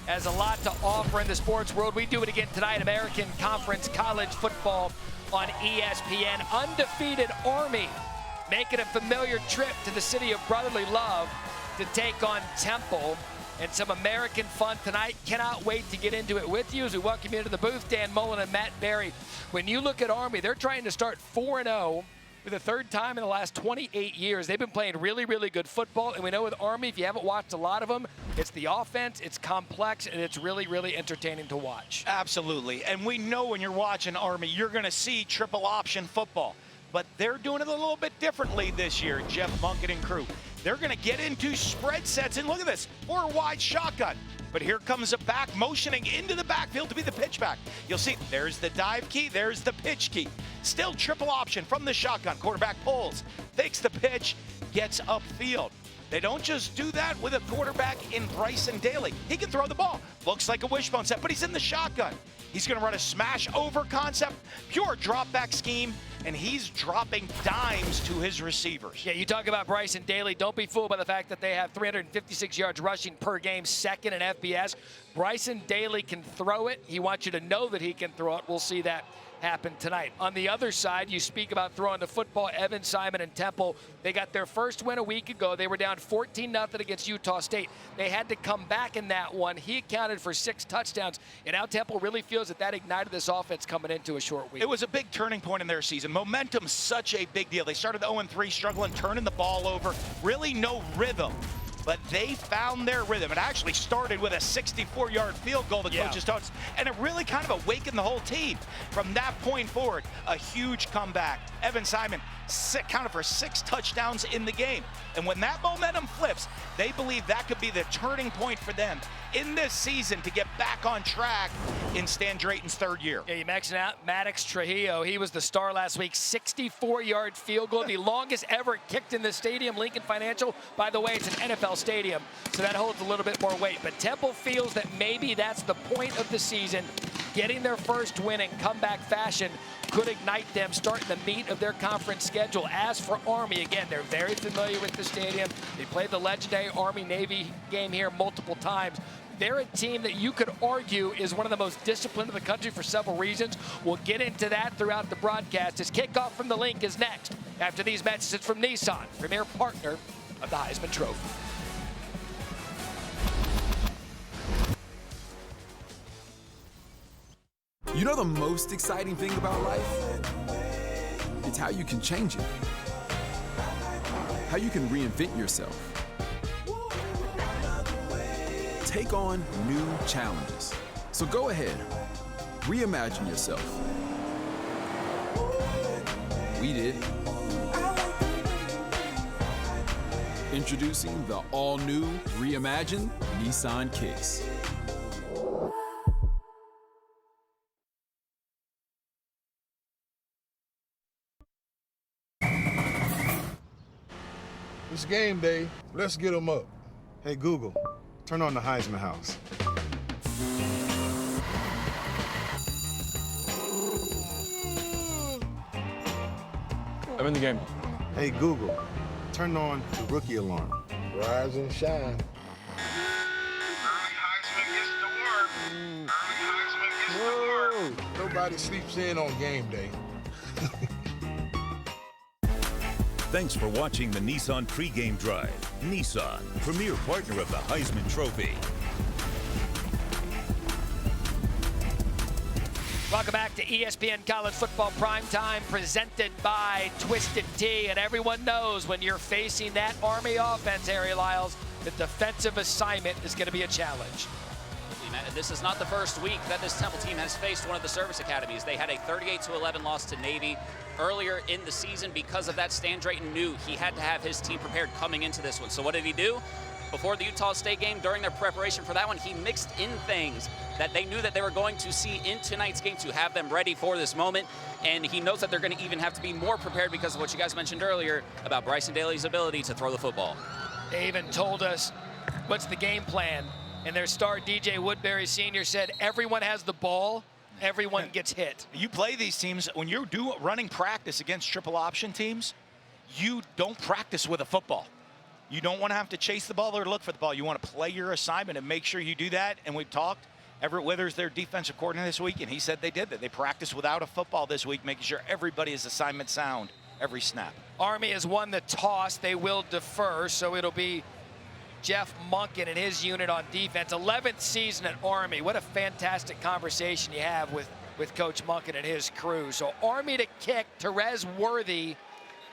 has a lot to offer in the sports world. We do it again tonight, American Conference College Football on ESPN. Undefeated Army making a familiar trip to the city of brotherly love to take on Temple. And some American fun tonight. Cannot wait to get into it with you as we welcome you into the booth. Dan Mullen and Matt Berry. When you look at Army, they're trying to start 4-0 for the third time in the last 28 years. They've been playing really, really good football. And we know with Army, if you haven't watched a lot of them, it's the offense, it's complex, and it's really, really entertaining to watch. Absolutely. And we know when you're watching Army, you're going to see triple option football. But they're doing it a little bit differently this year, Jeff Monken and crew. They're going to get into spread sets, and look at this, 4-wide shotgun. But here comes a back motioning into the backfield to be the pitch back. You'll see, there's the dive key, there's the pitch key. Still triple option from the shotgun. Quarterback pulls, takes the pitch, gets upfield. They don't just do that with a quarterback in Bryson Daly. He can throw the ball. Looks like a wishbone set, but he's in the shotgun. He's going to run a smash over concept, pure drop back scheme, and he's dropping dimes to his receivers. Yeah, you talk about Bryson Daly. Don't be fooled by the fact that they have 356 yards rushing per game, second in FBS. Bryson Daly can throw it. He wants you to know that he can throw it. We'll see that happen tonight. On the other side, you speak about throwing the football. Evan Simon and Temple, they got their first win a week ago. They were down 14-0 against Utah State. They had to come back in that one. He accounted for 6 touchdowns, and now Temple really feels that ignited this offense coming into a short week. It was a big turning point in their season. Momentum's such a big deal. They started 0-3, struggling, turning the ball over, really no rhythm. But they found their rhythm. It actually started with a 64-yard field goal, the coaches taught us, and it really kind of awakened the whole team. From that point forward, a huge comeback. Evan Simon counted for 6 touchdowns in the game. And when that momentum flips, they believe that could be the turning point for them in this season to get back on track in Stan Drayton's 3rd year. Yeah, you mentioned out Maddox Trujillo. He was the star last week. 64-yard field goal, the longest ever kicked in the stadium, Lincoln Financial. By the way, it's an NFL stadium, so that holds a little bit more weight. But Temple feels that maybe that's the point of the season. Getting their first win in comeback fashion could ignite them starting the meat of their conference schedule. As for Army, again, they're very familiar with the stadium. They played the legendary Army-Navy game here multiple times. They're a team that you could argue is one of the most disciplined in the country for several reasons. We'll get into that throughout the broadcast. As kickoff from the Link is next after these messages from Nissan, premier partner of the Heisman Trophy. You know the most exciting thing about life? It's how you can change it. How you can reinvent yourself. Take on new challenges. So go ahead, reimagine yourself. We did. Introducing the all-new, reimagined Nissan Kicks. It's game day. Let's get them up. Hey, Google, turn on the Heisman House. I'm in the game. Hey, Google, turn on the rookie alarm. Rise and shine. Whoa, nobody sleeps in on game day. Thanks for watching the Nissan pregame drive. Nissan, premier partner of the Heisman Trophy. Welcome back to ESPN College Football Primetime, presented by Twisted Tea. And everyone knows when you're facing that Army offense, Harry Lyles, the defensive assignment is going to be a challenge. This is not the first week that this Temple team has faced one of the service academies. They had a 38-11 loss to Navy earlier in the season. Because of that, Stan Drayton knew he had to have his team prepared coming into this one. So what did he do? Before the Utah State game, during their preparation for that one, he mixed in things that they knew that they were going to see in tonight's game to have them ready for this moment. And he knows that they're going to even have to be more prepared because of what you guys mentioned earlier about Bryson Daly's ability to throw the football. They even told us what's the game plan. And their star, DJ Woodbury Sr., said everyone has the ball, everyone gets hit. You play these teams, when you're running practice against triple option teams, you don't practice with a football. You don't want to have to chase the ball or look for the ball. You want to play your assignment and make sure you do that. And we've talked. Everett Withers, their defensive coordinator this week, and he said they did that. They practiced without a football this week, making sure everybody is assignment sound every snap. Army has won the toss. They will defer, so it'll be Jeff Monken and his unit on defense. 11th season at Army. What a fantastic conversation you have with Coach Monken and his crew. So Army to kick. Terez Worthy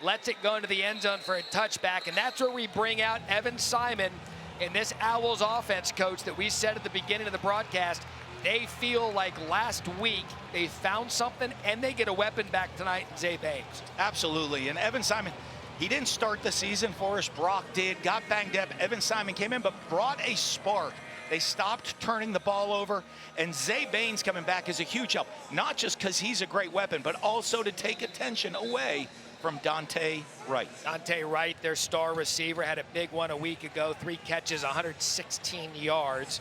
lets it go into the end zone for a touchback, and that's where we bring out Evan Simon in this Owls offense, Coach, that we said at the beginning of the broadcast. They feel like last week they found something, and they get a weapon back tonight in Zay Baines. Absolutely. And Evan Simon, he didn't start the season for us. Brock did, got banged up. Evan Simon came in, but brought a spark. They stopped turning the ball over, and Zay Baines coming back is a huge help, not just because he's a great weapon, but also to take attention away from Dante Wright. Dante Wright, their star receiver, had a big one a week ago. 3 catches, 116 yards.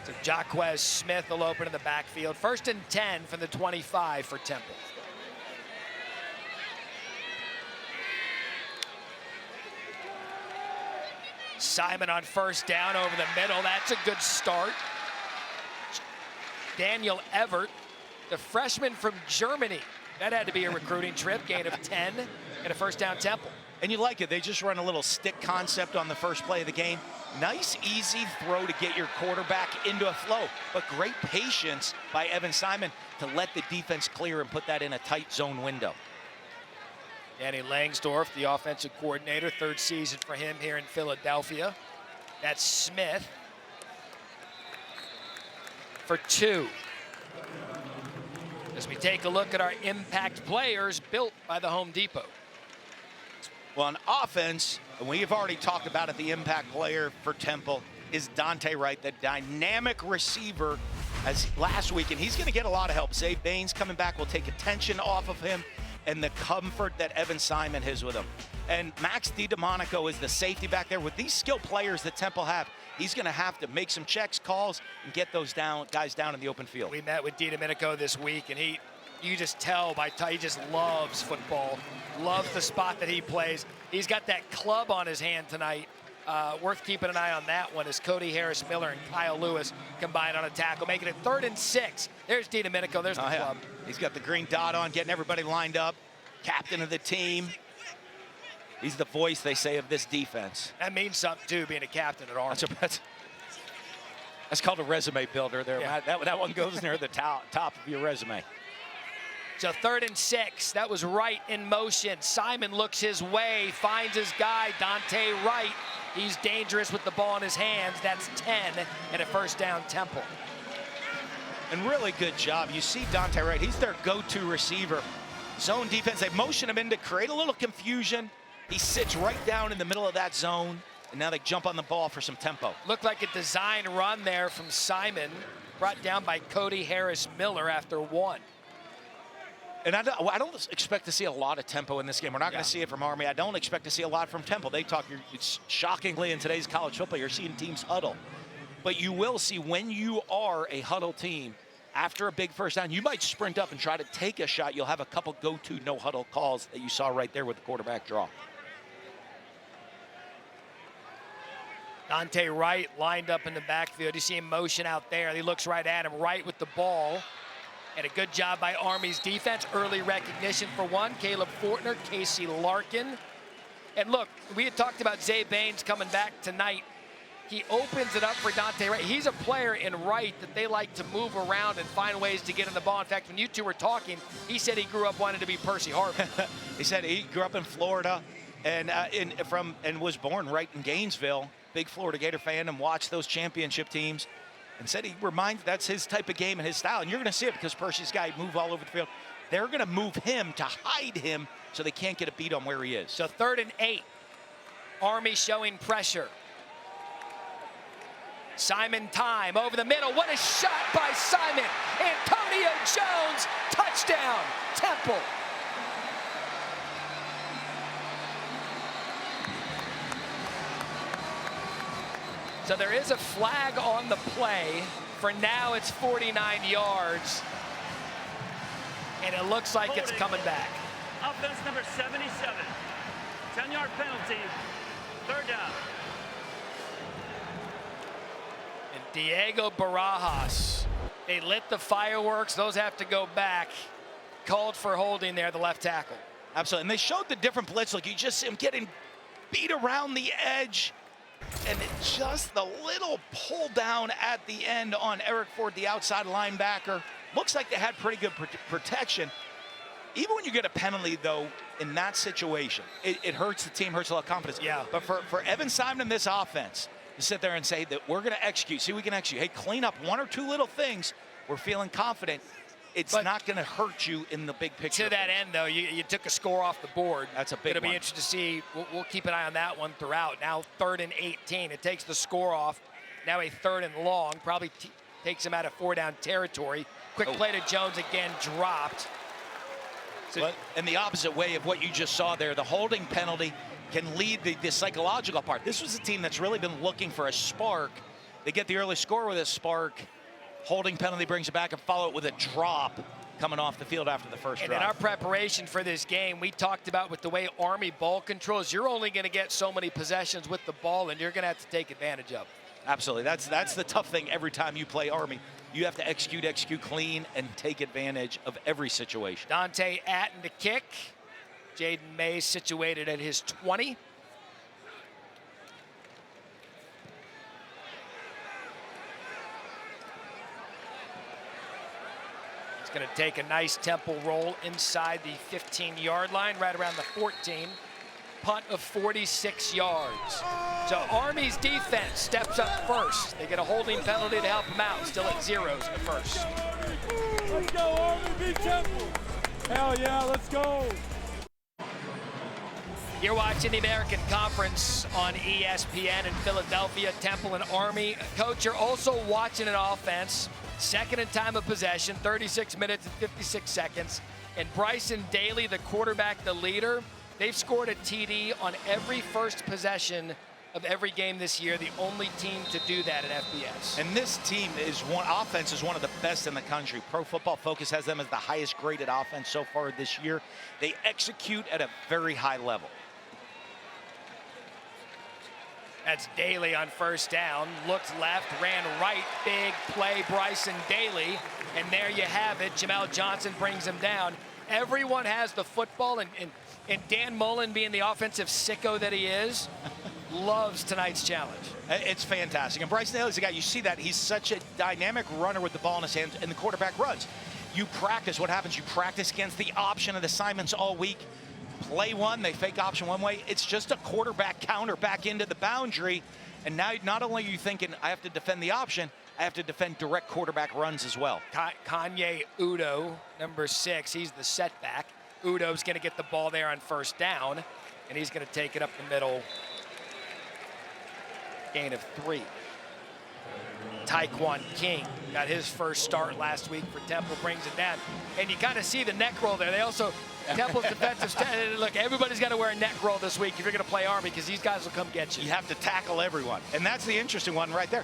So Jaquez Smith will open in the backfield. 1st and 10 from the 25 for Temple. Simon on 1st down over the middle. That's a good start. Daniel Everett, the freshman from Germany. That had to be a recruiting trip. Gain of 10 and a 1st down Temple. And you like it. They just run a little stick concept on the first play of the game. Nice, easy throw to get your quarterback into a flow. But great patience by Evan Simon to let the defense clear and put that in a tight zone window. Danny Langsdorff, the offensive coordinator, 3rd season for him here in Philadelphia. That's Smith for 2. As we take a look at our impact players built by the Home Depot. Well, on offense, and we've already talked about it, the impact player for Temple is Dante Wright, the dynamic receiver as last week, and he's going to get a lot of help. Zay Baines coming back will take attention off of him and the comfort that Evan Simon has with him. And Max DiDomenico is the safety back there. With these skilled players that Temple have, he's going to have to make some checks, calls, and get those guys down in the open field. We met with DiDomenico this week, and you just tell he just loves football, loves the spot that he plays. He's got that club on his hand tonight. Worth keeping an eye on that one as Cody Harris Miller and Kyle Lewis combine on a tackle, making it 3rd and 6. There's DiDomenico, there's the club. He's got the green dot on, getting everybody lined up. Captain of the team. He's the voice, they say, of this defense. That means something, too, being a captain at Army. That's called a resume builder there. Yeah. That one goes near the top of your resume. So 3rd and 6, that was Wright in motion. Simon looks his way, finds his guy, Dante Wright. He's dangerous with the ball in his hands. That's 10 and a 1st down Temple. And really good job. You see Dante Wright, he's their go-to receiver. Zone defense, they motion him in to create a little confusion. He sits right down in the middle of that zone, and now they jump on the ball for some tempo. Looked like a design run there from Simon, brought down by Cody Harris Miller after 1. And I don't expect to see a lot of tempo in this game. We're not going to see it from Army. I don't expect to see a lot from Temple. It's shockingly in today's college football, you're seeing teams huddle. But you will see when you are a huddle team, after a big 1st down, you might sprint up and try to take a shot. You'll have a couple go-to no-huddle calls that you saw right there with the quarterback draw. Dante Wright lined up in the backfield. You see him motion out there. He looks right at him, Wright with the ball. And a good job by Army's defense. Early recognition for one. Caleb Fortner, Casey Larkin. And look, we had talked about Zay Baines coming back tonight. He opens it up for Dante Wright. He's a player in right that they like to move around and find ways to get in the ball. In fact, when you two were talking, he said he grew up wanting to be Percy Harvin. He said he grew up in Florida and was born right in Gainesville. Big Florida Gator fan and watched those championship teams. And said he reminds that's his type of game and his style. And you're going to see it because Percy's guy move all over the field. They're going to move him to hide him so they can't get a beat on where he is. So 3rd and 8. Army showing pressure. Simon time over the middle. What a shot by Simon. Antonio Jones, touchdown, Temple. So there is a flag on the play. For now, it's 49 yards. And it looks like it's coming back. Offense number 77. 10-yard penalty. Third down. And Diego Barajas, they lit the fireworks. Those have to go back. Called for holding there, the left tackle. Absolutely, and they showed the different blitz look. You just see him getting beat around the edge, and just the little pull down at the end on Eric Ford, the outside linebacker. Looks like they had pretty good protection. Even when you get a penalty, though, in that situation, it hurts the team, hurts a lot of confidence. Yeah. But for Evan Simon and this offense to sit there and say that we're going to execute, see, we can execute. Hey, clean up one or two little things. We're feeling confident. It's not going to hurt you in the big picture. To that end, though, you took a score off the board. That's a big It'll one. be interesting to see. We'll keep an eye on that one throughout. Now 3rd and 18. It takes the score off. Now a 3rd and long. Probably takes him out of 4-down territory. Quick play to Jones again, dropped. But in the opposite way of what you just saw there, the holding penalty can lead the psychological part. This was a team that's really been looking for a spark. They get the early score with a spark. Holding penalty brings it back and follow it with a drop coming off the field after the first And drive. in our preparation for this game, we talked about with the way Army ball controls, you're only going to get so many possessions with the ball, and you're going to have to take advantage of it. Absolutely. That's the tough thing every time you play Army. You have to execute clean, and take advantage of every situation. Dante Atten to kick. Jaden Mays situated at his 20. He's going to take a nice temple roll inside the 15-yard line, right around the 14. Punt of 46 yards. So Army's defense steps up first. They get a holding penalty to help them out. Still at zeros in the first. Let's go, Army, beat Temple. Hell yeah, let's go. You're watching the American Conference on ESPN in Philadelphia, Temple and Army. Coach, you're also watching an offense. 2nd in time of possession, 36 minutes and 56 seconds. And Bryson Daly, the quarterback, the leader, they've scored a TD on every first possession of every game this year, the only team to do that at FBS. And this team offense is one of the best in the country. Pro Football Focus has them as the highest graded offense so far this year. They execute at a very high level. That's Daly on first down. Looked left, ran right. Big play, Bryson Daly. And there you have it. Jamel Johnson brings him down. Everyone has the football, and Dan Mullen, being the offensive sicko that he is, loves tonight's challenge. It's fantastic. And Bryson Daly's the guy, you see that, he's such a dynamic runner with the ball in his hands, and the quarterback runs. You practice, what happens? You practice against the option of the assignments all week. Play one, they fake option one way. It's just a quarterback counter back into the boundary. And now not only are you thinking, I have to defend the option, I have to defend direct quarterback runs as well. Kanye Udo, number 6, he's the setback. Udo's going to get the ball there on first down, and he's going to take it up the middle. Gain of 3. Taekwon King got his first start last week for Temple, brings it down. And you kind of see the neck roll there. They also, Temple's defensive, look, everybody's got to wear a neck roll this week if you're going to play Army, because these guys will come get you. You have to tackle everyone. And that's the interesting one right there.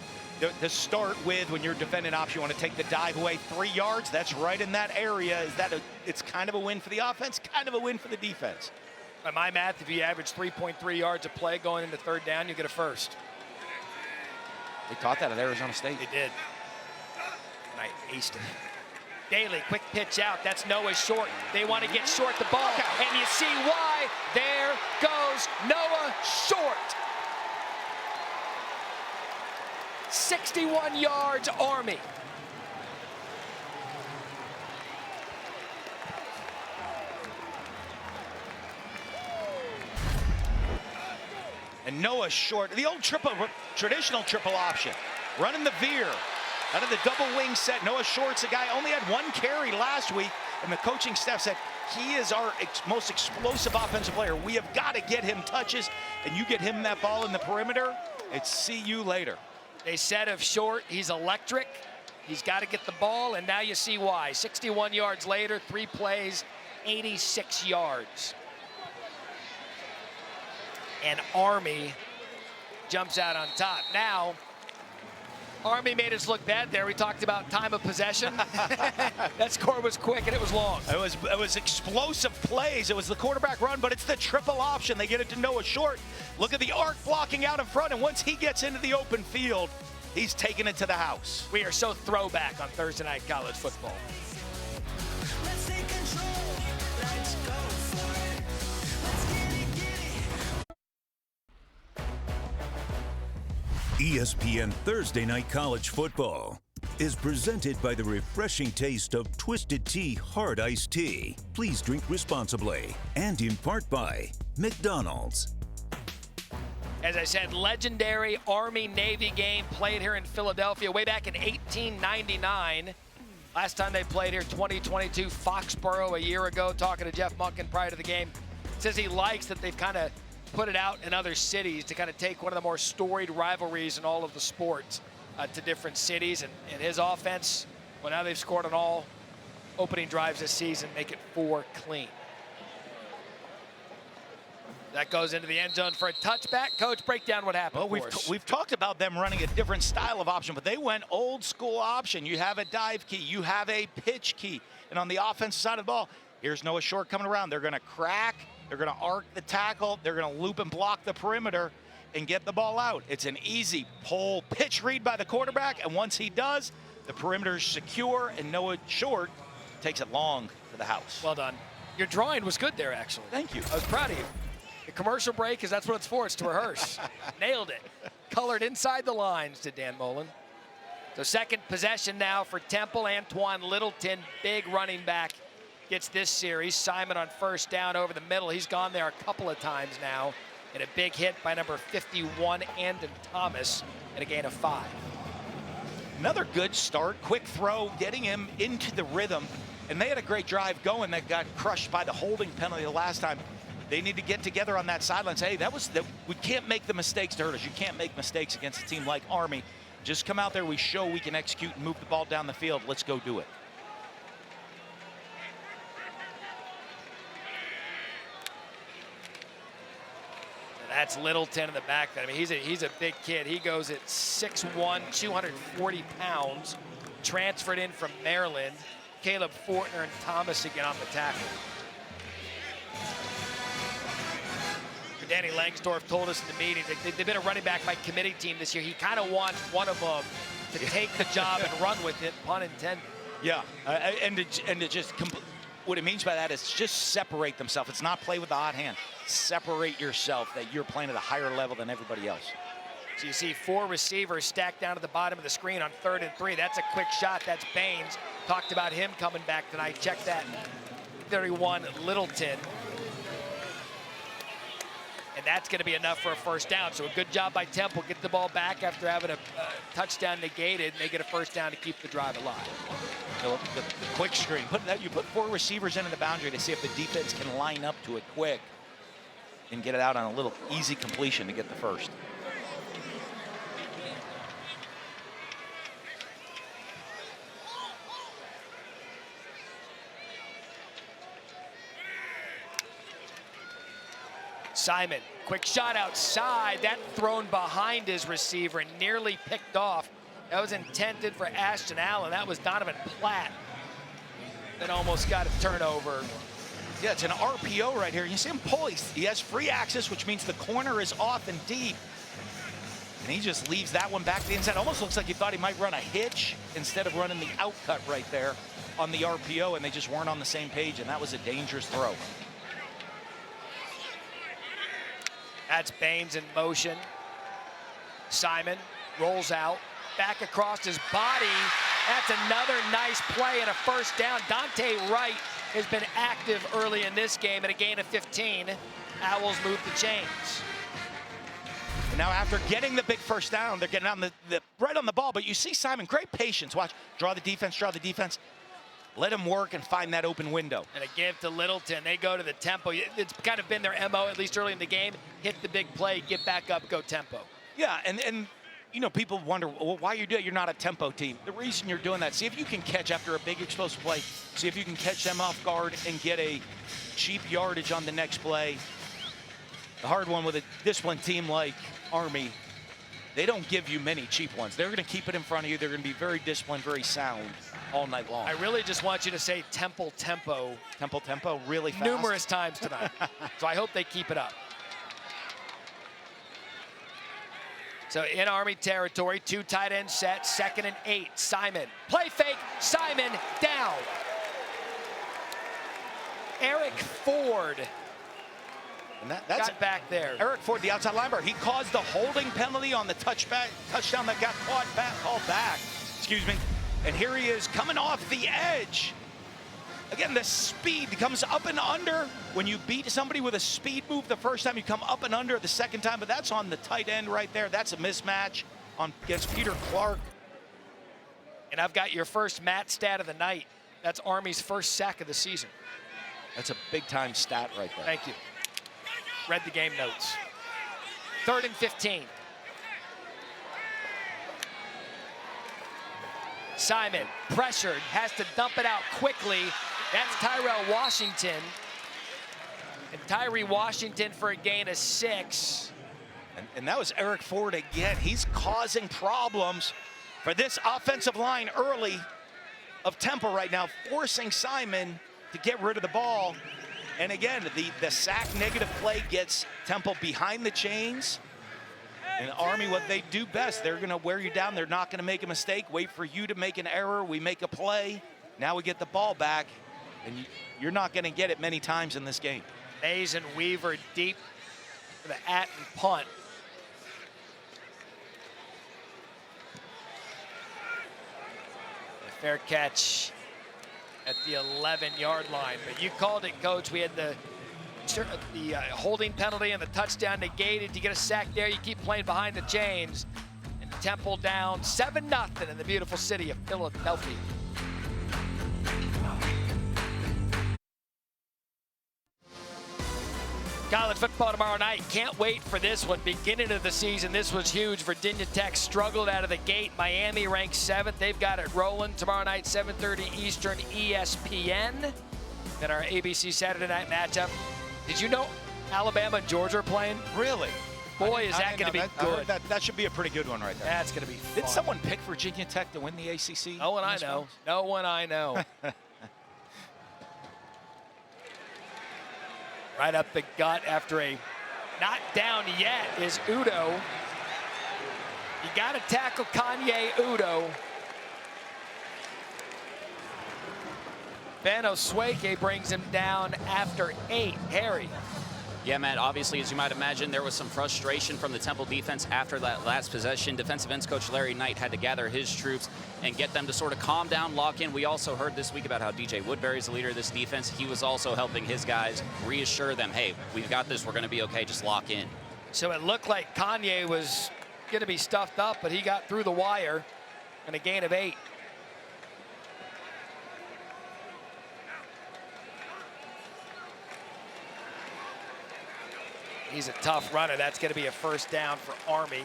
To start with, when you're defending option, you want to take the dive away 3 yards. That's right in that area. It's kind of a win for the offense, kind of a win for the defense. By my math, if you average 3.3 yards a play going into 3rd down, you get a first. They taught that at Arizona State. They did. And I aced it. Daly, quick pitch out. That's Noah Short. They want to get Short the ball. And you see why. There goes Noah Short. 61 yards, Army. And Noah Short, the old traditional triple option, running the veer out of the double wing set. Noah Short's a guy, only had 1 carry last week, and the coaching staff said, he is our most explosive offensive player. We have got to get him touches, and you get him that ball in the perimeter, it's see you later. They said of Short, he's electric. He's got to get the ball, and now you see why. 61 yards later, 3 plays, 86 yards. And Army jumps out on top. Now, Army made us look bad there. We talked about time of possession. That score was quick and it was long. It was explosive plays. It was the quarterback run, but it's the triple option. They get it to Noah Short. Look at the arc blocking out in front, and once he gets into the open field, he's taking it to the house. We are so throwback on Thursday Night College Football. ESPN Thursday Night College Football is presented by the refreshing taste of Twisted Tea Hard Iced Tea. Please drink responsibly. And in part by McDonald's. As I said, legendary Army-Navy game played here in Philadelphia way back in 1899. Last time they played here, 2022, Foxborough a year ago. Talking to Jeff Monken prior to the game. Says he likes that they've kind of put it out in other cities to kind of take one of the more storied rivalries in all of the sports to different cities. And his offense, well, now they've scored on all opening drives this season, make it 4 clean. That goes into the end zone for a touchback. Coach, break down what happened. Well, we've talked about them running a different style of option, but they went old school option. You have a dive key, you have a pitch key. And on the offensive side of the ball, here's Noah Short coming around. They're going to crack. They're going to arc the tackle. They're going to loop and block the perimeter and get the ball out. It's an easy pull pitch read by the quarterback, and once he does, the perimeter is secure, and Noah Short takes it long to the house. Well done. Your drawing was good there, actually. Thank you. I was proud of you. The commercial break, because that's what it's for. It's to rehearse. Nailed it. Colored inside the lines to Dan Mullen. So second possession now for Temple. Antoine Littleton, big running back, gets this series. Simon on first down over the middle. He's gone there a couple of times now. And a big hit by number 51, Andon Thomas, and a gain of 5. Another good start, quick throw, getting him into the rhythm. And they had a great drive going that got crushed by the holding penalty the last time. They need to get together on that sideline. Say, hey, we can't make the mistakes to hurt us. You can't make mistakes against a team like Army. Just come out there, we show we can execute and move the ball down the field. Let's go do it. That's Littleton in the back. I mean, he's a big kid. He goes at 6'1", 240 pounds. Transferred in from Maryland. Caleb Fortner and Thomas again on the tackle. Danny Langsdorff told us in the meeting that they've been a running back by committee team this year. He kind of wants one of them to take the job and run with it, pun intended. Yeah, and to just what it means by that is just separate themselves. It's not play with the hot hand. Separate yourself, that you're playing at a higher level than everybody else. So you see 4 receivers stacked down to the bottom of the screen on 3rd and 3. That's a quick shot. That's Baines. Talked about him coming back tonight. Check that. 31, Littleton. And that's going to be enough for a first down. So a good job by Temple. Get the ball back after having a touchdown negated, and they get a first down to keep the drive alive. So the quick screen. You put 4 receivers into the boundary to see if the defense can line up to it quick and get it out on a little easy completion to get the first. Simon, quick shot outside. That thrown behind his receiver and nearly picked off. That was intended for Ashton Allen. That was Donovan Platt that almost got a turnover. Yeah, it's an RPO right here. You see him pull. He has free access, which means the corner is off and deep. And he just leaves that one back to the inside. Almost looks like he thought he might run a hitch instead of running the out cut right there on the RPO, and they just weren't on the same page, and that was a dangerous throw. That's Baines in motion. Simon rolls out, back across his body. That's another nice play and a first down. Dante Wright has been active early in this game at a gain of 15. Owls move the chains. And now after getting the big first down, they're getting on right on the ball, but you see Simon, great patience. Watch, draw the defense. Let him work and find that open window. And a give to Littleton. They go to the tempo. It's kind of been their MO, at least early in the game. Hit the big play, get back up, go tempo. Yeah, and you know, people wonder, well, why you do it? You're not a tempo team. The reason you're doing that, see if you can catch after a big explosive play, see if you can catch them off guard and get a cheap yardage on the next play. The hard one with a disciplined team like Army they don't give you many cheap ones. They're going to keep it in front of you. They're going to be very disciplined, very sound all night long. I really just want you to say Temple tempo Tempo really fast. numerous times tonight. So I hope they keep it up. So in Army territory, 2 tight end set, 2nd and 8. Simon, play fake, Simon down. Eric Ford And that's got back there. Eric Ford, the outside linebacker. He caused the holding penalty on the touchdown that got called back. Excuse me. And here he is coming off the edge. Again, the speed comes up and under. When you beat somebody with a speed move the first time, you come up and under the second time, but that's on the tight end right there. That's a mismatch against Peter Clark. And I've got your first Matt stat of the night. That's Army's first sack of the season. That's a big-time stat right there. Thank you. Read the game notes. 3rd and 15. Simon, pressured, has to dump it out quickly. That's Tyrell Washington. And Tyree Washington for a gain of 6. And that was Eric Ford again. He's causing problems for this offensive line early of Temple right now, forcing Simon to get rid of the ball. And again, the sack negative play gets Temple behind the chains. And Army, what they do best, they're going to wear you down. They're not going to make a mistake, wait for you to make an error. We make a play. Now we get the ball back, and you're not going to get it many times in this game. Mays and Weaver deep for the at and punt. A fair catch at the 11-yard line. But you called it, Coach. We had the holding penalty and the touchdown negated. You get a sack there, you keep playing behind the chains. And Temple down 7-0 in the beautiful city of Philadelphia. College football tomorrow night. Can't wait for this one. Beginning of the season, this was huge. Virginia Tech struggled out of the gate. Miami ranked 7th. They've got it rolling. Tomorrow night, 7:30 Eastern, ESPN. Then our ABC Saturday night matchup. Did you know Alabama and Georgia are playing? Really? Boy, is that going to be good. That should be a pretty good one right there. That's going to be fun. Did someone pick Virginia Tech to win the ACC? No one I know. No one I know. Right up the gut after a not down yet is Udo. You got to tackle Kanye Udo. Ben Osweke brings him down after 8. Harry. Yeah, Matt, obviously, as you might imagine, there was some frustration from the Temple defense after that last possession. Defensive ends coach Larry Knight had to gather his troops and get them to sort of calm down, lock in. We also heard this week about how DJ Woodbury is the leader of this defense. He was also helping his guys reassure them, hey, we've got this, we're going to be okay, just lock in. So it looked like Kanye was going to be stuffed up, but he got through the wire and a gain of 8. He's a tough runner. That's going to be a first down for Army.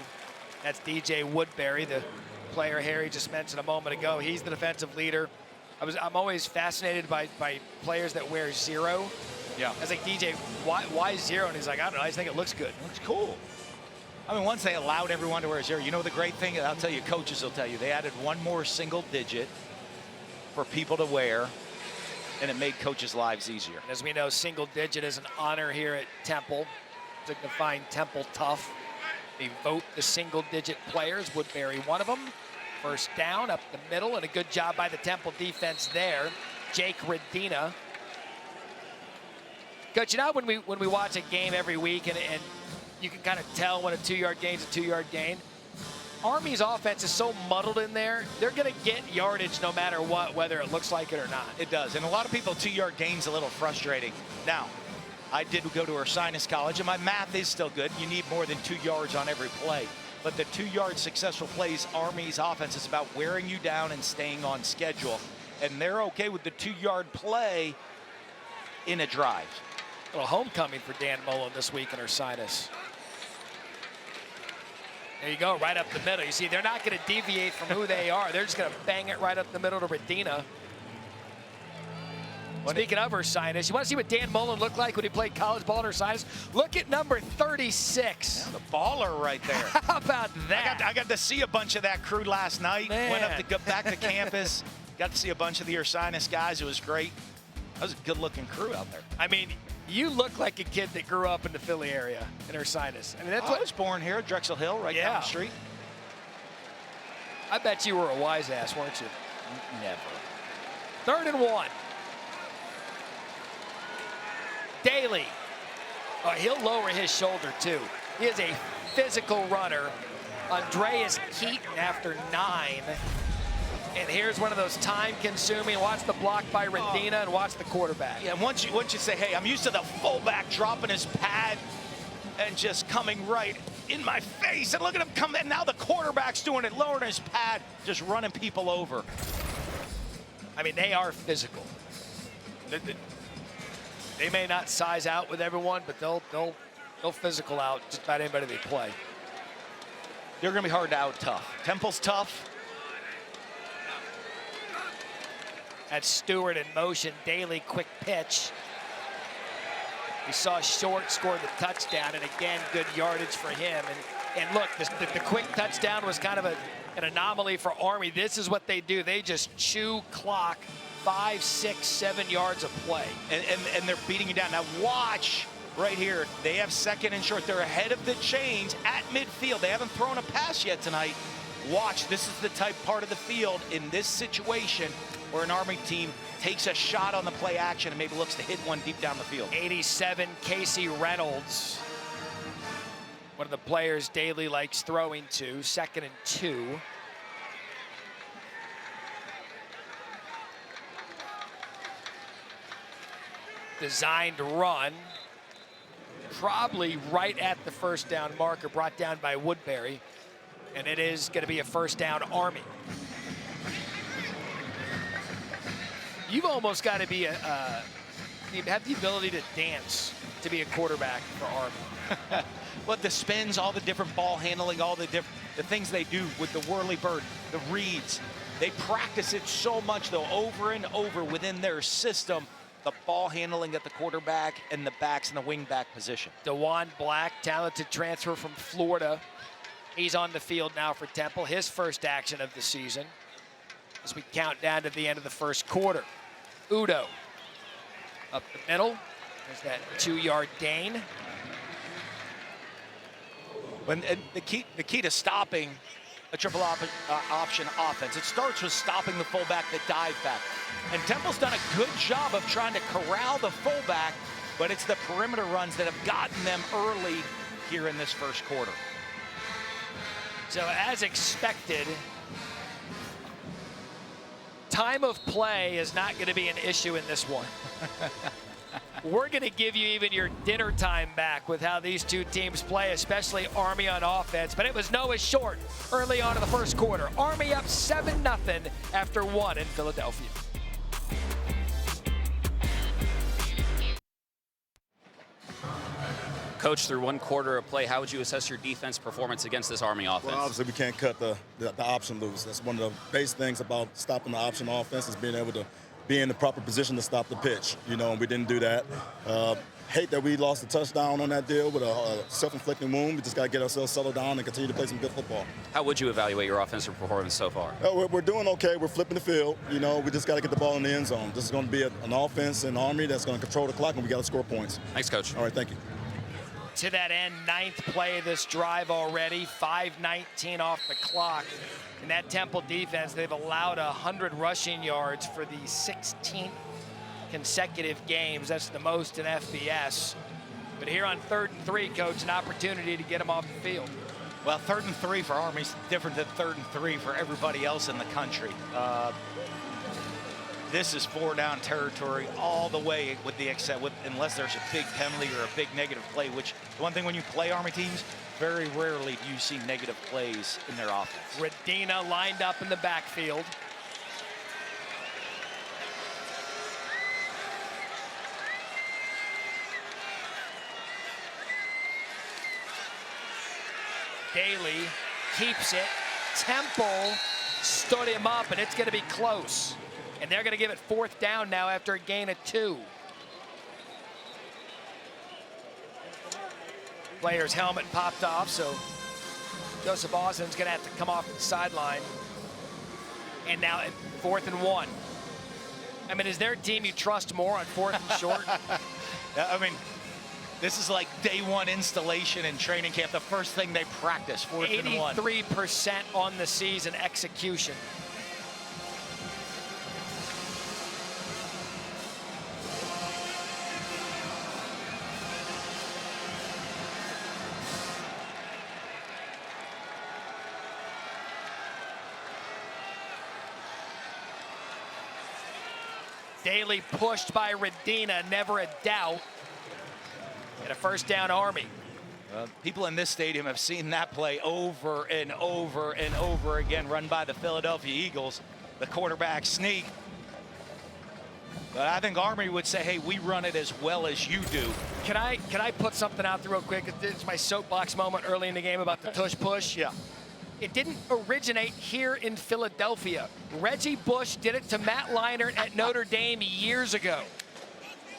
That's DJ Woodbury, the player Harry just mentioned a moment ago. He's the defensive leader. I'm always fascinated by players that wear 0. Yeah. I was like, DJ, why 0? And he's like, I don't know. I just think it looks good. It looks cool. I mean, once they allowed everyone to wear 0, you know the great thing, I'll tell you, coaches will tell you, they added one more single digit for people to wear, and it made coaches' lives easier. As we know, single digit is an honor here at Temple. Signifying Temple tough. They vote the single-digit players. Woodbury, one of them. First down up the middle, and a good job by the Temple defense there. Jake Redina. Coach, you know when we watch a game every week, and you can kind of tell when a 2-yard gain is a 2-yard gain. Army's offense is so muddled in there, they're going to get yardage no matter what, whether it looks like it or not. It does, and a lot of people, 2-yard gain's a little frustrating. Now, I did go to Ursinus College, and my math is still good. You need more than 2 yards on every play. But the 2-yard successful plays, Army's offense is about wearing you down and staying on schedule. And they're okay with the 2-yard play in a drive. A little homecoming for Dan Mullen this week in Ursinus. There you go, right up the middle. You see, they're not going to deviate from who they are. They're just going to bang it right up the middle to Redina. Speaking of Ursinus, you want to see what Dan Mullen looked like when he played college ball at Ursinus? Look at number 36. Yeah, the baller right there. How about that? I got to see a bunch of that crew last night. Man. Went up to go back to campus. Got to see a bunch of the Ursinus guys. It was great. That was a good-looking crew out there. I mean, you look like a kid that grew up in the Philly area in Ursinus. I mean, that's I what was born here at Drexel Hill, right down the street. I bet you were a wise ass, weren't you? Never. 3rd and 1. Daly. Oh, he'll lower his shoulder, too. He is a physical runner. Andreas Keaton after 9. And here's one of those time-consuming. Watch the block by Radina and watch the quarterback. Yeah, once you say, hey, I'm used to the fullback dropping his pad and just coming right in my face. And look at him come in. Now the quarterback's doing it, lowering his pad, just running people over. I mean, they are physical. They may not size out with everyone, but they'll physical out just about anybody they play. They're going to be hard to out tough. Temple's tough. That's Stewart in motion. Daly, quick pitch. We saw Short score the touchdown, and again, good yardage for him. And look, the quick touchdown was kind of an anomaly for Army. This is what they do. They just chew clock, 5, 6, 7 yards of play. And they're beating you down. Now watch right here. They have 2nd and short. They're ahead of the chains at midfield. They haven't thrown a pass yet tonight. Watch, this is the type part of the field in this situation where an Army team takes a shot on the play action and maybe looks to hit one deep down the field. 87, Casey Reynolds. One of the players Daly likes throwing to. 2nd and 2. Designed run. Probably right at the 1st down marker, brought down by Woodbury. And it is going to be a 1st down Army. You've almost got to be you have the ability to dance to be a quarterback for Army. But the spins, all the different ball handling, all the things they do with the whirly bird, the reads, they practice it so much though, over and over within their system. The ball handling at the quarterback and the backs in the wing back position. DeJuan Black, talented transfer from Florida. He's on the field now for Temple, his first action of the season as we count down to the end of the 1st quarter. Udo up the middle. There's that 2-yard gain. And the key to stopping a triple option offense, it starts with stopping the fullback, the dive back. And Temple's done a good job of trying to corral the fullback, but it's the perimeter runs that have gotten them early here in this 1st quarter. So as expected, time of play is not going to be an issue in this one. We're going to give you even your dinner time back with how these two teams play, especially Army on offense. But it was Noah Short early on in the 1st quarter. Army up 7-0 after 1 in Philadelphia. Coach, through 1 quarter of play, how would you assess your defense performance against this Army offense? Well, obviously, we can't cut the option loose. That's one of the base things about stopping the option offense is being able to be in the proper position to stop the pitch. You know, and we didn't do that. Hate that we lost a touchdown on that deal with a self-inflicting wound. We just got to get ourselves settled down and continue to play some good football. How would you evaluate your offensive performance so far? We're doing okay. We're flipping the field. You know, we just got to get the ball in the end zone. This is going to be an offense and Army that's going to control the clock, and we got to score points. Thanks, Coach. All right, thank you. To that end, 9th play of this drive already, 5:19 off the clock. And that Temple defense, they've allowed 100 rushing yards for the 16th consecutive games. That's the most in FBS. But here on 3rd and 3, Coach, an opportunity to get them off the field. Well, 3rd and 3 for Army's different than 3rd and 3 for everybody else in the country. This is 4-down territory all the way, with the unless there's a big penalty or a big negative play, which the one thing when you play Army teams, very rarely do you see negative plays in their offense. Radina lined up in the backfield. Daly keeps it. Temple stood him up, and it's going to be close. And they're going to give it 4th down now after a gain of 2. Player's helmet popped off, so Joseph Austin's going to have to come off the sideline. And now at 4th and 1. I mean, is there a team you trust more on 4th and short? I mean, this is like day 1 installation in training camp. The first thing they practice, 4th and 1. 83% on the season execution. Daly pushed by Radina, never a doubt. And a 1st down Army. People in this stadium have seen that play over and over and over again, run by the Philadelphia Eagles, the quarterback sneak. But I think Army would say, hey, we run it as well as you do. Can I put something out there real quick? It's my soapbox moment early in the game about the tush push. Yeah. It didn't originate here in Philadelphia. Reggie Bush did it to Matt Leinart at Notre Dame years ago.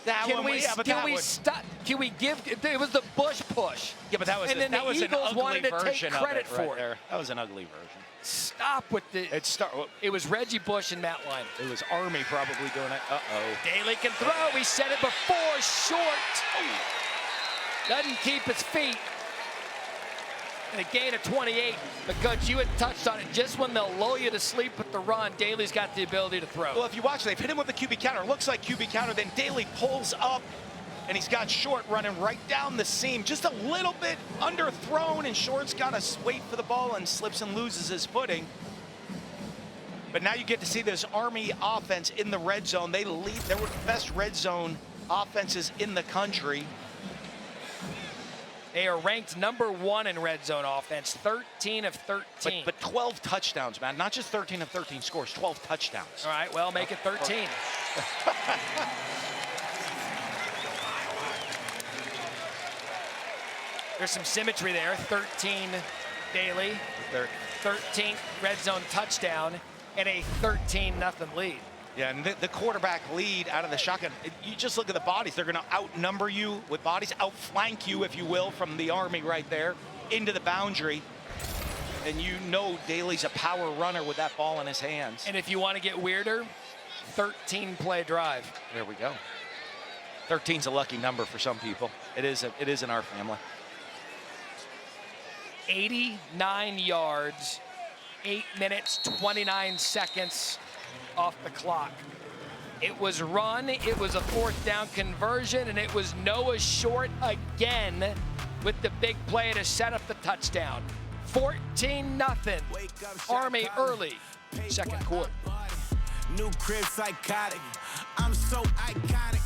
Can we give? It was the Bush push. Yeah, but that was and then that the was Eagles an ugly wanted to take version credit of it right for it. there. That was an ugly version. Stop with the. It was Reggie Bush and Matt Leinart. It was Army probably doing it. Daly can throw. We said it before. Short. Doesn't keep his feet. And a gain of 28. But Coach, you had touched on it. Just when they'll lull you to sleep with the run, Daly's got the ability to throw. Well, if you watch, they've hit him with the QB counter. Looks like QB counter. Then Daly pulls up, and he's got Short running right down the seam. Just a little bit underthrown, and Short's got to wait for the ball and slips and loses his footing. But now you get to see this Army offense in the red zone. They lead. They were the best red zone offenses in the country. They are ranked #1 in red zone offense, 13 of 13. But 12 touchdowns, man. Not just 13 of 13 scores, 12 touchdowns. All right, well, make it 13. There's some symmetry there. 13 Daly, 13th red zone touchdown, and a 13-0 lead. Yeah, and the quarterback lead out of the shotgun, you just look at the bodies. They're going to outnumber you with bodies, outflank you, if you will, from the Army right there into the boundary. And you know Daly's a power runner with that ball in his hands. And if you want to get weirder, 13-play drive. There we go. 13's a lucky number for some people. It is in our family. 89 yards, 8 minutes, 29 seconds off the clock. It was run, it was a 4th down conversion, and it was Noah Short again with the big play to set up the touchdown. 14-0, Army early, 2nd quarter. New crib psychotic, I'm so iconic.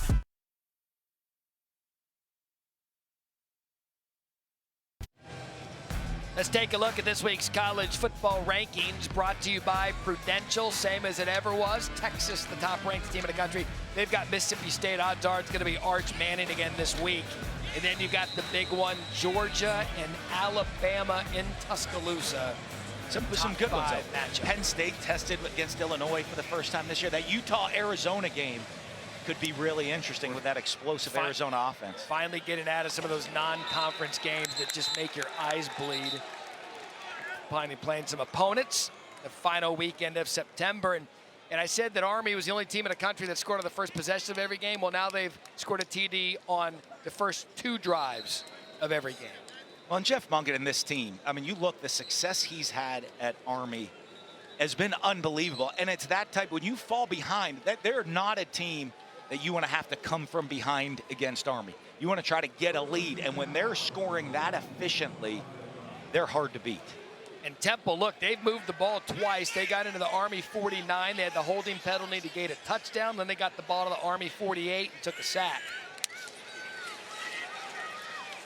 Let's take a look at this week's college football rankings, brought to you by Prudential, same as it ever was. Texas, the top-ranked team in the country. They've got Mississippi State. Odds are it's going to be Arch Manning again this week. And then you got the big one, Georgia and Alabama in Tuscaloosa. Some good ones, though. Penn State tested against Illinois for the first time this year. That Utah-Arizona game could be really interesting with that explosive Arizona offense. Finally getting out of some of those non-conference games that just make your eyes bleed. Finally playing some opponents the final weekend of September. And I said that Army was the only team in the country that scored on the first possession of every game. Well, now they've scored a TD on the first 2 drives of every game. Well, and Jeff Mungett and this team, I mean, you look, the success he's had at Army has been unbelievable. And it's that type, when you fall behind, they're not a team that you want to have to come from behind against Army. You want to try to get a lead, and when they're scoring that efficiently, they're hard to beat. And Temple, look, they've moved the ball twice. They got into the Army 49. They had the holding penalty to gain a touchdown. Then they got the ball to the Army 48 and took a sack.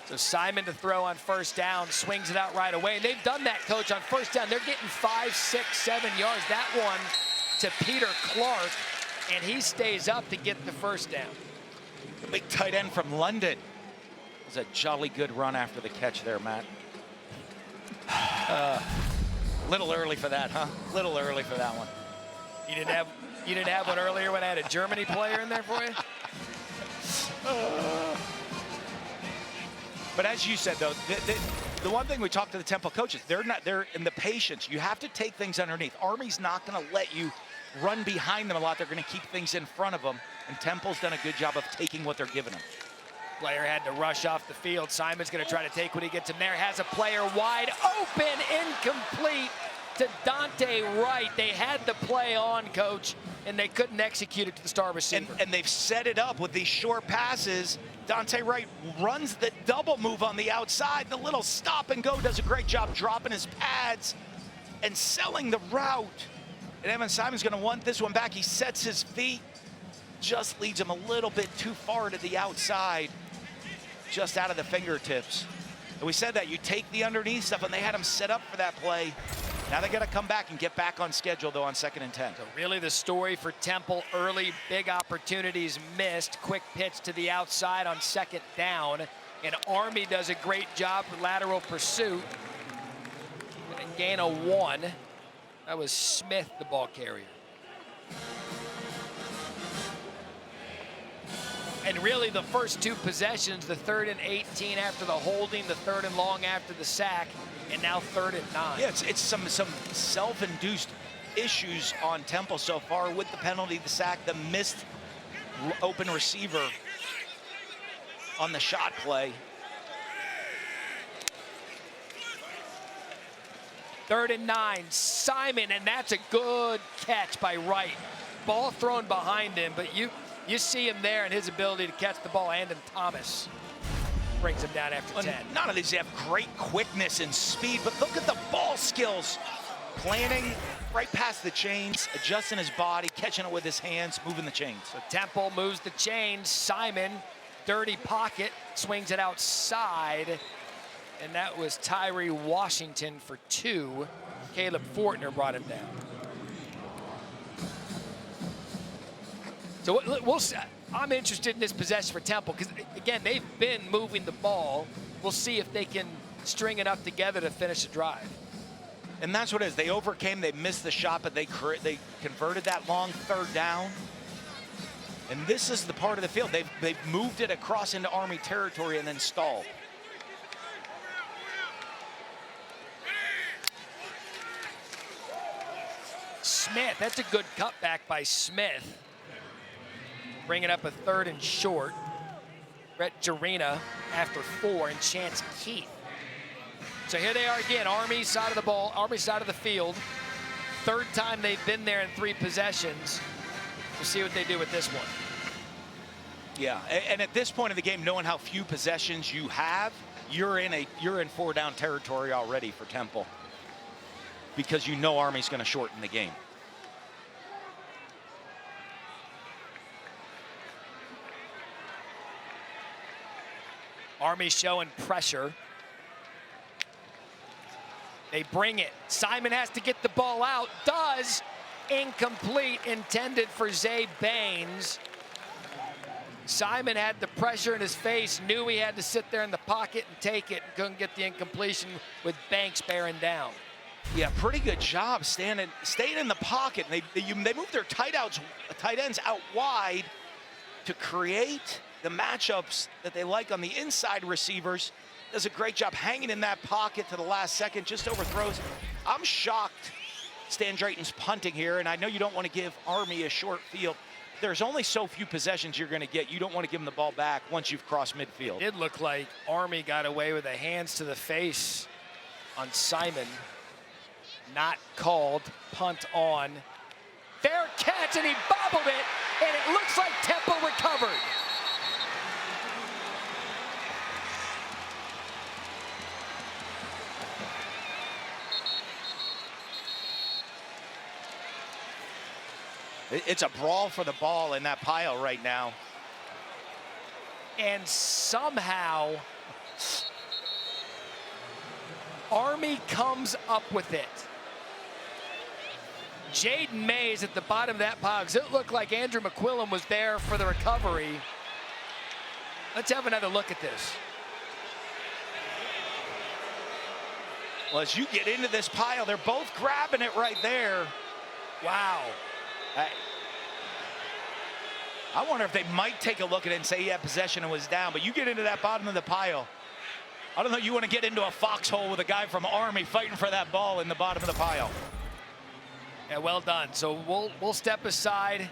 So Simon to throw on 1st down, swings it out right away. And they've done that, Coach, on 1st down. They're getting 5, 6, 7 yards. That one to Peter Clark, and he stays up to get the 1st down. The big tight end from London. It was a jolly good run after the catch there, Matt. Little early for that, huh? Little early for that one. You didn't have one earlier when I had a Germany player in there for you? But as you said, though, the one thing we talked to the Temple coaches, they're in the patience. You have to take things underneath. Army's not going to let you run behind them a lot. They're going to keep things in front of them, and Temple's done a good job of taking what they're giving them. Player had to rush off the field. Simon's going to try to take what he gets him there. Has a player wide open, incomplete to Dante Wright. They had the play on, Coach, and they couldn't execute it to the star receiver. And they've set it up with these short passes. Dante Wright runs the double move on the outside. The little stop and go does a great job dropping his pads and selling the route. And Evan Simon's going to want this one back. He sets his feet, just leads him a little bit too far to the outside, just out of the fingertips. And we said that you take the underneath stuff, and they had him set up for that play. Now they got to come back and get back on schedule, though, on 2nd and 10. So really the story for Temple, early big opportunities missed. Quick pitch to the outside on 2nd down. And Army does a great job for lateral pursuit. And gain of 1. That was Smith, the ball carrier. And really the first 2 possessions, the 3rd and 18 after the holding, the 3rd and long after the sack, and now 3rd and 9. Yeah, it's some self-induced issues on Temple so far with the penalty, the sack, the missed open receiver on the shot play. 3rd and 9, Simon, and that's a good catch by Wright. Ball thrown behind him, but you see him there and his ability to catch the ball. Andon Thomas brings him down after 10. None of these have great quickness and speed, but look at the ball skills. Planning right past the chains, adjusting his body, catching it with his hands, moving the chains. So Temple moves the chains. Simon, dirty pocket, swings it outside. And that was Tyree Washington for 2. Caleb Fortner brought him down. So we'll see. I'm interested in this possession for Temple because, again, they've been moving the ball. We'll see if they can string enough together to finish the drive. And that's what it is. They overcame, they missed the shot, but they converted that long 3rd down. And this is the part of the field. They've moved it across into Army territory and then stalled. Smith, that's a good cutback by Smith. Bringing up a 3rd and short. Brett Jarena after 4 and Chance Keith. So here they are again, Army side of the ball, Army side of the field. 3rd time they've been there in 3 possessions. We'll see what they do with this one. Yeah, and at this point of the game, knowing how few possessions you have, you're in 4-down territory already for Temple because you know Army's going to shorten the game. Army showing pressure. They bring it. Simon has to get the ball out. Does. Incomplete. Intended for Zay Baines. Simon had the pressure in his face. Knew he had to sit there in the pocket and take it. And couldn't get the incompletion with Banks bearing down. Yeah, pretty good job staying in the pocket. They moved their tight ends out wide to create the matchups that they like on the inside receivers. Does a great job hanging in that pocket to the last second, just overthrows. I'm shocked Stan Drayton's punting here, and I know you don't want to give Army a short field. There's only so few possessions you're going to get. You don't want to give them the ball back once you've crossed midfield. It did look like Army got away with the hands to the face on Simon. Not called. Punt on. Fair catch, and he bobbled it, and it looks like Temple recovered. It's a brawl for the ball in that pile right now. And somehow, Army comes up with it. Jaden Mays at the bottom of that pile, because it looked like Andrew McQuillan was there for the recovery. Let's have another look at this. Well, as you get into this pile, they're both grabbing it right there. Wow. I wonder if they might take a look at it and say he had possession and was down, but you get into that bottom of the pile. I don't know, you want to get into a foxhole with a guy from Army fighting for that ball in the bottom of the pile. Yeah, well done. So we'll step aside,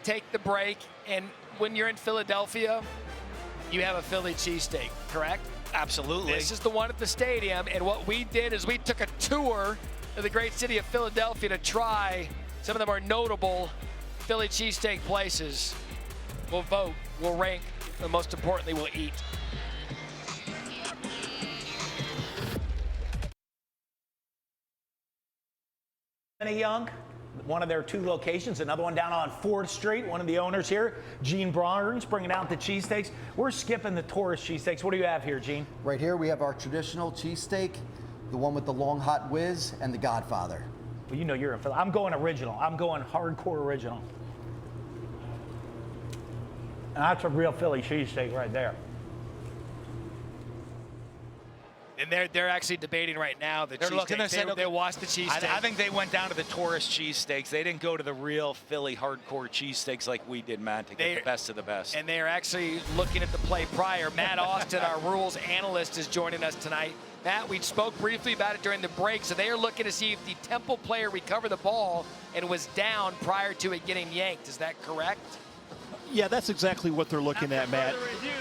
take the break, and when you're in Philadelphia, you have a Philly cheesesteak, correct? Absolutely. This is the one at the stadium, and what we did is we took a tour of the great city of Philadelphia to try some of the more notable Philly cheesesteak places. We'll vote, we'll rank, and most importantly, we'll eat. Young, one of their 2 locations, another one down on 4th Street. One of the owners here, Gene Bronner's, bringing out the cheesesteaks. We're skipping the tourist cheesesteaks. What do you have here, Gene? Right here we have our traditional cheesesteak, the one with the long hot whiz, and the Godfather. Well, you know you're in Philly. I'm going original. I'm going hardcore original. And that's a real Philly cheesesteak right there. And they're actually debating right now the They're looking cheesesteaks. and They watched the cheesesteak. I think they went down to the tourist cheesesteaks. They didn't go to the real Philly hardcore cheesesteaks like we did, Matt, to get the best of the best. And they are actually looking at the play prior. Matt Austin, our rules analyst, is joining us tonight. Matt, we spoke briefly about it during the break, so they are looking to see if the Temple player recovered the ball and was down prior to it getting yanked. Is that correct? Yeah, that's exactly what they're looking at, Matt. After further review,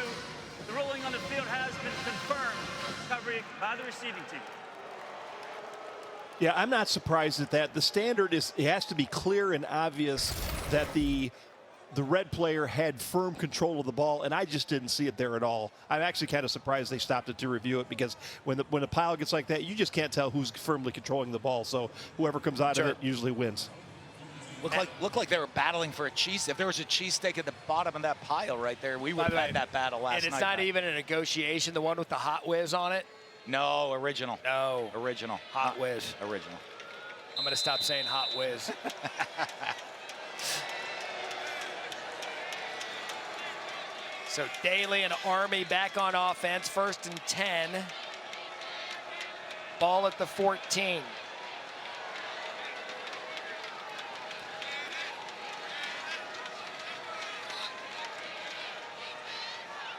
the ruling on the field has been confirmed. Recovery by the receiving team. Yeah, I'm not surprised at that. The standard is it has to be clear and obvious that the red player had firm control of the ball, and I just didn't see it there at all. I'm actually kind of surprised they stopped it to review it, because when a pile gets like that, you just can't tell who's firmly controlling the ball. So whoever comes out of it usually wins. Looked like they were battling for a cheese. If there was a cheesesteak at the bottom of that pile right there, we would have had that battle last night. And it's not even a negotiation, the one with the hot whiz on it? No, original. No. Original. Hot whiz. Original. I'm going to stop saying hot whiz. So Daly and Army back on offense, 1st and 10. Ball at the 14.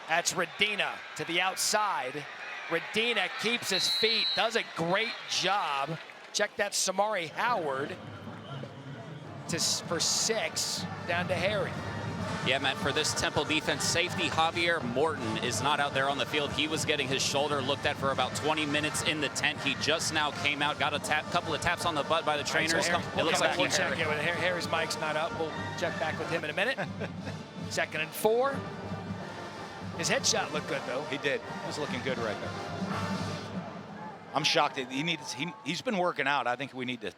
That's Radina to the outside. Radina keeps his feet, does a great job. Check that, Samari Howard for 6, down to Harry. Yeah, Matt, for this Temple defense, safety Javier Morton is not out there on the field. He was getting his shoulder looked at for about 20 minutes in the tent. He just now came out, got a couple of taps on the butt by the trainers. It looks like we'll check it. Harry's mic's not up. We'll check back with him in a minute. 2nd and 4. His headshot looked good, though. He did. He was looking good right there. I'm shocked that he's been working out. I think we need to get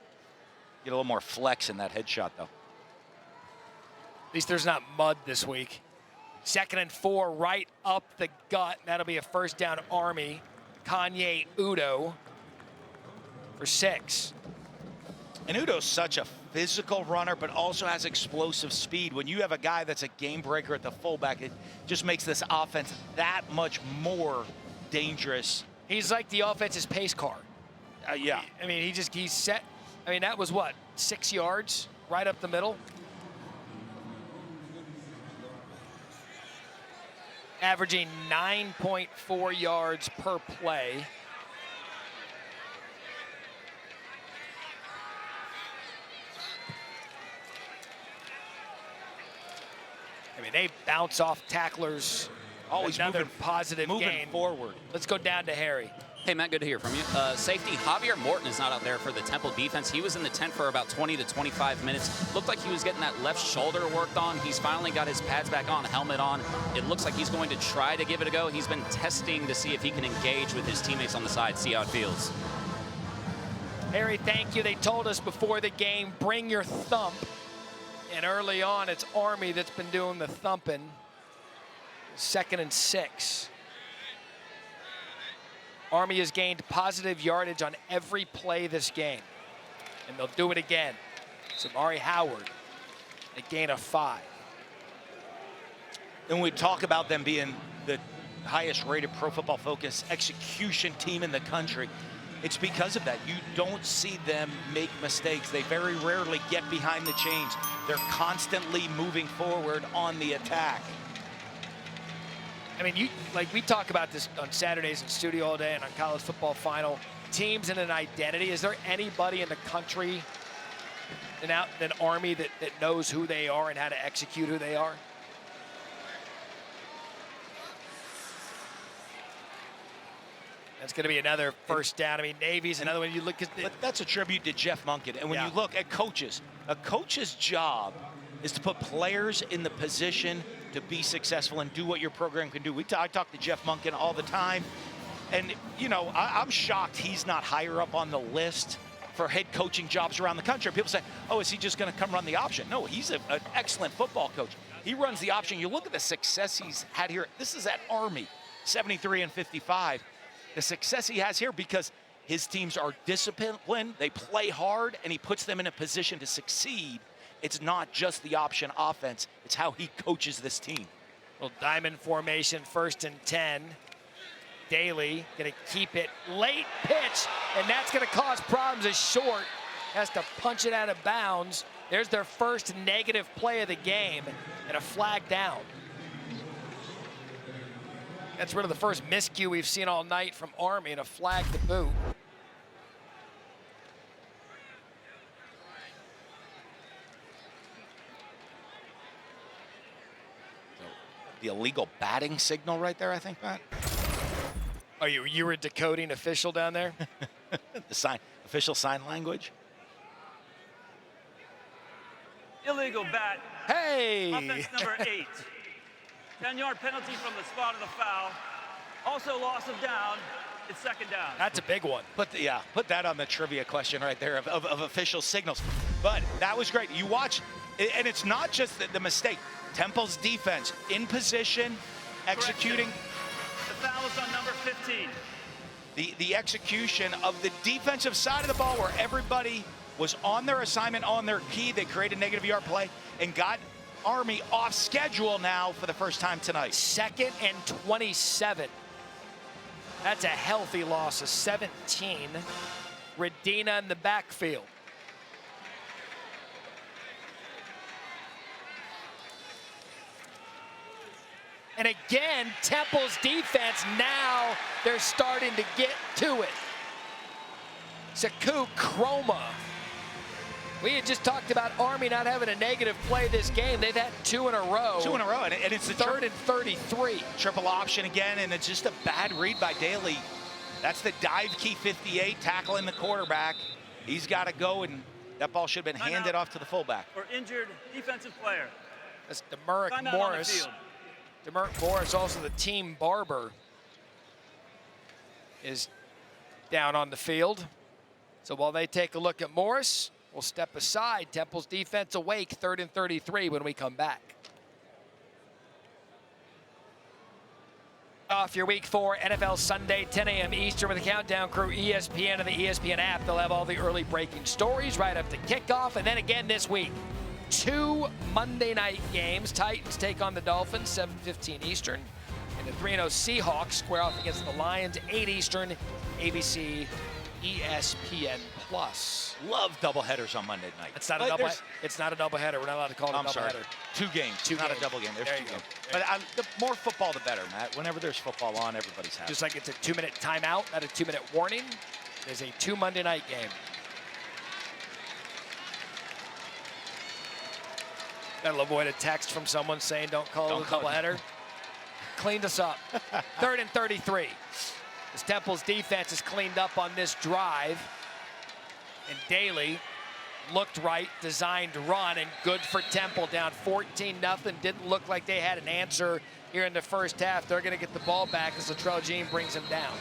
a little more flex in that headshot, though. At least there's not mud this week. 2nd and 4, right up the gut. That'll be a 1st down, Army. Kanye Udo for 6. And Udo's such a physical runner, but also has explosive speed. When you have a guy that's a game breaker at the fullback, it just makes this offense that much more dangerous. He's like the offense's pace car. Yeah. I mean, he's set. I mean, that was what, 6 yards right up the middle? Averaging 9.4 yards per play. I mean, they bounce off tacklers. Always another positive moving gain forward. Let's go down to Harry. Hey, Matt, good to hear from you. Safety Javier Morton is not out there for the Temple defense. He was in the tent for about 20 to 25 minutes. Looked like he was getting that left shoulder worked on. He's finally got his pads back on, helmet on. It looks like he's going to try to give it a go. He's been testing to see if he can engage with his teammates on the side, see how it feels. Harry, thank you. They told us before the game, bring your thump. And early on, it's Army that's been doing the thumping. 2nd and 6. Army has gained positive yardage on every play this game. And they'll do it again. Samari Howard, a gain of 5. And we talk about them being the highest rated Pro Football Focus execution team in the country. It's because of that. You don't see them make mistakes. They very rarely get behind the chains. They're constantly moving forward on the attack. I mean, we talk about this on Saturdays in studio all day and on College Football Final. Teams and an identity. Is there anybody in the country, an Army that knows who they are and how to execute who they are? That's going to be another first down. I mean, Navy's another one. You look at, but that's a tribute to Jeff Monken. And when you look at coaches, a coach's job is to put players in the position to be successful and do what your program can do. I talk to Jeff Monken all the time, and you know, I'm shocked he's not higher up on the list for head coaching jobs around the country. People say, "Oh, is he just going to come run the option?" No, he's an excellent football coach. He runs the option. You look at the success he's had here. This is at Army, 73-55. The success he has here because his teams are disciplined, they play hard, and he puts them in a position to succeed. It's not just the option offense, it's how he coaches this team. Well, diamond formation, 1st and 10. Daly gonna keep it, late pitch, and that's gonna cause problems as Short has to punch it out of bounds. There's their first negative play of the game and a flag down. That's rid of the first miscue we've seen all night from Army and a flag to boot. The illegal batting signal right there, I think, Matt. Oh, you were decoding official down there? The official sign language. Illegal bat. Hey! Offense number 8. 10-yard penalty from the spot of the foul. Also loss of down. It's 2nd down. That's a big one. Put that on the trivia question right there of official signals. But that was great. You watch, and it's not just the mistake. Temple's defense in position, executing. The foul is on number 15. The execution of the defensive side of the ball where everybody was on their assignment, on their key. They created a negative yard play and got Army off schedule now for the first time tonight. 2nd and 27. That's a healthy loss of 17. Redina in the backfield. And again, Temple's defense, now they're starting to get to it. Saku Chroma. We had just talked about Army not having a negative play this game. They've had 2 in a row. 2 in a row, and it's the 3rd and 33. Triple option again, and it's just a bad read by Daly. That's the dive key 58, tackling the quarterback. He's got to go, and that ball should have been handed off to the fullback. Or injured defensive player. That's Demerick Morris. Demerick Morris, also the team barber, is down on the field. So while they take a look at Morris, we'll step aside. Temple's defense awake, 3rd and 33 when we come back. Off your week 4 NFL Sunday, 10 a.m. Eastern with the Countdown Crew, ESPN and the ESPN app. They'll have all the early breaking stories right up to kickoff. And then again this week, 2 Monday night games. Titans take on the Dolphins, 7:15 Eastern. And the 3-0 Seahawks square off against the Lions, 8 Eastern, ABC, ESPN+. Love doubleheaders on Monday night. It's not a doubleheader. We're not allowed to call it a doubleheader. Sorry. 2 games. Not a double game. There's 2 games. But the more football, the better, Matt. Whenever there's football on, everybody's happy. Just like it's a 2-minute timeout, not a 2-minute warning. There's a 2 Monday night game. That'll avoid a text from someone saying don't call it a doubleheader. Cleaned us up. 3rd and 33. As Temple's defense is cleaned up on this drive. And Daly looked right, designed run, and good for Temple, down 14-0. Didn't look like they had an answer here in the first half. They're going to get the ball back as Latrell Jean brings them down.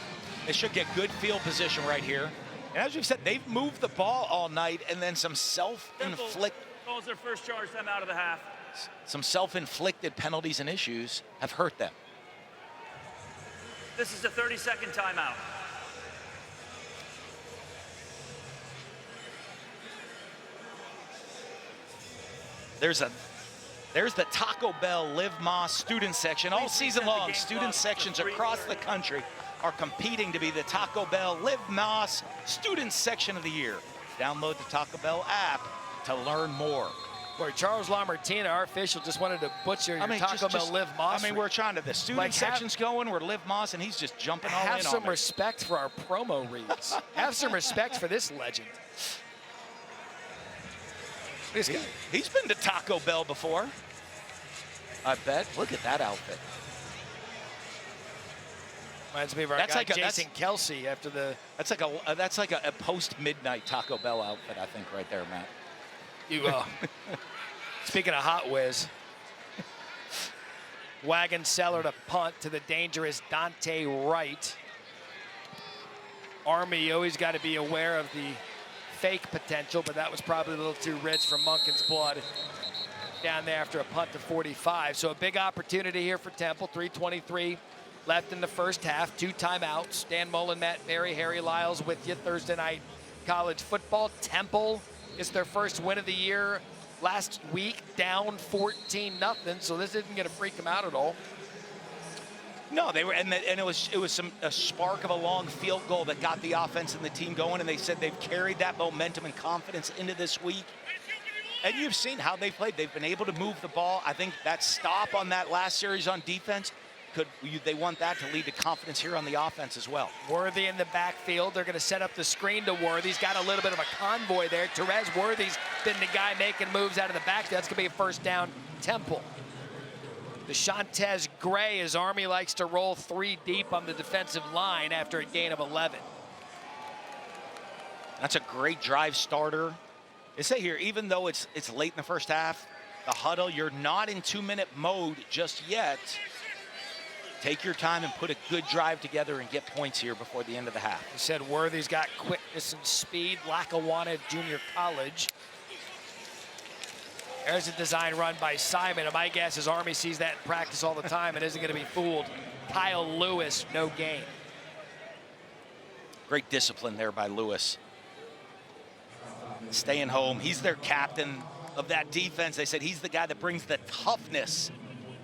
They should get good field position right here. And as we've said, they've moved the ball all night, and then some self-inflicted calls their first charge time out of the half. Some self-inflicted penalties and issues have hurt them. This is a 30-second timeout. There's the Taco Bell Live Moss student section all season long. Student sections across the country are competing to be the Taco Bell Live Moss student section of the year. Download the Taco Bell app to learn more. Boy, Charles LaMartina, our official, just wanted to butcher your Taco Bell Liv Moss. I mean, we're trying to, the student section's going, we're Liv Moss, and he's just jumping all in on Have some respect for our promo reads. Have some respect for this legend. This guy. He's been to Taco Bell before. I bet. Look at that outfit. Reminds me of our guy Jason Kelsey after the. That's like a post-midnight Taco Bell outfit, I think, right there, Matt. You speaking of Hot Whiz, wagon seller to punt to the dangerous Dante Wright. Army, you always got to be aware of the fake potential, but that was probably a little too rich for Monken's blood down there after a punt to 45. So a big opportunity here for Temple. 3:23 left in the first half. 2 timeouts. Dan Mullen, Matt Berry, Harry Lyles with you. Thursday night college football. Temple is their first win of the year last week, down 14-0. So this isn't going to freak them out at all. No, they were, and it was a spark of a long field goal that got the offense and the team going, and they said they've carried that momentum and confidence into this week. And you've seen how they played. They've been able to move the ball. I think that stop on that last series on defense, they want that to lead to confidence here on the offense as well. Worthy in the backfield. They're going to set up the screen to Worthy. He's got a little bit of a convoy there. Terez Worthy's been the guy making moves out of the back. That's going to be a first down, Temple. DeShantez Gray, as Army likes to roll 3 deep on the defensive line after a gain of 11. That's a great drive starter. They say here, even though it's late in the first half, the huddle, you're not in 2-minute mode just yet. Take your time and put a good drive together and get points here before the end of the half. He said Worthy's got quickness and speed. Lackawanna Junior College. There's a design run by Simon, and my guess is Army sees that in practice all the time and isn't going to be fooled. Kyle Lewis, no gain. Great discipline there by Lewis. Staying home. He's their captain of that defense. They said he's the guy that brings the toughness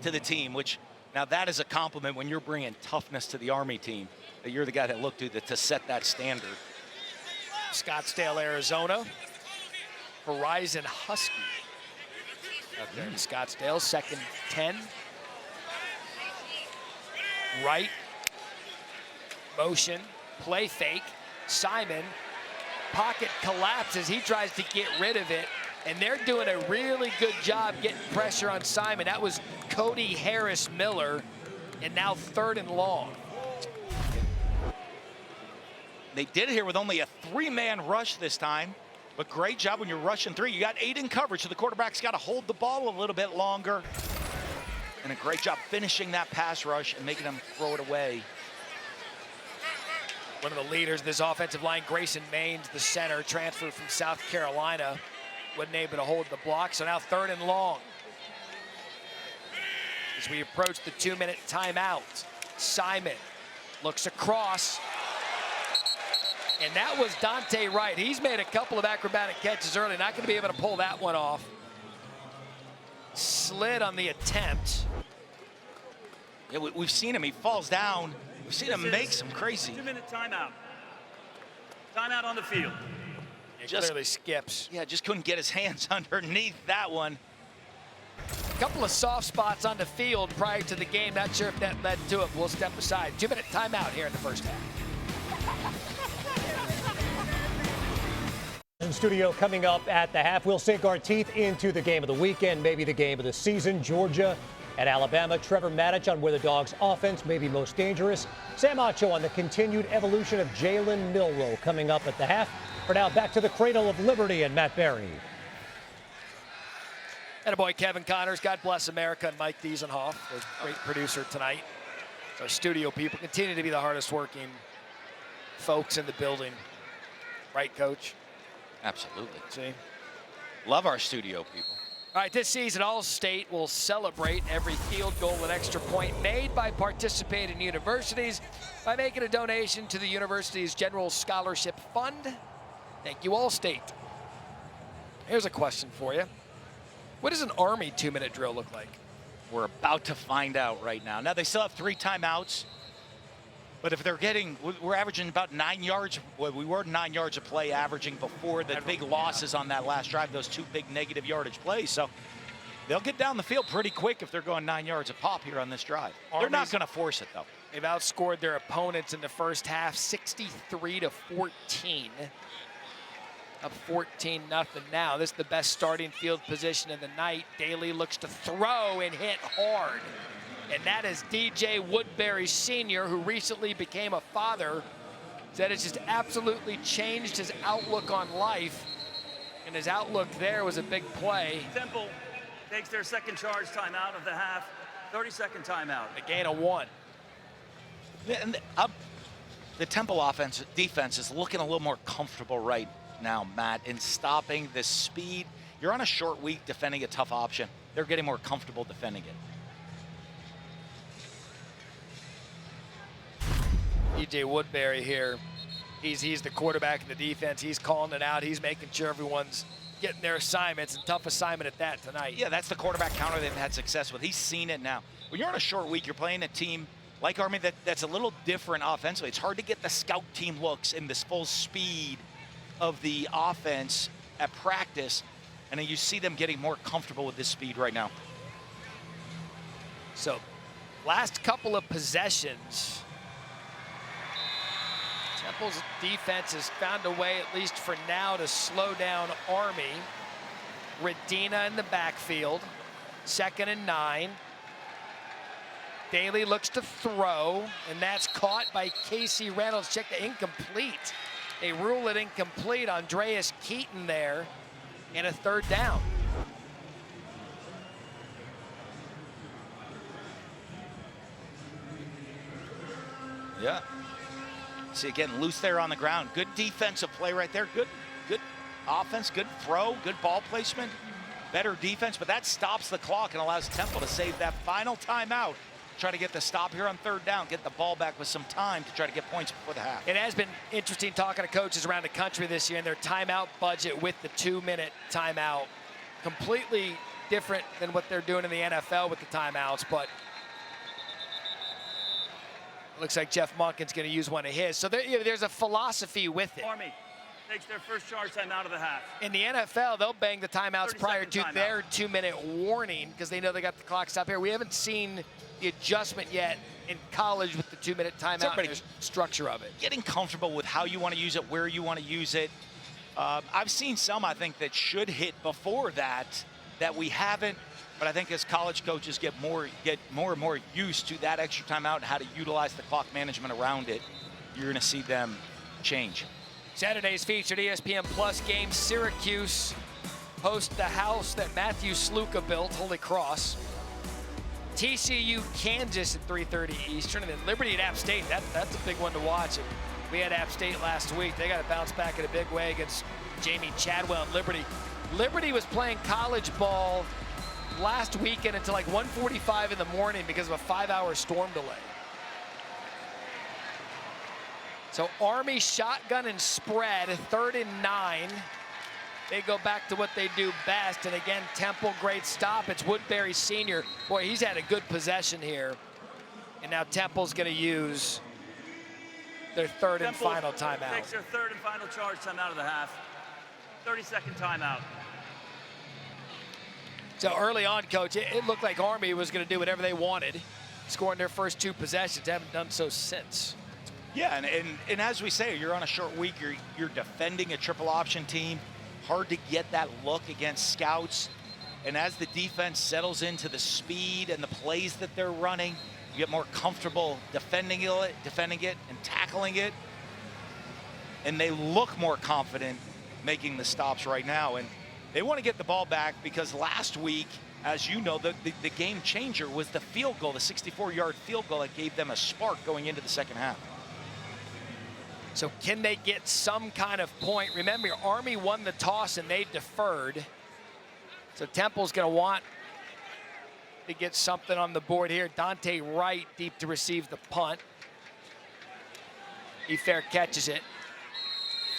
to the team, which now that is a compliment when you're bringing toughness to the Army team, that you're the guy that looked to set that standard. Scottsdale, Arizona. Horizon Husky. Out there in Scottsdale, 2nd 10. Right. Motion. Play fake. Simon. Pocket collapses. He tries to get rid of it. And they're doing a really good job getting pressure on Simon. That was Cody Harris Miller. And now 3rd and long. They did it here with only a 3-man rush this time. But great job when you're rushing 3. You got 8 in coverage, so the quarterback's got to hold the ball a little bit longer. And a great job finishing that pass rush and making them throw it away. One of the leaders of this offensive line, Grayson Maines, the center, transferred from South Carolina. Wasn't able to hold the block, so now 3rd and long. As we approach the 2-minute timeout, Simon looks across. And that was Dante Wright. He's made a couple of acrobatic catches early. Not going to be able to pull that one off. Slid on the attempt. Yeah, we've seen him. He falls down. We've seen him make some crazy. 2-minute timeout. Timeout on the field. It clearly skips. Yeah, just couldn't get his hands underneath that one. A couple of soft spots on the field prior to the game. Not sure if that led to it. We'll step aside. 2-minute timeout here in the first half. In studio coming up at the half, we'll sink our teeth into the game of the weekend, maybe the game of the season. Georgia at Alabama. Trevor Maddich on where the Dogs' offense may be most dangerous. Sam Acho on the continued evolution of Jalen Milroe coming up at the half. For now, back to the cradle of liberty and Matt Berry. And a boy, Kevin Connors. God bless America, and Mike Diesenhoff, the great producer tonight. Our studio people continue to be the hardest working folks in the building. Right, Coach? Absolutely. See? Love our studio people. All right, this season, All-State will celebrate every field goal and extra point made by participating universities by making a donation to the university's General Scholarship Fund. Thank you, All-State. Here's a question for you. What does an Army 2-minute drill look like? We're about to find out right now. Now, they still have 3 timeouts. But if they're getting, we're averaging about 9 yards. Well, we were 9 yards a play averaging before the big losses on that last drive, those 2 big negative yardage plays. So they'll get down the field pretty quick if they're going 9 yards a pop here on this drive. They're not going to force it, though. They've outscored their opponents in the first half 63-14. Up 14-0 now. This is the best starting field position of the night. Daly looks to throw and hit hard. And that is DJ Woodbury Sr., who recently became a father. Said it's just absolutely changed his outlook on life. And his outlook there was a big play. Temple takes their second charge timeout of the half. 30-second timeout. A gain of 1. And the Temple defense is looking a little more comfortable right now, Matt, in stopping this speed. You're on a short week defending a tough option. They're getting more comfortable defending it. DJ Woodbury here. He's the quarterback of the defense. He's calling it out. He's making sure everyone's getting their assignments, and tough assignment at that tonight. Yeah, that's the quarterback counter they've had success with. He's seen it now. When you're on a short week, you're playing a team like Army that's a little different offensively. It's hard to get the scout team looks in this full speed of the offense at practice, and then you see them getting more comfortable with this speed right now. So, last couple of possessions, Temple's defense has found a way, at least for now, to slow down Army. Radina in the backfield, 2nd and 9. Daly looks to throw, and that's caught by Casey Reynolds. Check the incomplete. They rule it incomplete. Andreas Keaton there, and a 3rd down. Yeah. See, again, loose there on the ground. Good defensive play right there. Good offense, good throw, good ball placement, better defense, but that stops the clock and allows Temple to save that final timeout. Try to get the stop here on 3rd down, get the ball back with some time to try to get points before the half. It has been interesting talking to coaches around the country this year and their timeout budget with the 2-minute timeout. Completely different than what they're doing in the NFL with the timeouts, but looks like Jeff Monken's going to use one of his. So there's a philosophy with it. Army takes their first charge timeout of the half. In the NFL, they'll bang the timeouts prior to their 2-minute warning because they know they got the clock stop here. We haven't seen the adjustment yet in college with the 2-minute timeout and the structure of it. Getting comfortable with how you want to use it, where you want to use it. I've seen some, I think, that should hit before that we haven't. But I think as college coaches get more and more used to that extra timeout and how to utilize the clock management around it, you're going to see them change. Saturday's featured ESPN Plus game, Syracuse host the house that Matthew Sluka built, Holy Cross. TCU, Kansas at 3:30 Eastern, and then Liberty at App State. That's a big one to watch. We had App State last week. They got to bounce back in a big way against Jamie Chadwell and Liberty. Liberty was playing college ball last weekend until like 1:45 in the morning because of a 5-hour storm delay. So Army shotgun and spread, 3rd and 9. They go back to what they do best. And again, Temple, great stop. It's Woodbury Sr. Boy, he's had a good possession here. And now Temple's going to use their 3rd and final timeout. Takes their 3rd and final charge timeout of the half. 30-second timeout. So early on, Coach, it looked like Army was going to do whatever they wanted, scoring their first 2 possessions. Haven't done so since. Yeah, and as we say, you're on a short week. You're defending a triple option team. Hard to get that look against scouts. And as the defense settles into the speed and the plays that they're running, you get more comfortable defending it and tackling it. And they look more confident making the stops right now. And they want to get the ball back because last week, as you know, the game changer was the field goal, the 64-yard field goal that gave them a spark going into the second half. So can they get some kind of point? Remember, Army won the toss and they deferred. So Temple's going to want to get something on the board here. Dante Wright deep to receive the punt. He fair catches it.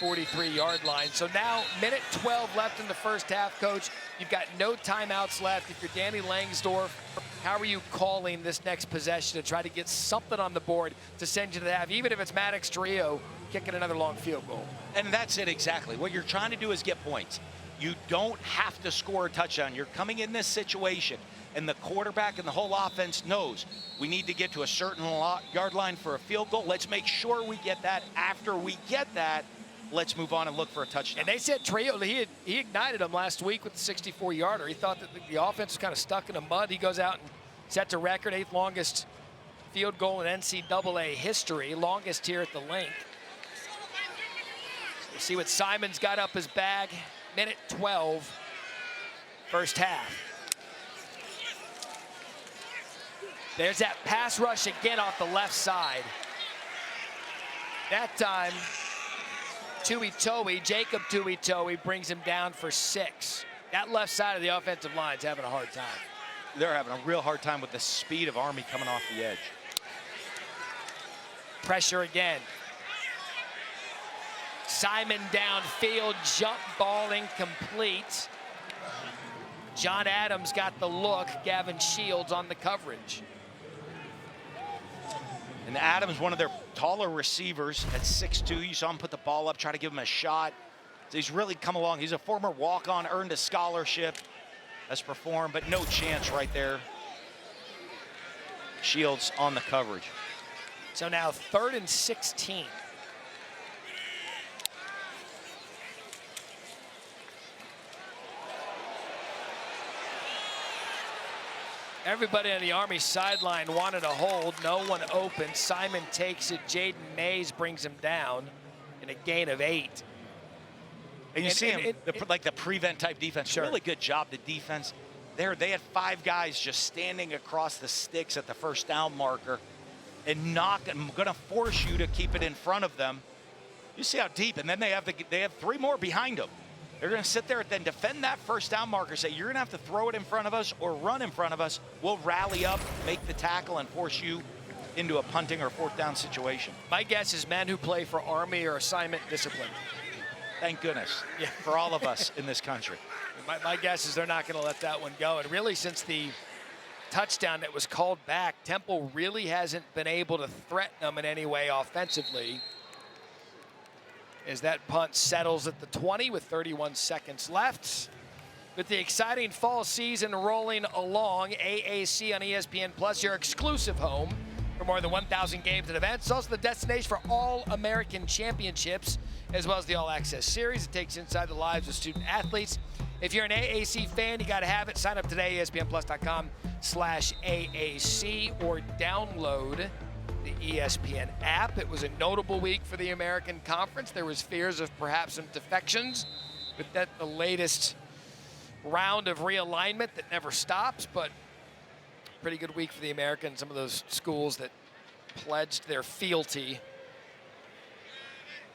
43-yard line. So now, minute 12 left in the first half, Coach. You've got no timeouts left. If you're Danny Langsdorff, how are you calling this next possession to try to get something on the board to send you to the half, even if it's Maddox Trujillo kicking another long field goal? And that's it exactly. What you're trying to do is get points. You don't have to score a touchdown. You're coming in this situation, and the quarterback and the whole offense knows we need to get to a certain yard line for a field goal. Let's make sure we get that. After we get that, let's move on and look for a touchdown. And they said Trujillo, he ignited him last week with the 64-yarder. He thought that the offense was kind of stuck in the mud. He goes out and sets a record, 8th longest field goal in NCAA history, longest here at the link. We'll see what Simon's got up his bag. Minute 12, first half. There's that pass rush again off the left side. That time, Jacob Tuitoe brings him down for 6. That left side of the offensive line's having a hard time. They're having a real hard time with the speed of Army coming off the edge. Pressure again. Simon downfield, jump ball incomplete. John Adams got the look. Gavin Shields on the coverage. And Adams, one of their taller receivers at 6'2". You saw him put the ball up, try to give him a shot. So he's really come along. He's a former walk-on, earned a scholarship, has performed, but no chance right there. Shields on the coverage. So now 3rd and 16. Everybody on the Army sideline wanted a hold. No one open. Simon takes it. Jaden Mays brings him down in a gain of 8. And you see him, like the prevent type defense. Sure. Really good job, the defense. There, they had 5 guys just standing across the sticks at the first down marker and going to force you to keep it in front of them. You see how deep, and then they have 3 more behind them. They're going to sit there and then defend that first down marker, say, you're going to have to throw it in front of us or run in front of us. We'll rally up, make the tackle, and force you into a punting or 4th down situation. My guess is men who play for Army are assignment disciplined. Thank goodness, yeah, for all of us in this country. My guess is they're not going to let that one go. And really, since the touchdown that was called back, Temple really hasn't been able to threaten them in any way offensively. As that punt settles at the 20 with 31 seconds left. With the exciting fall season rolling along, AAC on ESPN Plus, your exclusive home for more than 1,000 games and events. It's also the destination for all American championships, as well as the All Access Series. It takes inside the lives of student athletes. If you're an AAC fan, you got to have it. Sign up today, ESPNplus.com/AAC, or download the ESPN app. It was a notable week for the American Conference. There was fears of perhaps some defections, but that the latest round of realignment that never stops, but pretty good week for the American. Some of those schools that pledged their fealty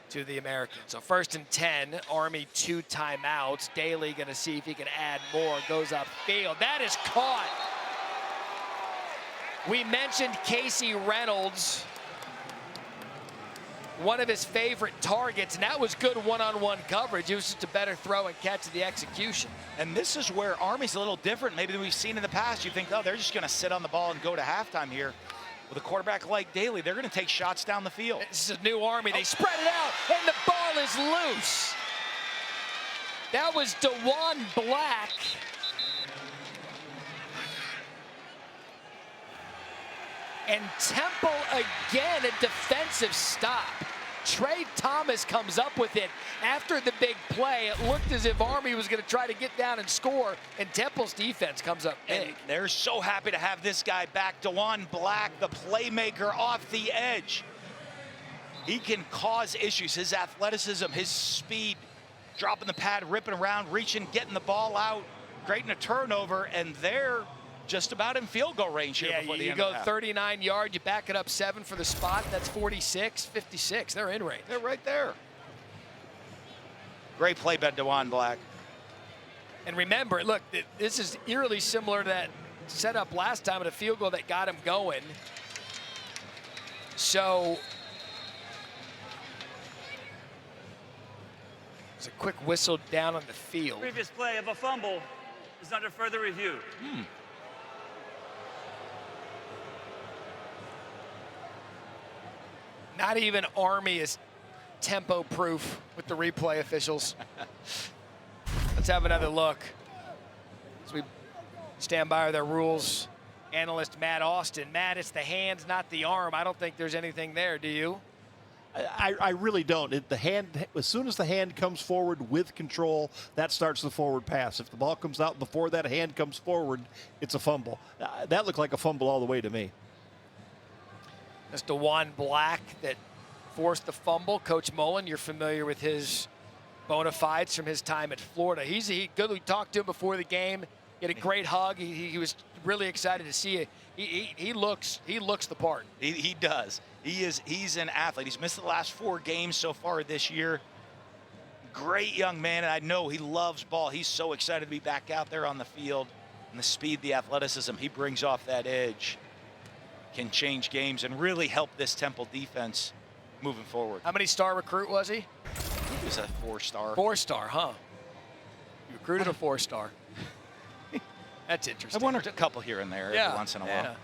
to the Americans. So 1st and 10, Army 2 timeouts. Daly gonna see if he can add more, goes upfield. That is caught. We mentioned Casey Reynolds, one of his favorite targets, and that was good one-on-one coverage. It was just a better throw and catch of the execution. And this is where Army's a little different maybe than we've seen in the past. You think, oh, they're just going to sit on the ball and go to halftime here. With a quarterback like Daly, they're going to take shots down the field. This is a new Army. They spread it out, and the ball is loose. That was DeJuan Black. And Temple again, a defensive stop. Trey Thomas comes up with it after the big play. It looked as if Army was going to try to get down and score, and Temple's defense comes up big. And they're so happy to have this guy back, DeJuan Black, the playmaker off the edge. He can cause issues. His athleticism, his speed, dropping the pad, ripping around, reaching, getting the ball out, creating a turnover, and they're just about in field goal range here before the end of the half. You go 39 yard, you back it up 7 for the spot. That's 46, 56. They're in range. They're right there. Great play by DeJuan Black. And remember, look, this is eerily similar to that setup last time at a field goal that got him going. So there's a quick whistle down on the field. Previous play of a fumble is under further review. Not even Army is tempo proof with the replay officials. Let's have another look as we stand by their rules. Analyst Matt Austin. Matt, it's the hands, not the arm. I don't think there's anything there, do you? I really don't. The hand, as soon as the hand comes forward with control, that starts the forward pass. If the ball comes out before that hand comes forward, it's a fumble. That looked like a fumble all the way to me. That's DeJuan Black that forced the fumble. Coach Mullen, you're familiar with his bona fides from his time at Florida. He's good. We talked to him before the game. He had a great hug. He was really excited to see it. He looks the part. He does. He's an athlete. He's missed the last 4 games so far this year. Great young man, and I know he loves ball. He's so excited to be back out there on the field. And the speed, the athleticism he brings off that edge can change games and really help this Temple defense moving forward. How many star recruit was he? He was a 4-star. 4-star, huh? You recruited a 4-star. That's interesting. I wondered a couple here and there every once in a while.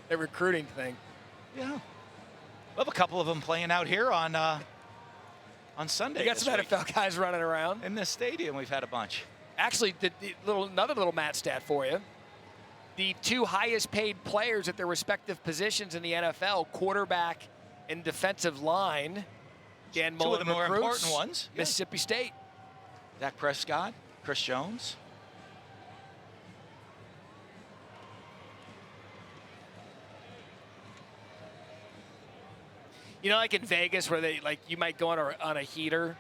The recruiting thing. Yeah. We'll have a couple of them playing out here on Sunday. You got some NFL guys running around. In this stadium, we've had a bunch. Actually, another little Matt stat for you. The 2 highest paid players at their respective positions in the NFL, quarterback and defensive line, Dan Mullen 2 of the more recruits, important ones. Mississippi State. Dak Prescott, Chris Jones. You know, like in Vegas where you might go on a heater.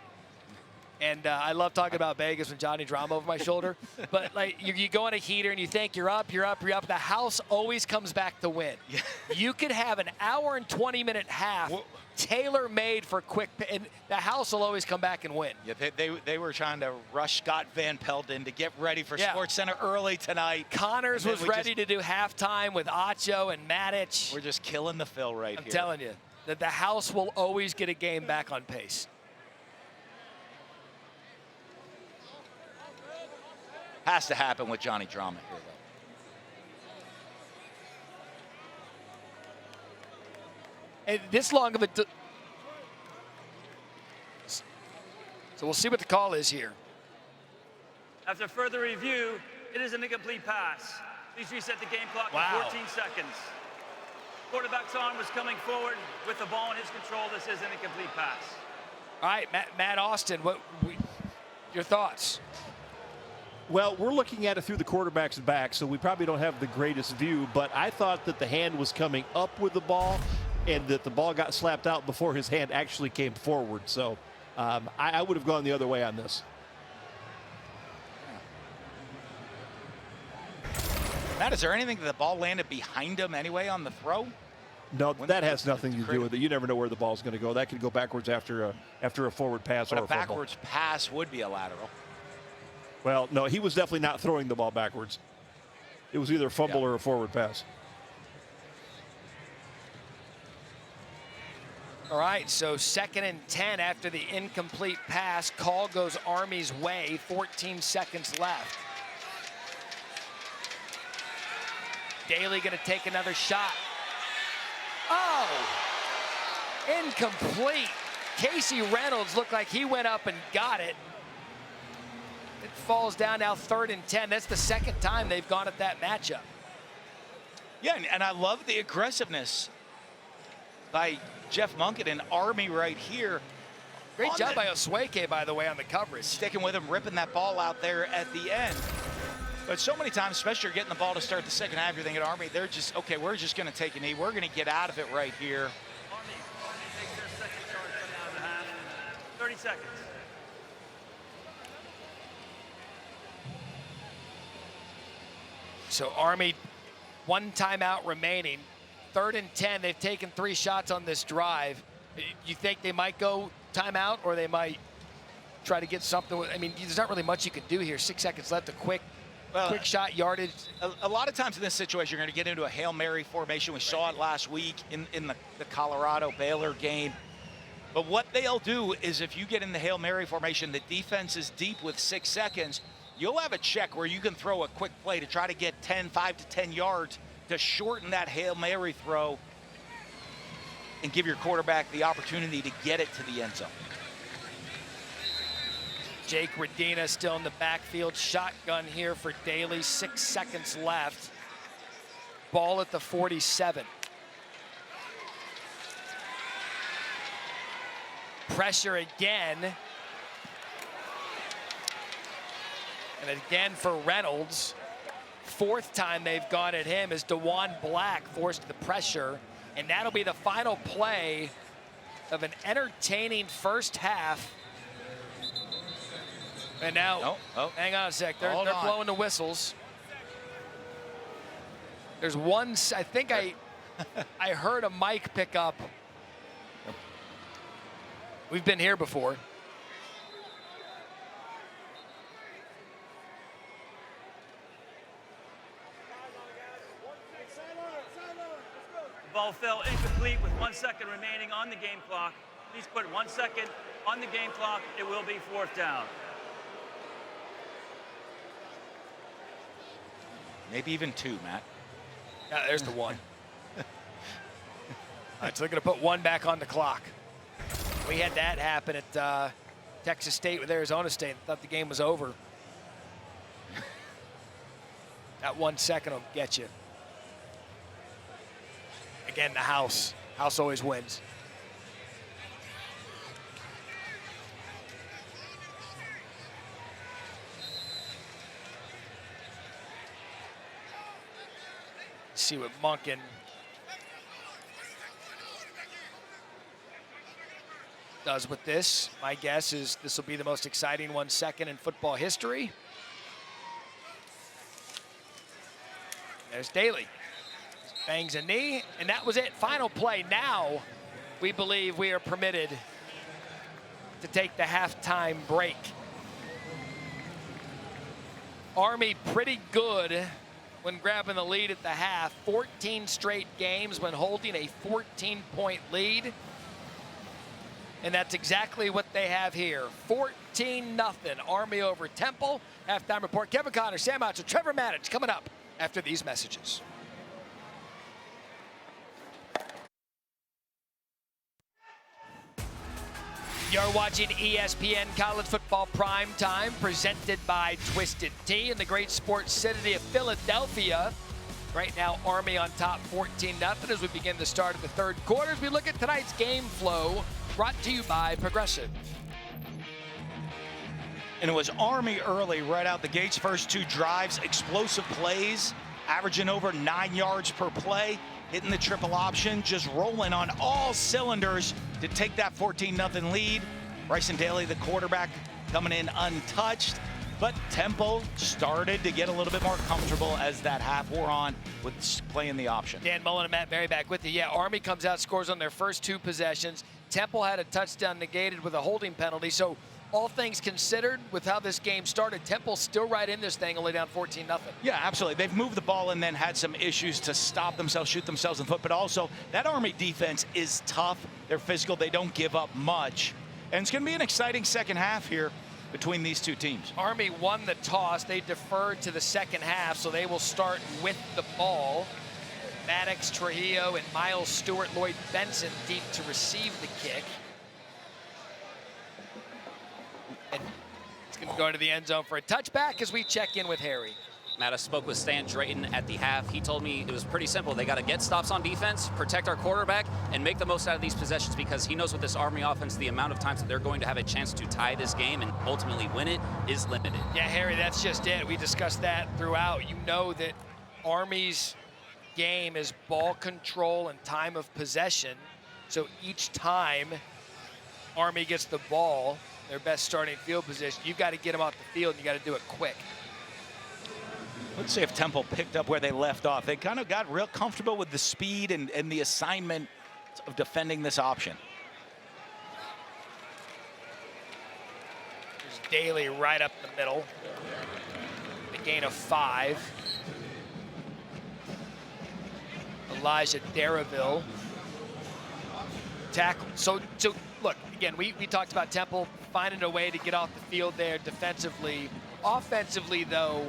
And I love talking about Vegas when Johnny Drama over my shoulder. But like you go on a heater and you think you're up. The house always comes back to win. Yeah. You could have an hour and 20-minute half tailor-made for quick, and the house will always come back and win. Yeah, they were trying to rush Scott Van Pelt in to get ready for SportsCenter early tonight. Connors was ready to do halftime with Acho and Matic. We're just killing the fill here. I'm telling you that the house will always get a game back on pace. Has to happen with Johnny Drama here, though. And this long of a... So we'll see what the call is here. After further review, it is an incomplete pass. Please reset the game clock to 14 seconds. Quarterback's arm was coming forward with the ball in his control. This is an incomplete pass. All right, Matt Austin, your thoughts? Well, we're looking at it through the quarterback's back, so we probably don't have the greatest view, but I thought that the hand was coming up with the ball and that the ball got slapped out before his hand actually came forward. So I would have gone the other way on this. Matt, is there anything that the ball landed behind him anyway on the throw? No, that has nothing to do with it. You never know where the ball's going to go. That could go backwards after a forward pass or a fumble. A backwards pass would be a lateral. Well, no, he was definitely not throwing the ball backwards. It was either a fumble or a forward pass. All right, so 2nd and 10 after the incomplete pass. Call goes Army's way, 14 seconds left. Daly going to take another shot. Oh, incomplete. Casey Reynolds looked like he went up and got it. It falls down now 3rd and 10. That's the 2nd time they've gone at that matchup. Yeah, and I love the aggressiveness by Jeff Munkett and Army right here. Great job by Osweke, by the way, on the coverage. Sticking with him, ripping that ball out there at the end. But so many times, especially you're getting the ball to start the second half, you're thinking, Army, they're just, okay, we're just going to take a knee. We're going to get out of it right here. Army takes their second charge coming out of the half. 30 seconds. So Army, 1 timeout remaining. 3rd and 10. They've taken 3 shots on this drive. You think they might go timeout, or they might try to get something? I mean, there's not really much you can do here. 6 seconds left. A quick shot yardage. A lot of times in this situation, you're going to get into a Hail Mary formation. We saw it last week in the Colorado-Baylor game. But what they'll do is if you get in the Hail Mary formation, the defense is deep with 6 seconds, you'll have a check where you can throw a quick play to try to get 5 to 10 yards to shorten that Hail Mary throw. and give your quarterback the opportunity to get it to the end zone. Jake Radina still in the backfield. Shotgun here for Daly. 6 seconds left. Ball at the 47. Pressure again. And again for Reynolds. 4th time they've gone at him as DeJuan Black forced the pressure. And that'll be the final play of an entertaining first half. And now, hang on a sec, they're blowing the whistles. There's one, I think I heard a mic pick up. We've been here before. The ball fell incomplete with 1 second remaining on the game clock. Please put 1 second on the game clock. It will be 4th down. Maybe even 2, Matt. Yeah, there's the 1. All right, so they're going to put 1 back on the clock. We had that happen at Texas State with Arizona State. Thought the game was over. That 1 second will get you. Again, the house. House always wins. See what Monken does with this. My guess is this will be the most exciting 1 second in football history. There's Daly. Bangs a knee, and that was it. Final play. Now we believe we are permitted to take the halftime break. Army pretty good when grabbing the lead at the half. 14 straight games when holding a 14-point lead. And that's exactly what they have here. 14-0, Army over Temple. Halftime report, Kevin Connor, Sam Acho, Trevor Matich coming up after these messages. You're watching ESPN College Football Prime Time, presented by Twisted Tea in the great sports city of Philadelphia. Right now, Army on top 14-0 as we begin the start of the third quarter. As we look at tonight's game flow, brought to you by Progressive. And it was Army early right out the gates. First 2 drives, explosive plays, averaging over 9 yards per play, hitting the triple option, just rolling on all cylinders to take that 14-0 lead. Bryson Daly, the quarterback, coming in untouched. But Temple started to get a little bit more comfortable as that half wore on with playing the option. Dan Mullen and Matt Berry back with you. Yeah, Army comes out, scores on their first 2 possessions. Temple had a touchdown negated with a holding penalty. So all things considered, with how this game started, Temple's still right in this thing, only down 14-0. Yeah, absolutely. They've moved the ball and then had some issues to stop themselves, shoot themselves in the foot. But also, that Army defense is tough. They're physical. They don't give up much. And it's going to be an exciting second half here between these 2 teams. Army won the toss. They deferred to the second half, so they will start with the ball. Maddox, Trujillo, and Miles Stewart, Lloyd Benson deep to receive the kick. And it's going to go into the end zone for a touchback as we check in with Harry. Matt, I spoke with Stan Drayton at the half. He told me it was pretty simple. They got to get stops on defense, protect our quarterback, and make the most out of these possessions, because he knows with this Army offense, the amount of times that they're going to have a chance to tie this game and ultimately win it is limited. Yeah, Harry, that's just it. We discussed that throughout. You know that Army's game is ball control and time of possession. So each time Army gets the ball, their best starting field position, you got to get them off the field, and you got to do it quick. Let's see if Temple picked up where they left off. They kind of got real comfortable with the speed and the assignment of defending this option. There's Daly right up the middle. A gain of 5. Elijah Darraville tackle. So look, again, we talked about Temple finding a way to get off the field there defensively. Offensively, though,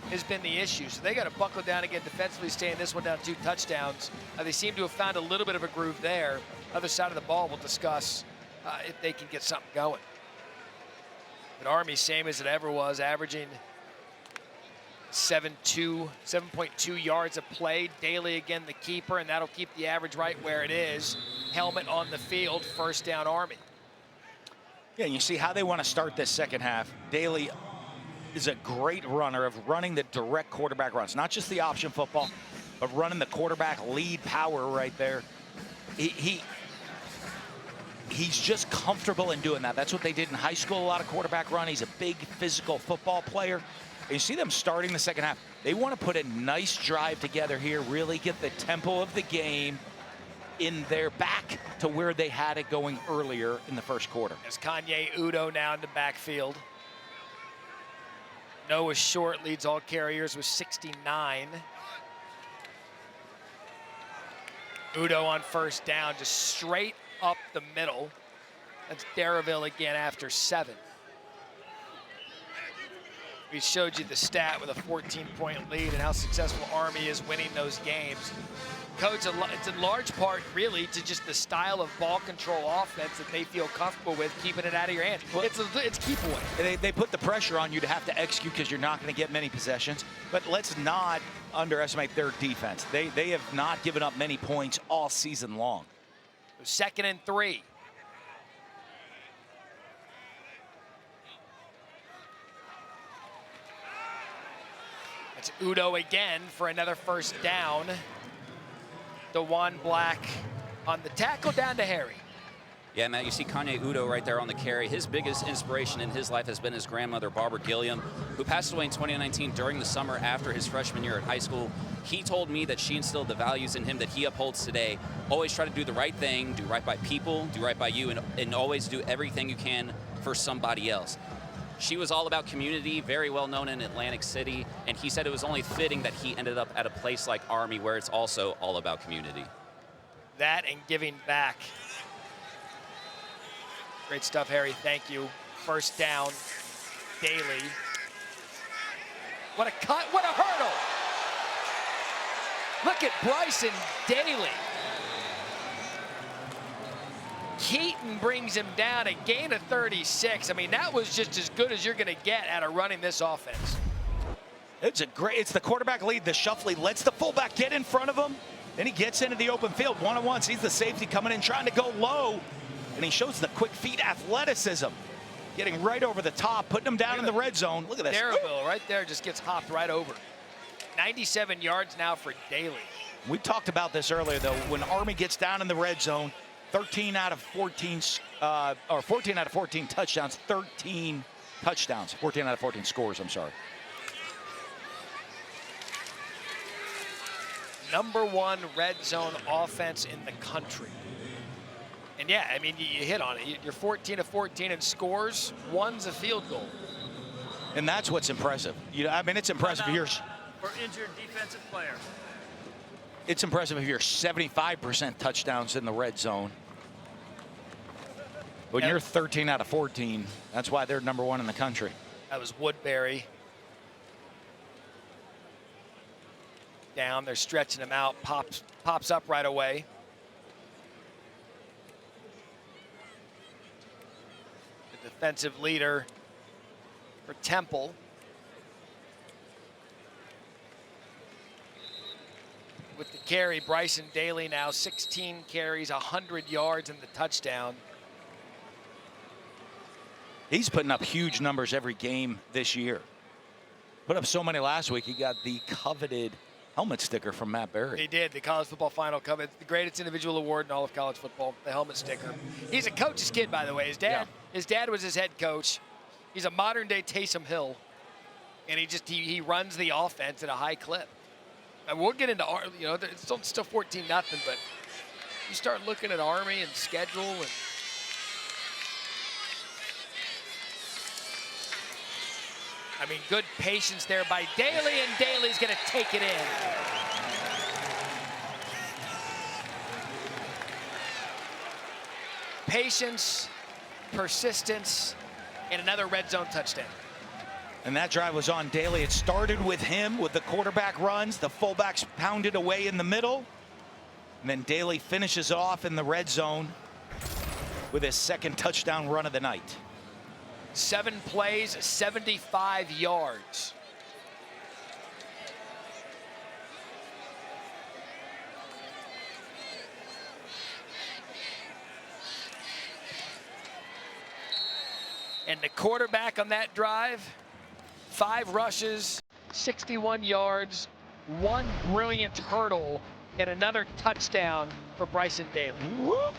has been the issue. So they got to buckle down again defensively, staying this one down 2 touchdowns. They seem to have found a little bit of a groove there. Other side of the ball, we'll discuss if they can get something going. But Army, same as it ever was, averaging 7.2 yards a play. Daly again the keeper, and that'll keep the average right where it is. Helmet on the field, first down Army. Yeah, and you see how they want to start this second half. Daly is a great runner of running the direct quarterback runs, not just the option football, but running the quarterback lead power right there. He's just comfortable in doing that. That's what they did in high school, a lot of quarterback run. He's a big physical football player. And you see them starting the second half. They want to put a nice drive together here, really get the tempo of the game in their back to where they had it going earlier in the first quarter. As Kanye Udo now in the backfield. Noah Short leads all carriers with 69. Udo on first down, just straight up the middle. That's Darraville again after 7. We showed you the stat with a 14-point lead and how successful Army is winning those games. Coach, it's in large part really to just the style of ball control offense that they feel comfortable with, keeping it out of your hands. It's keep away. They put the pressure on you to have to execute because you're not going to get many possessions. But let's not underestimate their defense. They have not given up many points all season long. 2nd and 3. It's Udo again for another first down. DeJuan Black on the tackle, down to Harry. Yeah, Matt, you see Kanye Udo right there on the carry. His biggest inspiration in his life has been his grandmother, Barbara Gilliam, who passed away in 2019 during the summer after his freshman year at high school. He told me that she instilled the values in him that he upholds today. Always try to do the right thing, do right by people, do right by you, and always do everything you can for somebody else. She was all about community, very well known in Atlantic City, and he said it was only fitting that he ended up at a place like Army where it's also all about community. That and giving back. Great stuff, Harry, thank you. First down, Daly. What a cut, what a hurdle! Look at Bryson Daly. Keaton brings him down, a gain of 36. I mean, that was just as good as you're going to get out of running this offense. It's the quarterback lead. The Shuffley lets the fullback get in front of him. Then he gets into the open field one-on-one. Sees the safety coming in, trying to go low. And he shows the quick feet athleticism. Getting right over the top, putting him down in the red zone. Look at this. Darraville right there just gets hopped right over. 97 yards now for Daly. We talked about this earlier, though. When Army gets down in the red zone, 14 out of 14 touchdowns, 13 touchdowns, 14 out of 14 scores, I'm sorry. #1 red zone offense in the country. And yeah, I mean, you hit on it. You're 14 of 14 in scores, 1's a field goal. And that's what's impressive. I mean, it's impressive if you're... For injured defensive player. It's impressive if you're 75% touchdowns in the red zone. When you're 13 out of 14, that's why they're #1 in the country. That was Woodbury. Down, they're stretching him out, pops up right away. The defensive leader for Temple. With the carry, Bryson Daly now 16 carries, 100 yards and the touchdown. He's putting up huge numbers every game this year. Put up so many last week, he got the coveted helmet sticker from Matt Berry. He did, the college football final coveted, the greatest individual award in all of college football, the helmet sticker. He's a coach's kid, by the way. His dad was his head coach. He's a modern-day Taysom Hill, and he runs the offense at a high clip. And we'll get into, it's still 14-0, but you start looking at Army and schedule and I mean, good patience there by Daly, and Daly's going to take it in. Patience, persistence, and another red zone touchdown. And that drive was on Daly. It started with him with the quarterback runs. The fullbacks pounded away in the middle. And then Daly finishes off in the red zone with his second touchdown run of the night. 7 plays, 75 yards. And the quarterback on that drive, 5 rushes, 61 yards, 1 brilliant hurdle, and another touchdown for Bryson Daly.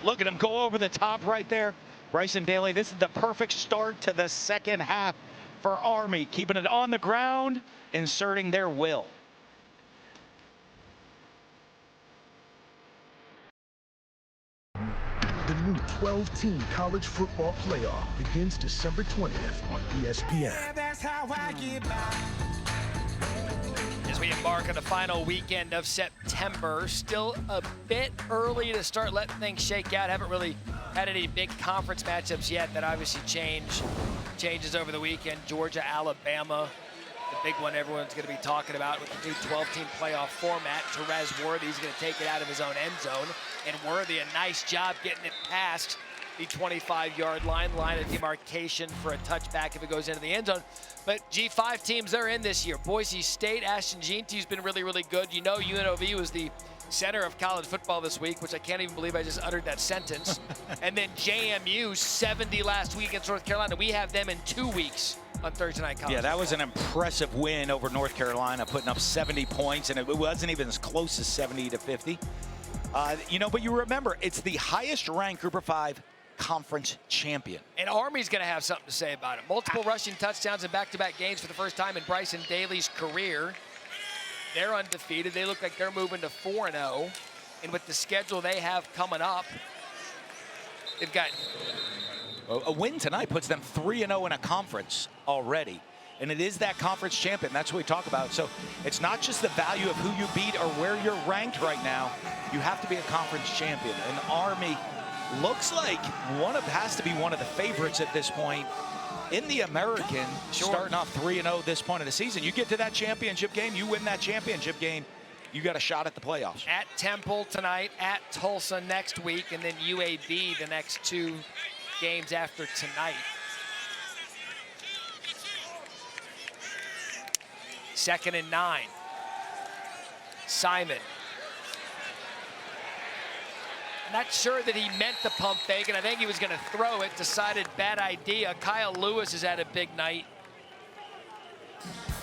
Look at him go over the top right there. Bryson Daly, this is the perfect start to the second half for Army, keeping it on the ground, inserting their will. The new 12-team college football playoff begins December 20th on ESPN. As we embark on the final weekend of September, still a bit early to start letting things shake out. Haven't really had any big conference matchups yet. That obviously changes over the weekend. Georgia, Alabama, the big one everyone's going to be talking about with the new 12-team playoff format. Terez Worthy's going to take it out of his own end zone, and Worthy a nice job getting it past the 25-yard line of demarcation for a touchback if it goes into the end zone. But G5 teams, they're in this year. Boise State, Ashton Jeanty's been really, really good. You know UNLV was the center of college football this week, which I can't even believe I just uttered that sentence. And then JMU, 70 last week against North Carolina. We have them in 2 weeks on Thursday Night College. Yeah, that was an impressive win over North Carolina, putting up 70 points, and it wasn't even as close as 70 to 50. But you remember, it's the highest-ranked Group of 5 conference champion. And Army's going to have something to say about it. Multiple rushing touchdowns in back-to-back games for the first time in Bryson Daly's career. They're undefeated. They look like they're moving to 4-0. And with the schedule they have coming up, they've got... A win tonight puts them 3-0 in a conference already. And it is that conference champion. That's what we talk about. So it's not just the value of who you beat or where you're ranked right now. You have to be a conference champion. And Army looks like has to be one of the favorites at this point in the American, starting off 3-0 at this point of the season. You get to that championship game, you win that championship game, you got a shot at the playoffs. At Temple tonight, at Tulsa next week, and then UAB the next 2 games after tonight. Second and 9. Simon. Not sure that he meant the pump fake, and I think he was going to throw it. Decided bad idea. Kyle Lewis has had a big night.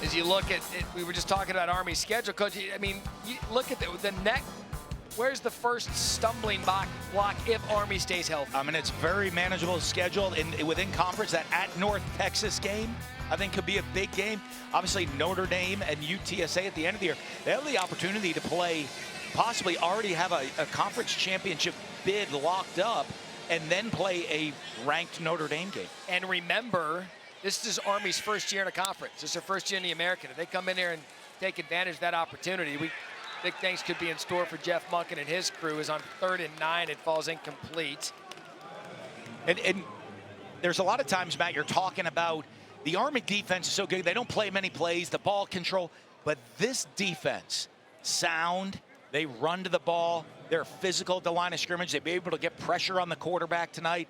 As you look at it, we were just talking about Army's schedule, Coach. I mean, you look at the neck. Where's the first stumbling block if Army stays healthy? I mean, it's very manageable schedule within conference. That at North Texas game, I think, could be a big game. Obviously, Notre Dame and UTSA at the end of the year, they have the opportunity to play, possibly already have a conference championship bid locked up, and then play a ranked Notre Dame game. And remember, this is Army's first year in a conference. This is their first year in the American. If they come in here and take advantage of that opportunity, big things could be in store for Jeff Monken and his crew. Is on 3rd and 9, it falls incomplete. And there's a lot of times, Matt, you're talking about the Army defense is so good. They don't play many plays, the ball control. But this defense, sound, they run to the ball. They're physical at the line of scrimmage. They'll be able to get pressure on the quarterback tonight.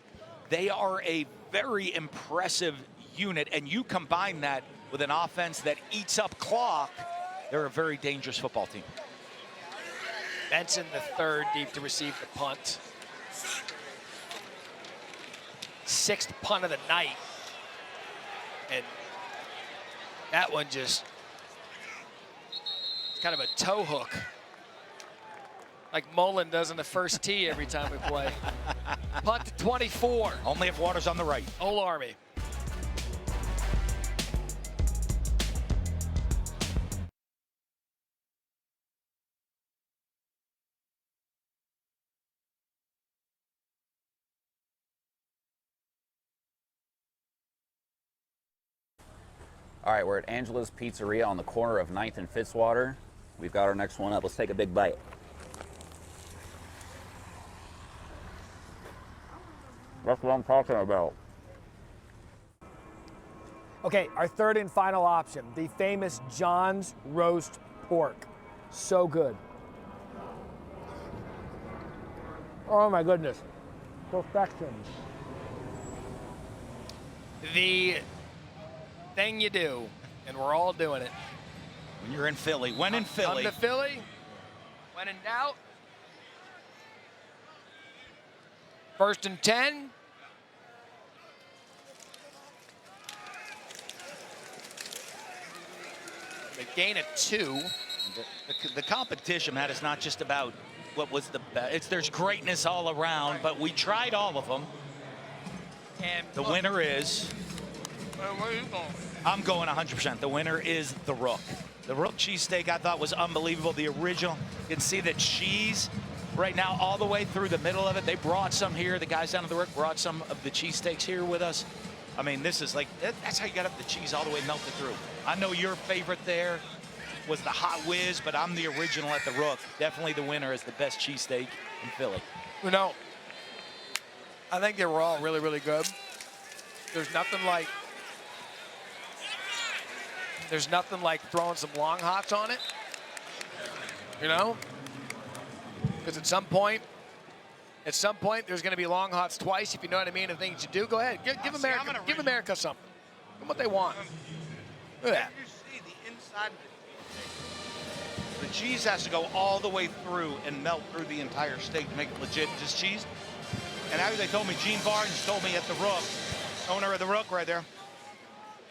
They are a very impressive unit. And you combine that with an offense that eats up clock, they're a very dangerous football team. Benson, the third, deep to receive the punt. 6th punt of the night. And that one just, it's kind of a toe hook. Like Mullen does in the first tee every time we play. Punt to 24. Only if water's on the right. Ole Army. All right, we're at Angela's Pizzeria on the corner of 9th and Fitzwater. We've got our next one up. Let's take a big bite. That's what I'm talking about. Okay, our third and final option, the famous John's roast pork. So good. Oh my goodness. Perfection. The thing you do, and we're all doing it. When you're in Philly, when in Philly. Come to Philly, when in doubt. 1st and 10. They gain a 2. The competition, Matt, is not just about what was the best. There's greatness all around, but we tried all of them. And the winner is. Where are you going? I'm going 100%. The winner is the Rook. The Rook cheesesteak I thought was unbelievable. The original. You can see the cheese right now all the way through the middle of it. They brought some here. The guys down at the Rook brought some of the cheesesteaks here with us. I mean, this is like, that's how you got up the cheese all the way melted through. I know your favorite there was the Hot Whiz, but I'm the original at the Rook. Definitely the winner is the best cheesesteak in Philly. You know, I think they were all really, really good. There's nothing like throwing some long hots on it, you know? Because at some point, there's going to be long hots twice, if you know what I mean, and things you do. Go ahead, give America something. Give them what they want. Look at that. You see the inside of the cheese has to go all the way through and melt through the entire steak to make it legit just cheese. And after they told me, Gene Barnes told me at the Rook, owner of the Rook right there,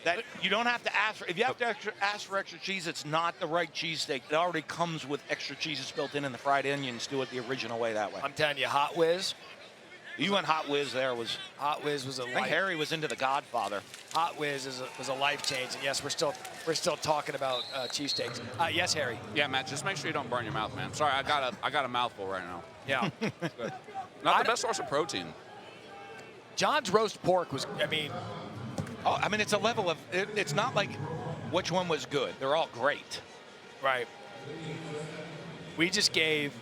that you don't have to ask for, if you have to ask for extra cheese, it's not the right cheesesteak. It already comes with extra cheeses built in, and the fried onions do it the original way that way. I'm telling you, Hot Whiz. You went Hot Whiz there. Hot Whiz was a I think Harry was into The Godfather. Hot Whiz was a life change, and yes, we're still talking about cheesesteaks. Yes, Harry. Yeah, Matt, just make sure you don't burn your mouth, man. Sorry, I got a mouthful right now. Yeah. Good. Not the best source of protein. John's roast pork was, it's a level of, it's not like which one was good. They're all great. Right. We just gave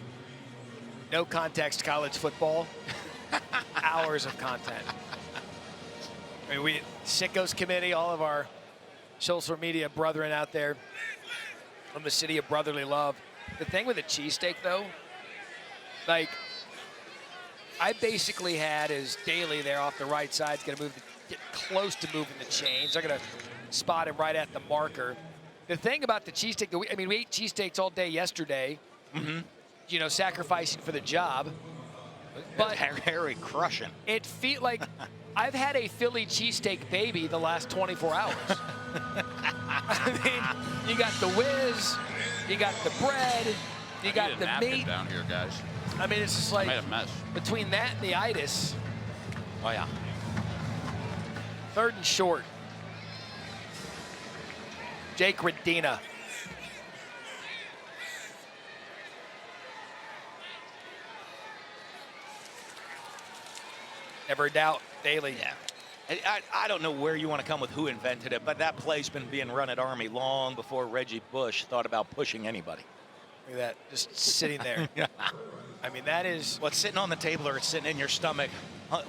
no context college football hours of content. I mean, Sickos Committee, all of our social media brethren out there from the city of brotherly love. The thing with a cheesesteak, though, like, I basically had is Daly there off the right side, going to get close to moving the chains. They're going to spot him right at the marker. The thing about the cheesesteak, we ate cheesesteaks all day yesterday, sacrificing for the job. But Harry crushing. It feel like I've had a Philly cheesesteak baby the last 24 hours. I mean, you got the whiz, you got the bread, you got the meat down here, guys. I mean, it's just like made a mess. Between that and the itis. Oh yeah. 3rd and short. Jake Radina. Never doubt Daly. Yeah. I don't know where you want to come with who invented it, but that play's been being run at Army long before Reggie Bush thought about pushing anybody. Look at that, just sitting there. I mean, that is... What's sitting on the table or it's sitting in your stomach,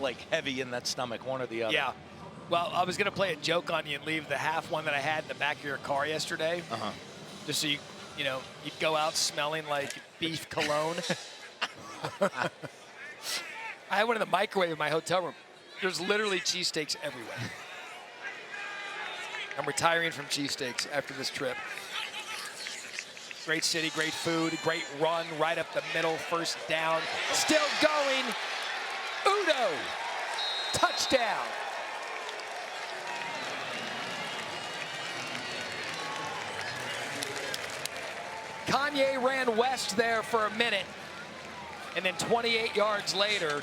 like heavy in that stomach, one or the other. Yeah. Well, I was going to play a joke on you and leave the half one that I had in the back of your car yesterday. Uh-huh. Just so you'd go out smelling like beef cologne. I had one in the microwave in my hotel room. There's literally cheesesteaks everywhere. I'm retiring from cheesesteaks after this trip. Great city, great food, great run right up the middle, 1st down. Still going. Udo. Touchdown. Kanye ran west there for a minute, and then 28 yards later,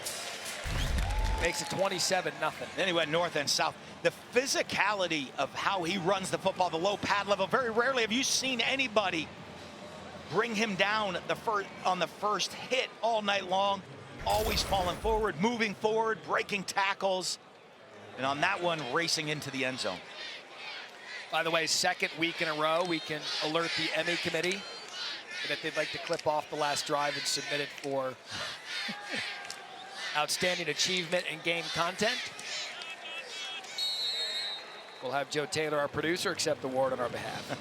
makes it 27-0. Then he went north and south. The physicality of how he runs the football, the low pad level, very rarely have you seen anybody bring him down on the first hit all night long, always falling forward, moving forward, breaking tackles, and on that one, racing into the end zone. By the way, 2nd week in a row, we can alert the Emmy committee that they'd like to clip off the last drive and submit it for outstanding achievement and game content. We'll have Joe Taylor, our producer, accept the award on our behalf.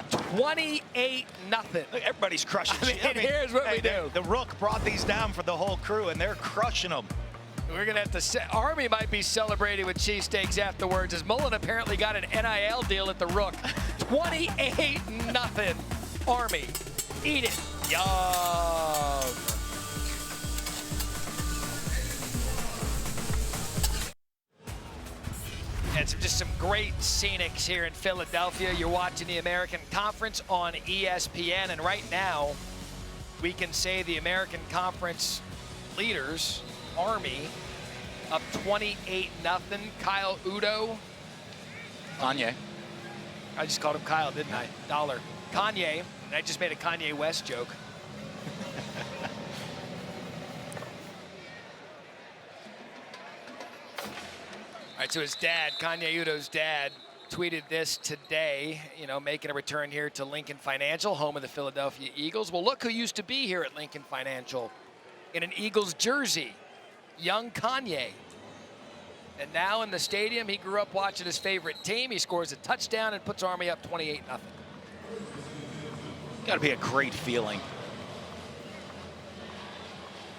28-0. Everybody's crushing. Here's what we do. The Rook brought these down for the whole crew, and they're crushing them. We're going to have to Army might be celebrating with cheesesteaks afterwards, as Mullen apparently got an NIL deal at the Rook. 28-0. Army. Eat it. Yum. And just some great scenics here in Philadelphia. You're watching the American Conference on ESPN, and right now we can say the American Conference leaders, Army, up 28-0. Kyle Udo. Kanye. I just called him Kyle, didn't I? Dollar. Kanye. And I just made a Kanye West joke. All right, so his dad, Kanye Udo's dad, tweeted this today, you know, making a return here to Lincoln Financial, home of the Philadelphia Eagles. Well, look who used to be here at Lincoln Financial in an Eagles jersey, young Kanye. And now in the stadium, he grew up watching his favorite team. He scores a touchdown and puts Army up 28-0. Got to be a great feeling.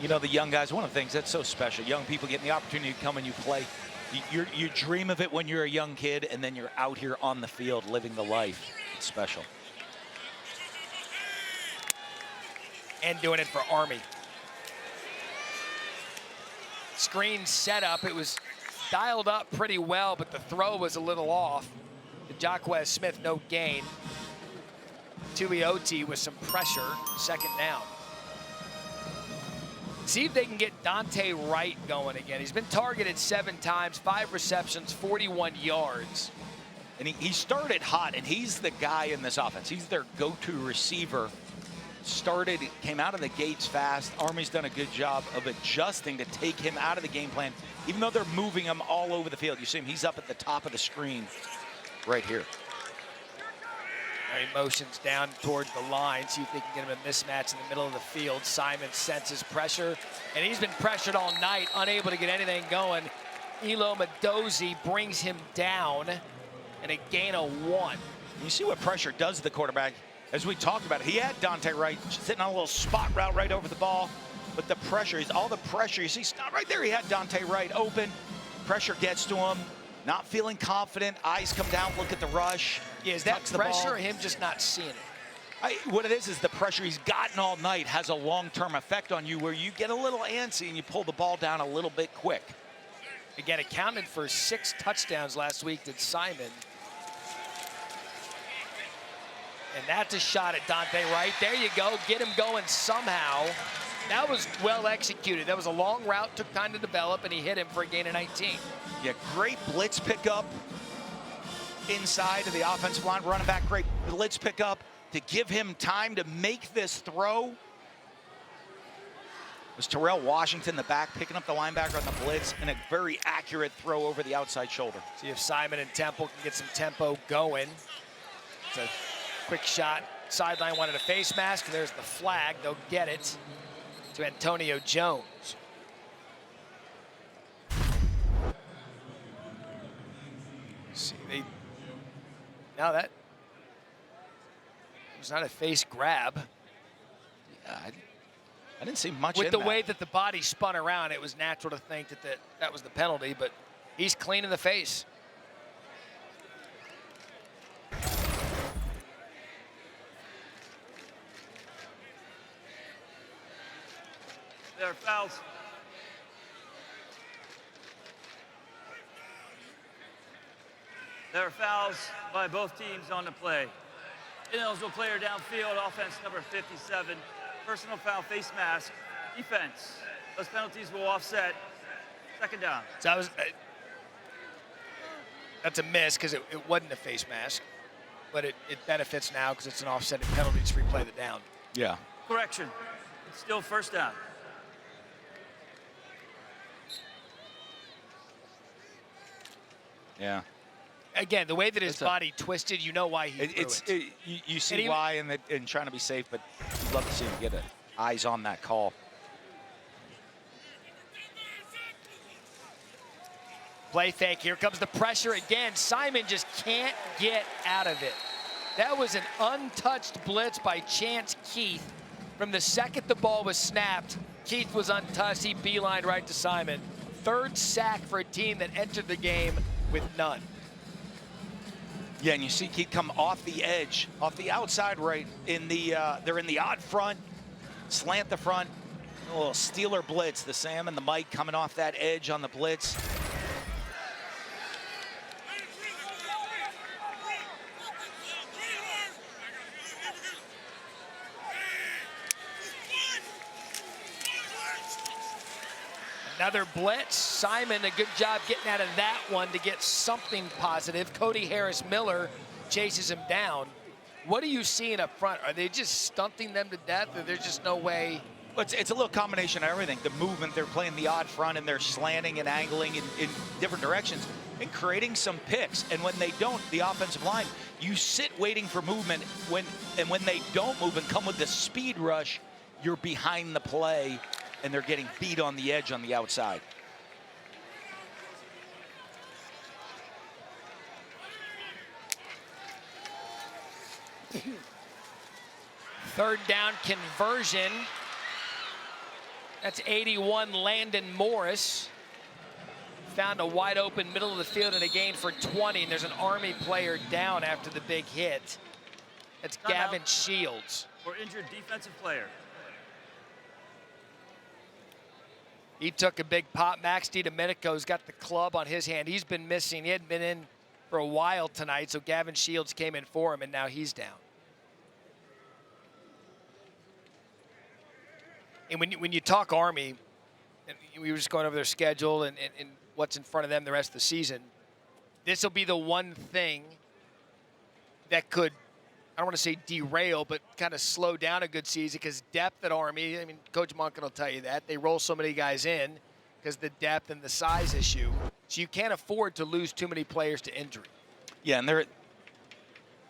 You know, the young guys, one of the things that's so special, young people getting the opportunity to come and you play. You dream of it when you're a young kid, and then you're out here on the field living the life. It's special. And doing it for Army. Screen setup, it was dialed up pretty well, but the throw was a little off. The Jacquez Smith, no gain. Tuioti with some pressure, second down. See if they can get Dante Wright going again. He's been targeted 7 times, 5 receptions, 41 yards. And he started hot, and he's the guy in this offense. He's their go-to receiver. Came out of the gates fast. Army's done a good job of adjusting to take him out of the game plan, even though they're moving him all over the field. You see him, he's up at the top of the screen right here. He motions down towards the line, see if they can get him a mismatch in the middle of the field. Simon senses pressure, and he's been pressured all night, unable to get anything going. Elo Madozi brings him down, and a gain of 1. You see what pressure does to the quarterback. As we talked about, he had Dante Wright sitting on a little spot route right over the ball, but the pressure, all the pressure, you see, stop right there, he had Dante Wright open. Pressure gets to him. Not feeling confident, eyes come down, look at the rush. Yeah, is that pressure or him just not seeing it? What it is the pressure he's gotten all night has a long-term effect on you where you get a little antsy and you pull the ball down a little bit quick. Again, accounted for 6 touchdowns last week, did Simon. And that's a shot at Dante Wright. There you go, get him going somehow. That was well executed. That was a long route, took time to develop, and he hit him for a gain of 19. Yeah, great blitz pickup inside of the offensive line. Running back, great blitz pickup to give him time to make this throw. It was Terrell Washington, the back, picking up the linebacker on the blitz, and a very accurate throw over the outside shoulder. See if Simon and Temple can get some tempo going. It's a quick shot. Sideline wanted a face mask. There's the flag. They'll get it to Antonio Jones. See, now that was not a face grab. Yeah, I didn't see much with in the that. way that the body spun around. It was natural to think that was the penalty, but he's clean in the face. There are fouls. There are fouls by both teams on the play. Ineligible player downfield, offense number 57. Personal foul, face mask, defense. Those penalties will offset. Second down. So that's a miss because it wasn't a face mask, but it benefits now because it's an offsetting penalty to replay the down. Yeah. Correction. It's still first down. Yeah. Again, the way that his body twisted, you know why he threw it. You see why in trying to be safe, but you'd love to see him get it. Eyes on that call. Play fake. Here comes the pressure again. Simon just can't get out of it. That was an untouched blitz by Chance Keith. From the second the ball was snapped, Keith was untouched. He beelined right to Simon. Third sack for a team that entered the game with none. Yeah, and you see Keith come off the edge, off the outside right in the, they're in the odd front, slant the front, a little Steeler blitz. The Sam and the Mike coming off that edge on the blitz. Another blitz. Simon, a good job getting out of that one to get something positive. Cody Harris-Miller chases him down. What are you seeing up front? Are they just stunting them to death, or there's just no way? It's a little combination of everything. The movement, they're playing the odd front, and they're slanting and angling in different directions and creating some picks. And when they don't, the offensive line, you sit waiting for movement. When they don't move and come with the speed rush, you're behind the play, and they're getting beat on the edge on the outside. Third down conversion. That's 81, Landon Morris. Found a wide open middle of the field and a gain for 20, and there's an Army player down after the big hit. That's Gavin Shields. For injured defensive player. He took a big pop. Max DiDomenico's got the club on his hand. He's been missing. He hadn't been in for a while tonight, so Gavin Shields came in for him, and now he's down. And when you talk Army, and we were just going over their schedule and what's in front of them the rest of the season, this will be the one thing that could, I don't want to say derail, but kind of slow down a good season, because depth at Army, I mean, Coach Monken will tell you that. They roll so many guys in because the depth and the size issue. So you can't afford to lose too many players to injury. Yeah, and they're,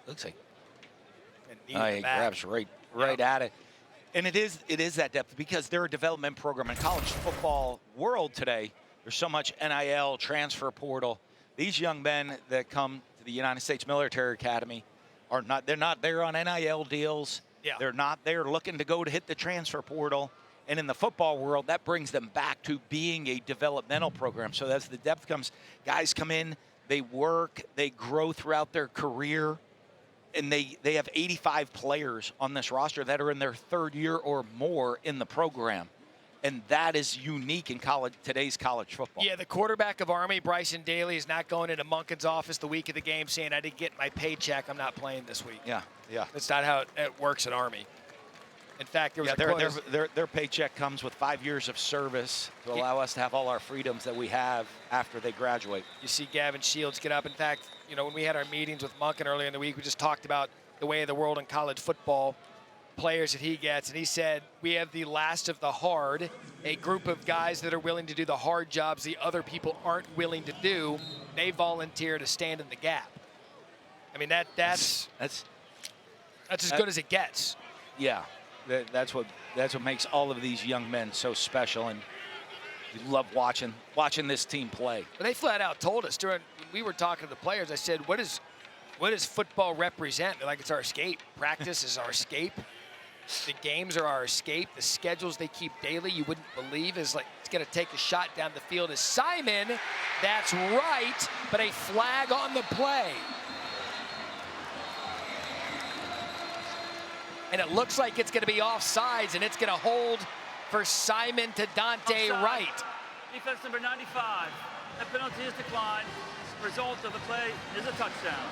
looks like, he grabs right at it. And it is that depth, because they're a development program in college football world today. There's so much NIL, transfer portal. These young men that come to the United States Military Academy they're not there on NIL deals. Yeah. They're not there looking to go to hit the transfer portal. And in the football world, that brings them back to being a developmental program. So as the depth comes, guys come in, they work, they grow throughout their career. And they have 85 players on this roster that are in their third year or more in the program. And that is unique in today's college football. Yeah, the quarterback of Army, Bryson Daly, is not going into Monken's office the week of the game saying, I didn't get my paycheck, I'm not playing this week. Yeah. That's not how it works at Army. In fact, there was their paycheck comes with 5 years of service to allow us to have all our freedoms that we have after they graduate. You see Gavin Shields get up. In fact, when we had our meetings with Monken earlier in the week, we just talked about the way of the world in college football, players that he gets, and he said, we have the last of the hard, a group of guys that are willing to do the hard jobs the other people aren't willing to do. They volunteer to stand in the gap. I mean, that's as good as it gets. Yeah. That's what makes all of these young men so special, and you love watching this team play. But they flat out told us when we were talking to the players. I said, "What does football represent?" They're like, "It's our escape. Practice is our escape. The games are our escape. The schedules they keep daily, you wouldn't believe, is like it's going to take a shot down the field." Is Simon? That's right, but a flag on the play. And it looks like it's going to be offsides, and it's going to hold for Simon to Dante Wright. Defense number 95. That penalty is declined. Result of the play is a touchdown.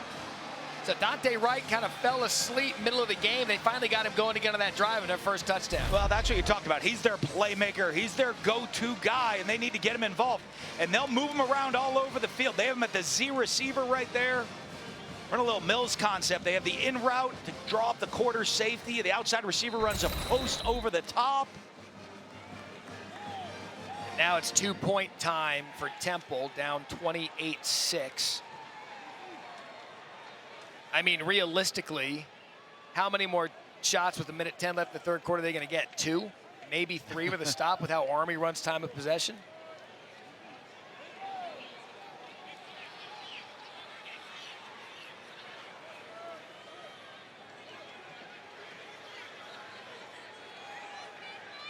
So Dante Wright kind of fell asleep middle of the game. They finally got him going again on that drive and their first touchdown. Well, that's what you talked about. He's their playmaker. He's their go-to guy, and they need to get him involved. And they'll move him around all over the field. They have him at the Z receiver right there. Run a little Mills concept. They have the in route to draw up the quarter safety. The outside receiver runs a post over the top. Now it's 2-point time for Temple, down 28-6. I mean, realistically, how many more shots with 1:10 left in the third quarter are they going to get? 2? Maybe 3 with a stop with how Army runs time of possession?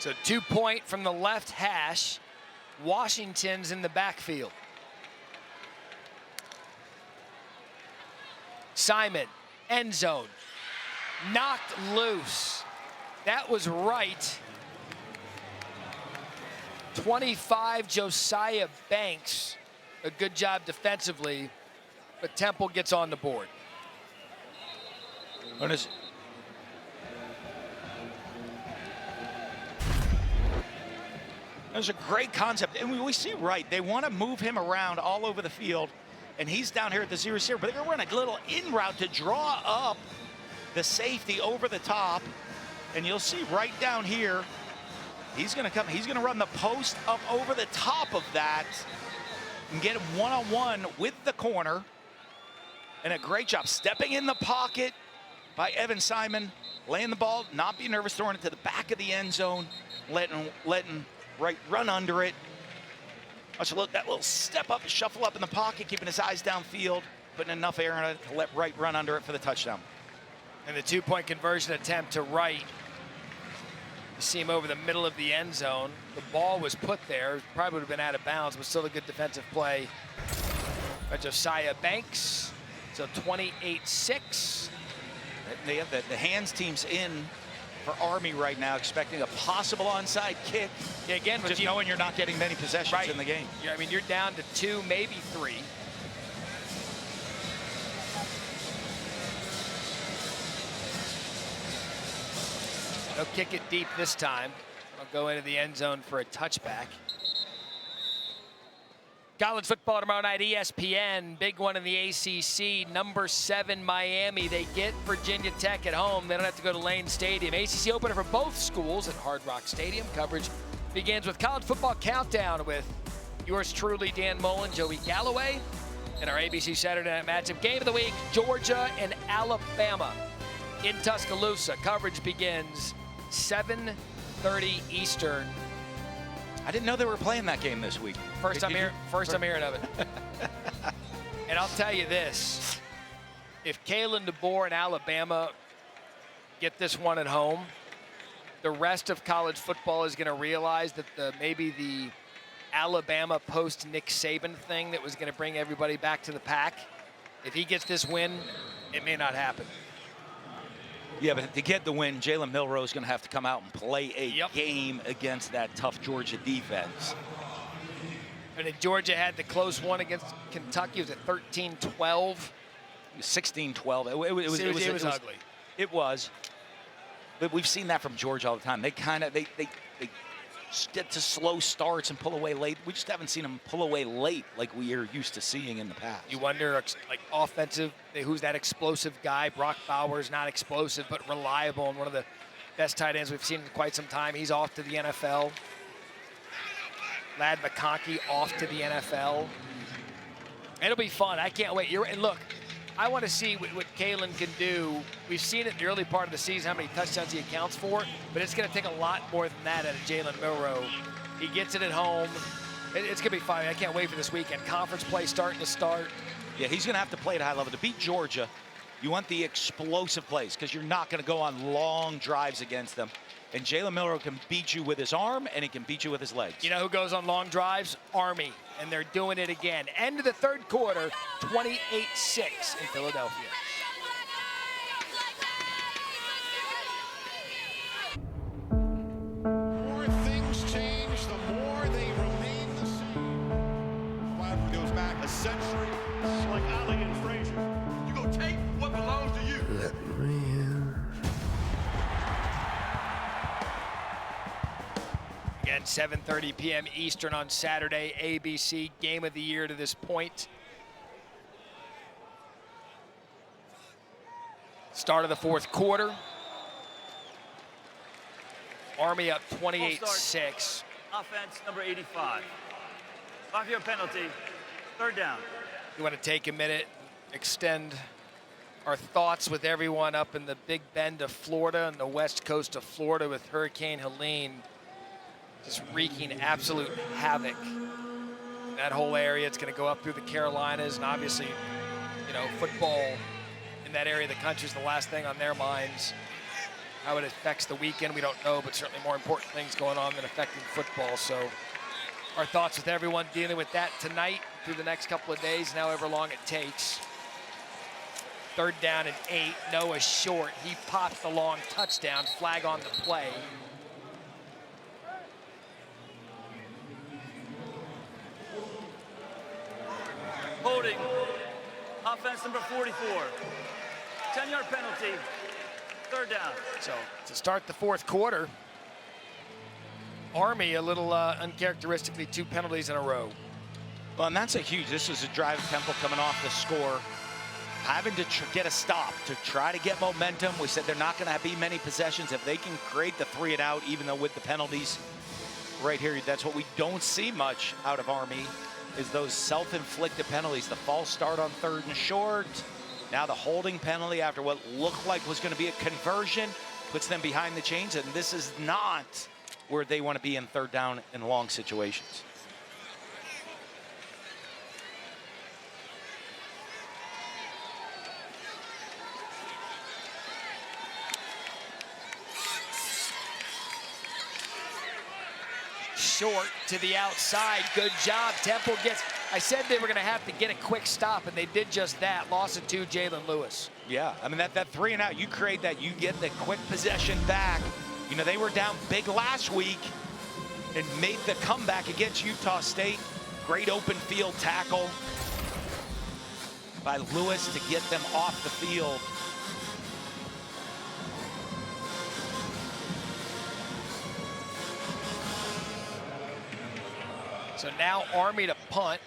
So 2-point from the left hash. Washington's in the backfield. Simon, end zone, knocked loose. That was right. 25, Josiah Banks. A good job defensively, but Temple gets on the board. There's a great concept, and we see right. They want to move him around all over the field, and he's down here at the 0 receiver, but they're going to run a little in route to draw up the safety over the top, and you'll see right down here, he's going to come, he's going to run the post up over the top of that and get him one-on-one with the corner, and a great job stepping in the pocket by Evan Simon, laying the ball, not being nervous, throwing it to the back of the end zone, letting Wright run under it. Look, that little step up, shuffle up in the pocket, keeping his eyes downfield, putting enough air in it to let Wright run under it for the touchdown. And the 2-point conversion attempt to Wright. You see him over the middle of the end zone. The ball was put there, probably would have been out of bounds, but still a good defensive play by Josiah Banks. So 28-6. They have the hands teams in for Army right now, expecting a possible onside kick. Yeah, again, just knowing you're not getting many possessions in the game. Yeah, I mean, you're down to 2, maybe 3. They'll kick it deep this time. I'll go into the end zone for a touchback. College football tomorrow night, ESPN, big one in the ACC, number 7 Miami. They get Virginia Tech at home. They don't have to go to Lane Stadium. ACC opener for both schools at Hard Rock Stadium. Coverage begins with College Football Countdown with yours truly, Dan Mullen, Joey Galloway, and our ABC Saturday Night Matchup. Game of the week, Georgia and Alabama in Tuscaloosa. Coverage begins 7:30 Eastern. I didn't know they were playing that game this week. First I'm hearing of it. And I'll tell you this, if Kalen DeBoer and Alabama get this one at home, the rest of college football is going to realize that maybe the Alabama post Nick Saban thing that was going to bring everybody back to the pack, if he gets this win, it may not happen. Yeah, but to get the win, Jalen Milroe is going to have to come out and play a game against that tough Georgia defense. And then Georgia had the close one against Kentucky. Was it 13-12? 16-12. It was ugly. It was. But we've seen that from Georgia all the time. They get to slow starts and pull away late. We just haven't seen them pull away late like we are used to seeing in the past. You wonder, like, offensive, who's that explosive guy? Brock Bowers, not explosive, but reliable, and one of the best tight ends we've seen in quite some time. He's off to the NFL. Ladd McConkey off to the NFL. It'll be fun. I can't wait. And look, I want to see what Kalen can do. We've seen it in the early part of the season, how many touchdowns he accounts for, but it's going to take a lot more than that out of Jalen Milroe. He gets it at home. It's going to be fun. I can't wait for this weekend. Conference play starting to start. Yeah, he's going to have to play at a high level. To beat Georgia, you want the explosive plays because you're not going to go on long drives against them. And Jalen Milroe can beat you with his arm, and he can beat you with his legs. You know who goes on long drives? Army. And they're doing it again. End of the third quarter, 28-6 in Philadelphia. The more things change, the more they remain the same. Wild goes back a century. It's like Ali and Frazier. You go take what belongs to you. Let me in. Again, 7:30 p.m. Eastern on Saturday. ABC Game of the Year to this point. Start of the fourth quarter. Army up 28-6. Offense number 85. 5-yard penalty. Third down. You want to take a minute, extend our thoughts with everyone up in the Big Bend of Florida and the west coast of Florida with Hurricane Helene just wreaking absolute havoc. That whole area, it's going to go up through the Carolinas, and obviously, you know, football in that area of the country is the last thing on their minds. How it affects the weekend, we don't know, but certainly more important things going on than affecting football. So our thoughts with everyone dealing with that tonight through the next couple of days, and however long it takes. 3rd down and 8. Noah short. He pops the long touchdown. Flag on the play. Holding. Offense number 44. 10-yard penalty. 3rd down. So to start the 4th quarter, Army a little uncharacteristically 2 penalties in a row. Well, and that's this is a drive of Temple coming off the score, having to get a stop to try to get momentum. We said they're not going to be many possessions. If they can create the 3 and out, even though with the penalties right here, that's what we don't see much out of Army, is those self-inflicted penalties. The false start on 3rd and short. Now the holding penalty after what looked like was going to be a conversion puts them behind the chains, and this is not where they want to be in 3rd down and long situations. Short to the outside. Good job. Temple gets, I said they were going to have to get a quick stop, and they did just that. Loss of 2, Jalen Lewis. Yeah, I mean, that 3 and out, you create that, you get the quick possession back. You know, they were down big last week and made the comeback against Utah State. Great open field tackle by Lewis to get them off the field. So now Army to punt.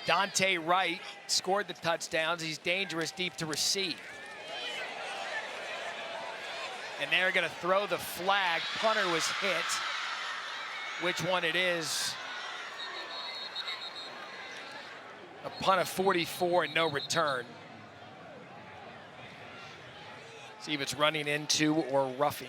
Dante Wright scored the touchdowns. He's dangerous deep to receive. And they're going to throw the flag. Punter was hit. Which one it is? A punt of 44 and no return. See if it's running into or roughing.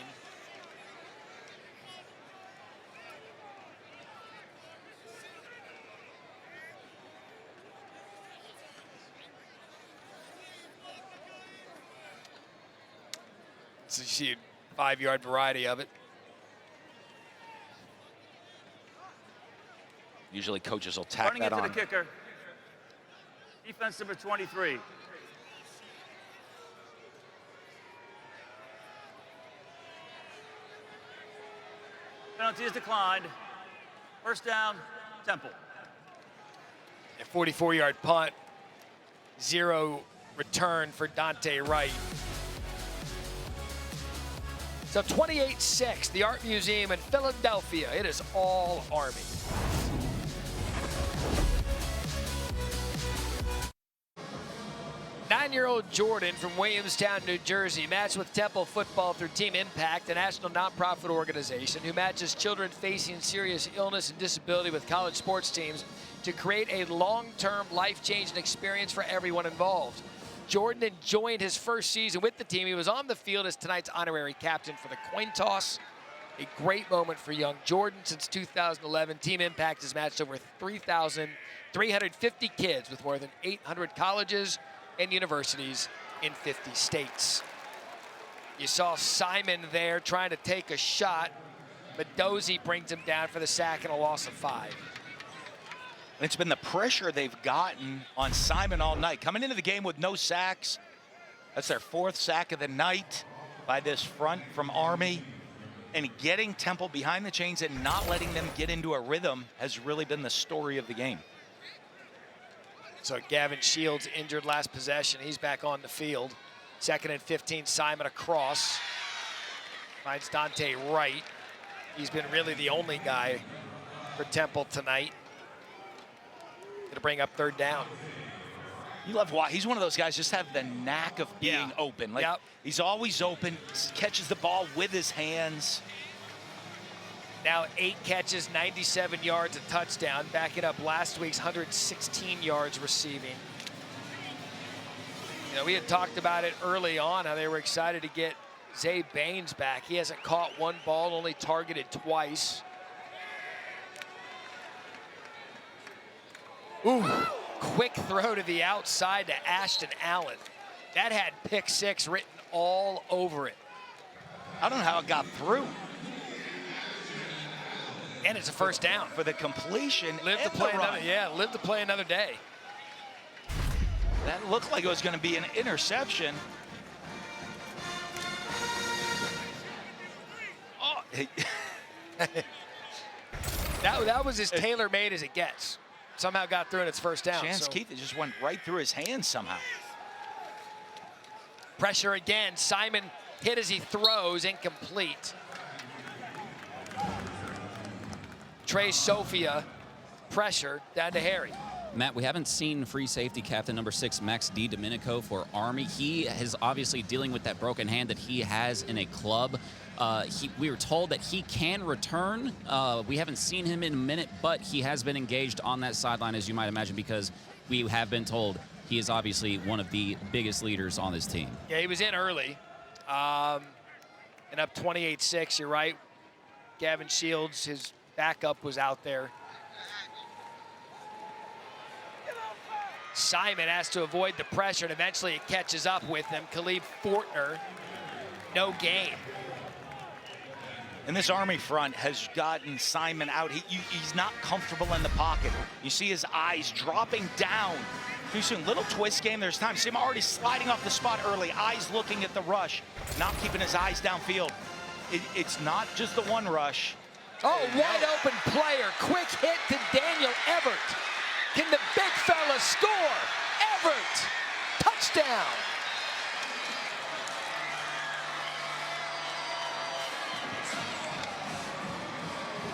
So you see a 5-yard variety of it. Usually coaches will tack Running that into on. the kicker. Defense number 23. Penalty is declined. 1st down, Temple. A 44-yard punt. 0 return for Dante Wright. So 28-6, the Art Museum in Philadelphia. It is all Army. Nine-year-old Jordan from Williamstown, New Jersey, matched with Temple Football through Team Impact, a national nonprofit organization who matches children facing serious illness and disability with college sports teams to create a long-term, life-changing experience for everyone involved. Jordan enjoyed his first season with the team. He was on the field as tonight's honorary captain for the coin toss. A great moment for young Jordan. Since 2011, Team Impact has matched over 3,350 kids with more than 800 colleges and universities in 50 states. You saw Simon there trying to take a shot, but Dozie brings him down for the sack and a loss of 5. It's been the pressure they've gotten on Simon all night. Coming into the game with no sacks. That's their 4th sack of the night by this front from Army. And getting Temple behind the chains and not letting them get into a rhythm has really been the story of the game. So Gavin Shields injured last possession. He's back on the field. 2nd and 15, Simon across. Finds Dante Wright. He's been really the only guy for Temple tonight. Gonna bring up 3rd down. You love why he's one of those guys just have the knack of being open. Like he's always open, catches the ball with his hands. Now 8 catches, 97 yards, a touchdown, backing up last week's 116 yards receiving. You know, we had talked about it early on, how they were excited to get Zay Baines back. He hasn't caught 1 ball, only targeted twice. Ooh, quick throw to the outside to Ashton Allen. That had pick 6 written all over it. I don't know how it got through. And it's a first down. For the completion. Live to and play the run. live to play another day. That looked like it was going to be an interception. Oh, that was as tailor-made as it gets. Somehow got through and it's first down. Chance Keith, it just went right through his hands somehow. Pressure again. Simon hit as he throws, incomplete. Trey Sophia, pressure down to Harry. Matt, we haven't seen free safety captain number 6, Max DiDomenico, for Army. He is obviously dealing with that broken hand that he has in a club. We were told that he can return. We haven't seen him in a minute, but he has been engaged on that sideline, as you might imagine, because we have been told he is obviously one of the biggest leaders on this team. Yeah, he was in early. And up 28-6, you're right. Gavin Shields, his backup, was out there. Simon has to avoid the pressure, and eventually it catches up with him. Khalib Fortner, no gain. And this Army front has gotten Simon out. He's not comfortable in the pocket. You see his eyes dropping down too soon. Little twist game. There's time. See him already sliding off the spot early. Eyes looking at the rush, not keeping his eyes downfield. It's not just the one rush. Oh, wide open player. Quick hit to Daniel Everett. Can the big fella score? Everett, touchdown.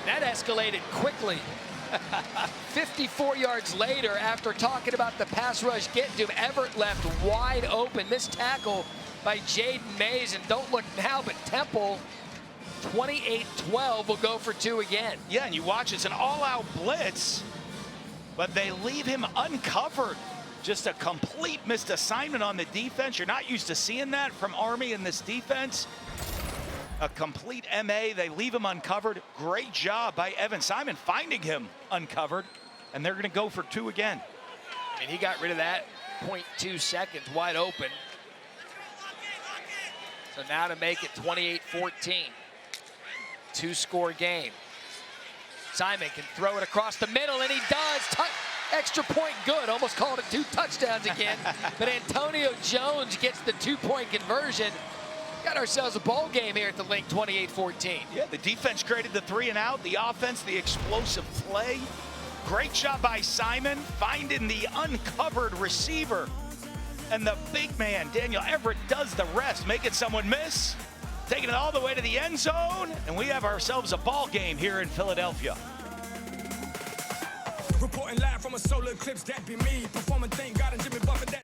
That escalated quickly. 54 yards later, after talking about the pass rush getting to him, Everett left wide open. This tackle by Jaden Mays, and don't look now, but Temple, 28-12, will go for 2 again. Yeah, and you watch, it's an all-out blitz, but they leave him uncovered. Just a complete missed assignment on the defense. You're not used to seeing that from Army in this defense. A complete MA, they leave him uncovered. Great job by Evan Simon finding him uncovered, and they're gonna go for 2 again. And he got rid of that 0.2 seconds wide open. So now to make it 28-14. 2-score game. Simon can throw it across the middle, and he does. Extra point good. Almost called it 2 touchdowns again. But Antonio Jones gets the 2-point conversion. Got ourselves a ball game here at the Link, 28-14. Yeah, the defense created the 3 and out. The offense, the explosive play. Great job by Simon finding the uncovered receiver. And the big man, Daniel Everett, does the rest, making someone miss, taking it all the way to the end zone, and we have ourselves a ball game here in Philadelphia. Reporting live from a solar eclipse, that be me. Performing Thank God and Jimmy Buffett. That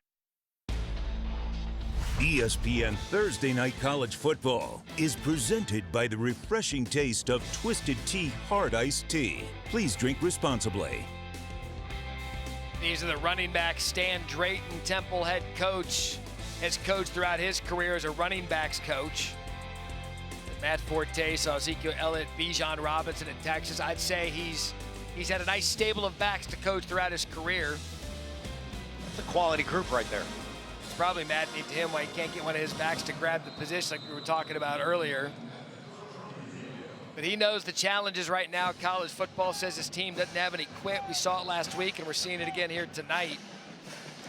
ESPN Thursday Night College Football is presented by the refreshing taste of Twisted Tea Hard Iced Tea. Please drink responsibly. These are the running backs. Stan Drayton, Temple head coach, has coached throughout his career as a running backs coach. Matt Forte saw Ezekiel Elliott, Bijan Robinson in Texas. I'd say he's had a nice stable of backs to coach throughout his career. That's a quality group right there. It's probably maddening to him why he can't get one of his backs to grab the position like we were talking about earlier. But he knows the challenges right now. College football says his team doesn't have any quit. We saw it last week, and we're seeing it again here tonight.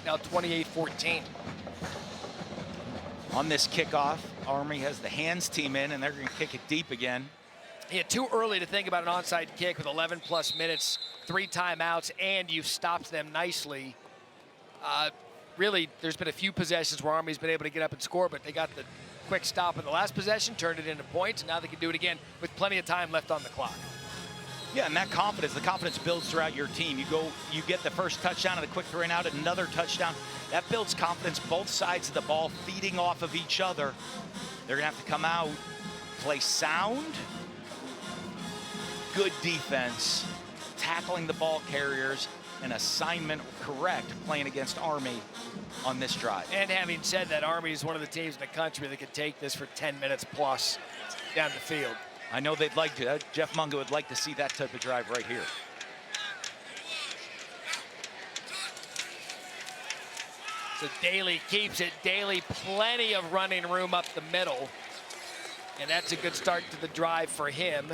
Now 28-14. On this kickoff, Army has the hands team in, and they're going to kick it deep again. Yeah, too early to think about an onside kick with 11-plus minutes, 3 timeouts, and you've stopped them nicely. Really, there's been a few possessions where Army's been able to get up and score, but they got the quick stop in the last possession, turned it into points, and now they can do it again with plenty of time left on the clock. Yeah, and that confidence, the confidence builds throughout your team. You get the first touchdown and a quick 3 and out, another touchdown. That builds confidence, both sides of the ball feeding off of each other. They're gonna have to come out, play sound, good defense, tackling the ball carriers, and assignment correct playing against Army on this drive. And having said that, Army is one of the teams in the country that could take this for 10 minutes plus down the field. I know they'd like to. Jeff Mungo would like to see that type of drive right here. So Daly keeps it. Daly, plenty of running room up the middle. And that's a good start to the drive for him.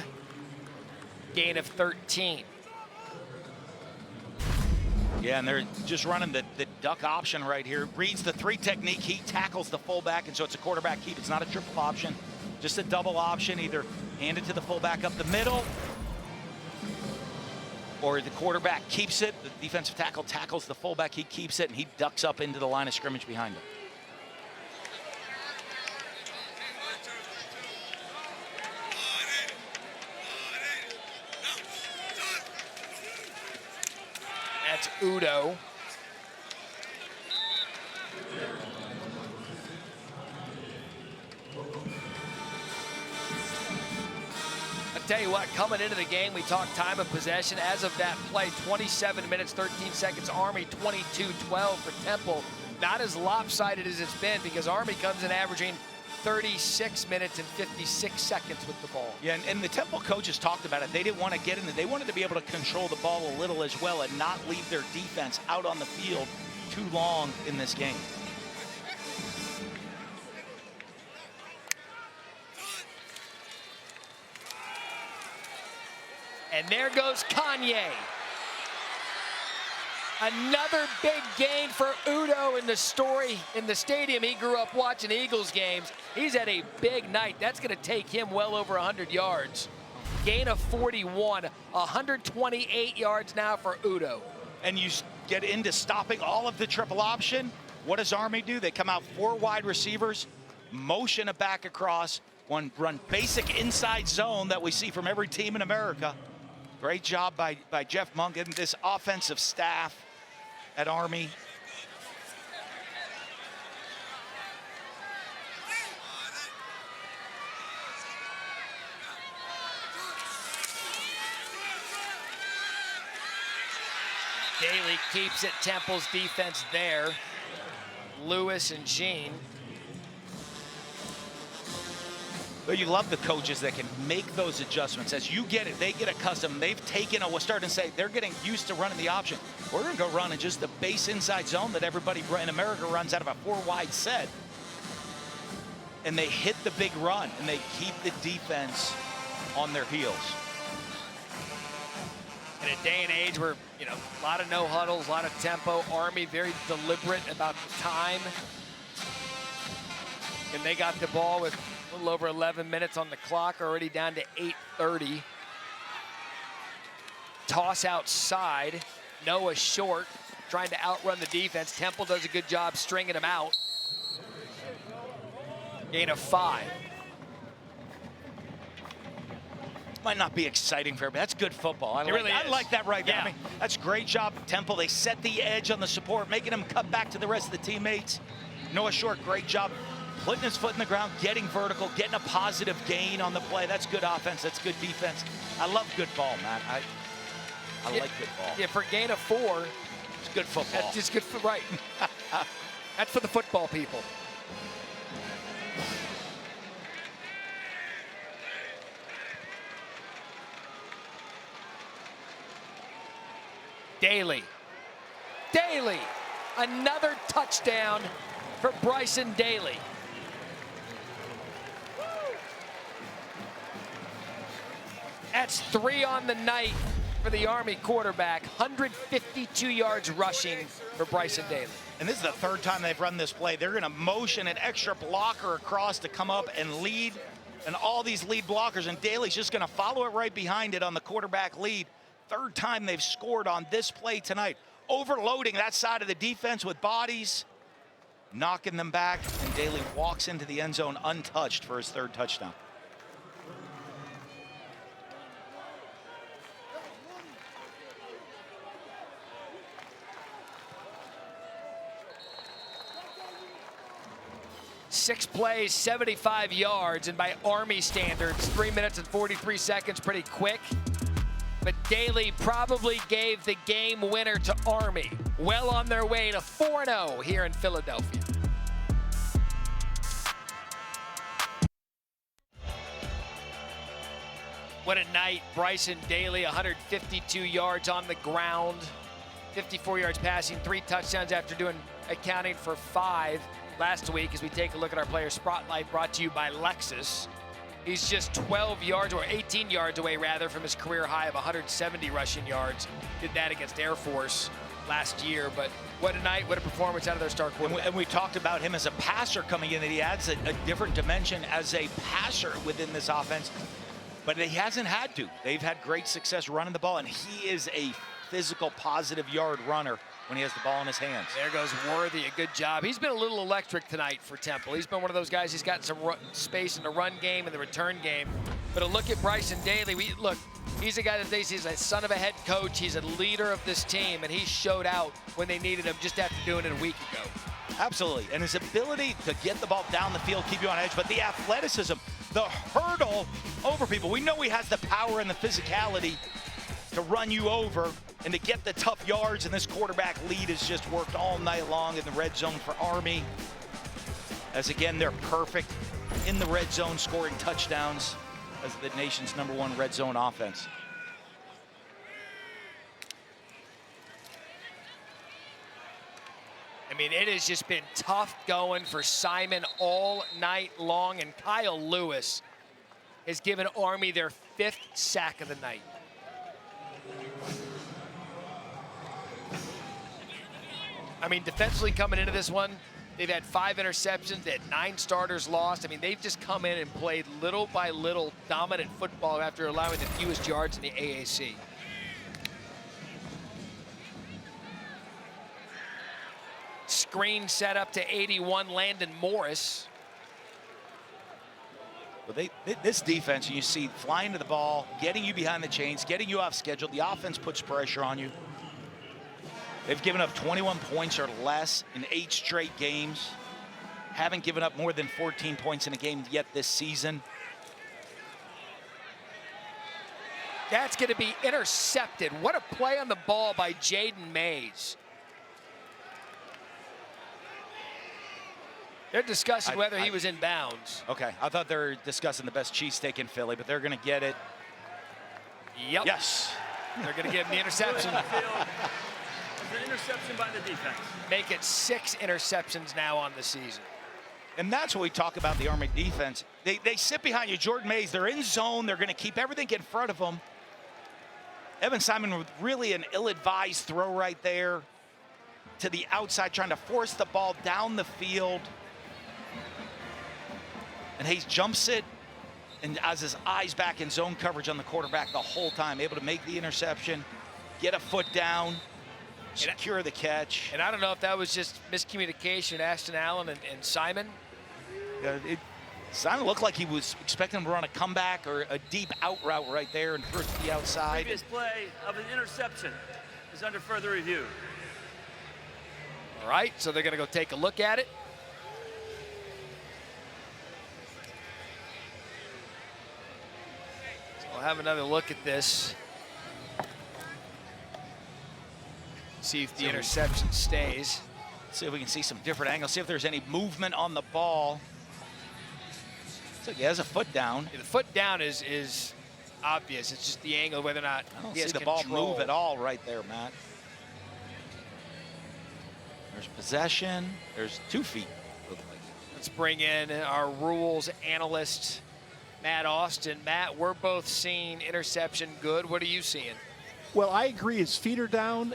Gain of 13. Yeah, and they're just running the duck option right here. Reads the 3 technique. He tackles the fullback, and so it's a quarterback keep. It's not a triple option, just a double option. Either hand it to the fullback up the middle, or the quarterback keeps it. The defensive tackle tackles the fullback. He keeps it, and he ducks up into the line of scrimmage behind him. That's Udo. I'll tell you what, coming into the game, we talked time of possession. As of that play, 27 minutes, 13 seconds. Army 22-12 for Temple. Not as lopsided as it's been because Army comes in averaging 36 minutes and 56 seconds with the ball. Yeah, and the Temple coaches talked about it. They didn't want to get in there. They wanted to be able to control the ball a little as well and not leave their defense out on the field too long in this game. And there goes Kanye. Another big gain for Udo in the story in the stadium. He grew up watching Eagles games. He's had a big night. That's going to take him well over 100 yards. Gain of 41, 128 yards now for Udo. And you get into stopping all of the triple option. What does Army do? They come out 4 wide receivers, motion a back across, run basic inside zone that we see from every team in America. Great job by Jeff Monk and this offensive staff at Army. Daly keeps it. Temple's defense there. Lewis and Jean. But you love the coaches that can make those adjustments. As you get it, they get accustomed. They've taken we're starting to say they're getting used to running the option. We're going to go run in just the base inside zone that everybody in America runs out of a 4-wide set. And they hit the big run, and they keep the defense on their heels. In a day and age where, you know, a lot of no huddles, a lot of tempo. Army very deliberate about the time. And they got the ball with a little over 11 minutes on the clock, already down to 8:30. Toss outside. Noah short, trying to outrun the defense. Temple does a good job stringing him out. Gain of 5. Might not be exciting for everybody. That's good football. I like that right there. Yeah. I mean, that's great job, Temple. They set the edge on the support, making him cut back to the rest of the teammates. Noah Short, great job putting his foot in the ground, getting vertical, getting a positive gain on the play. That's good offense. That's good defense. I love good ball, man. I like good ball. Yeah, for gain of 4. It's good football. That's just good, right. That's for the football people. Daly. Daly. Another touchdown for Bryson Daly. That's 3 on the night for the Army quarterback. 152 yards rushing for Bryson Daly. And this is the 3rd time they've run this play. They're going to motion an extra blocker across to come up and lead. And all these lead blockers, and Daly's just going to follow it right behind it on the quarterback lead. 3rd time they've scored on this play tonight. Overloading that side of the defense with bodies, knocking them back, and Daly walks into the end zone untouched for his 3rd touchdown. Six plays, 75 yards, and by Army standards, 3 minutes and 43 seconds, pretty quick. But Daly probably gave the game winner to Army. Well on their way to 4-0 here in Philadelphia. What a night. Bryson Daly, 152 yards on the ground, 54 yards passing, 3 touchdowns after doing accounting for 5 last week as we take a look at our player spotlight brought to you by Lexus. He's just 12 yards, or 18 yards away rather, from his career high of 170 rushing yards. Did that against Air Force last year, but what a night, what a performance out of their star quarterback. And we talked about him as a passer coming in, that he adds a different dimension as a passer within this offense, but he hasn't had to. They've had great success running the ball, and he is a physical, positive yard runner when he has the ball in his hands. There goes Worthy, a good job. He's been a little electric tonight for Temple. He's been one of those guys, he's gotten some space in the run game and the return game. But a look at Bryson Daly, look, he's a guy that thinks he's a son of a head coach. He's a leader of this team, and he showed out when they needed him just after doing it a week ago. Absolutely, and his ability to get the ball down the field, keep you on edge, but the athleticism, the hurdle over people. We know he has the power and the physicality to run you over and to get the tough yards, and this quarterback lead has just worked all night long in the red zone for Army. As again, they're perfect in the red zone, scoring touchdowns as the nation's #1 red zone offense. I mean, it has just been tough going for Simon all night long, and Kyle Lewis has given Army their 5th sack of the night. I mean, defensively coming into this one, they've had 5 interceptions, they had 9 starters lost. I mean, they've just come in and played little by little dominant football after allowing the fewest yards in the AAC. Screen set up to 81, Landon Morris. But this defense, you see flying to the ball, getting you behind the chains, getting you off schedule. The offense puts pressure on you. They've given up 21 points or less in 8 straight games. Haven't given up more than 14 points in a game yet this season. That's going to be intercepted. What a play on the ball by Jaden Mays. They're discussing whether he was in bounds. Okay, I thought they were discussing the best cheesesteak in Philly, but they're going to get it. Yep. Yes. They're going to give him the interception. It's an interception by the defense. Make it 6 interceptions now on the season. And that's what we talk about the Army defense. They sit behind you. Jordan Mays, they're in zone. They're going to keep everything in front of them. Evan Simon with really an ill-advised throw right there to the outside, trying to force the ball down the field. And Hayes jumps it and has his eyes back in zone coverage on the quarterback the whole time, able to make the interception, get a foot down, secure the catch. And I don't know if that was just miscommunication, Ashton Allen and Simon. Simon looked like he was expecting him to run a comeback or a deep out route right there and threw it to the outside. The previous play of an interception is under further review. All right, so they're going to go take a look at it. So we'll have another look at this. See if the interception stays. See if we can see some different angles. See if there's any movement on the ball. So he has a foot down. Yeah, the foot down is obvious. It's just the angle, whether or not I don't he has see the control. ball move at all right there, Matt. There's possession. There's 2 feet. Let's bring in our rules analyst, Matt Austin. Matt, we're both seeing interception good. What are you seeing? Well, I agree. His feet are down.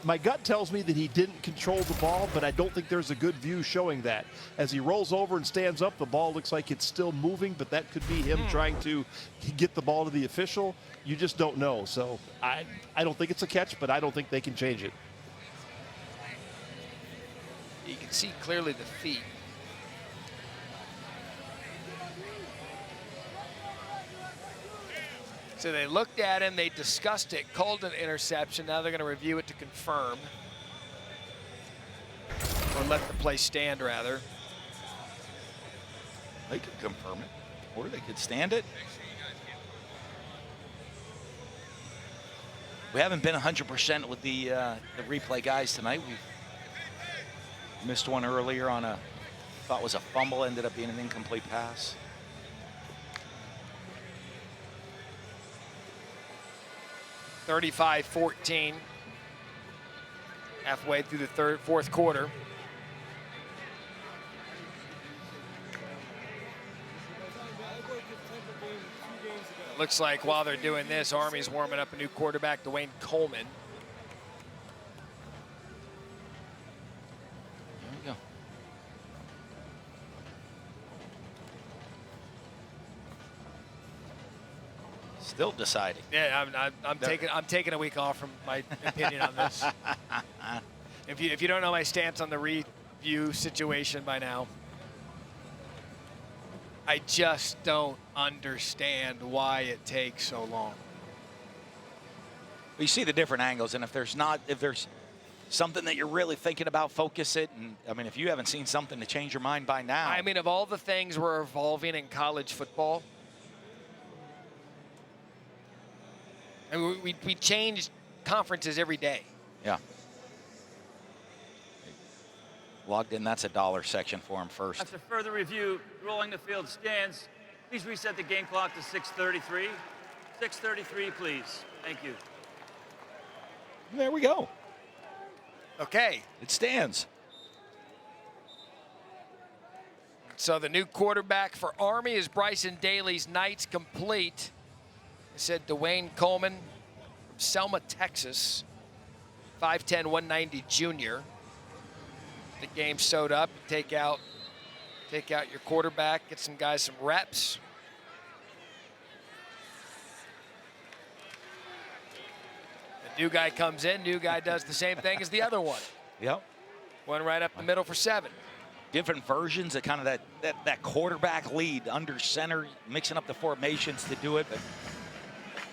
My gut tells me that he didn't control the ball, but I don't think there's a good view showing that. As he rolls over and stands up, the ball looks like it's still moving, but that could be him trying to get the ball to the official. You just don't know. So I don't think it's a catch, but I don't think they can change it. You can see clearly the feet. So they looked at him, they discussed it, called an interception. Now they're going to review it to confirm. Or let the play stand, rather. They could confirm it, or they could stand it. We haven't been 100% with the replay guys tonight. We missed one earlier on a, thought was a fumble, ended up being an incomplete pass. $35-14. halfway through the fourth quarter. It looks like while they're doing this, Army's warming up a new quarterback, Dwayne Coleman. There we go. Still deciding. Yeah, I'm taking a week off from my opinion on this. If you don't know my stance on the review situation by now, I just don't understand why it takes so long. You see the different angles, and if there's something that you're really thinking about, focus it. And I mean, if you haven't seen something to change your mind by now. I mean, of all the things we're evolving in college football, I mean, we change conferences every day. Yeah. Logged in, that's a $1 section for him first. After further review, rolling the field stands. Please reset the game clock to 6:33. 6:33, please. Thank you. There we go. Okay. It stands. So the new quarterback for Army is Bryson Daly's nights complete. I said Dwayne Coleman from Selma, Texas, 5'10", 190 junior. The game sewed up. Take out your quarterback. Get some guys some reps. The new guy comes in. New guy does the same thing as the other one. Yep. One right up the middle for 7. Different versions of kind of that quarterback lead under center, mixing up the formations to do it, but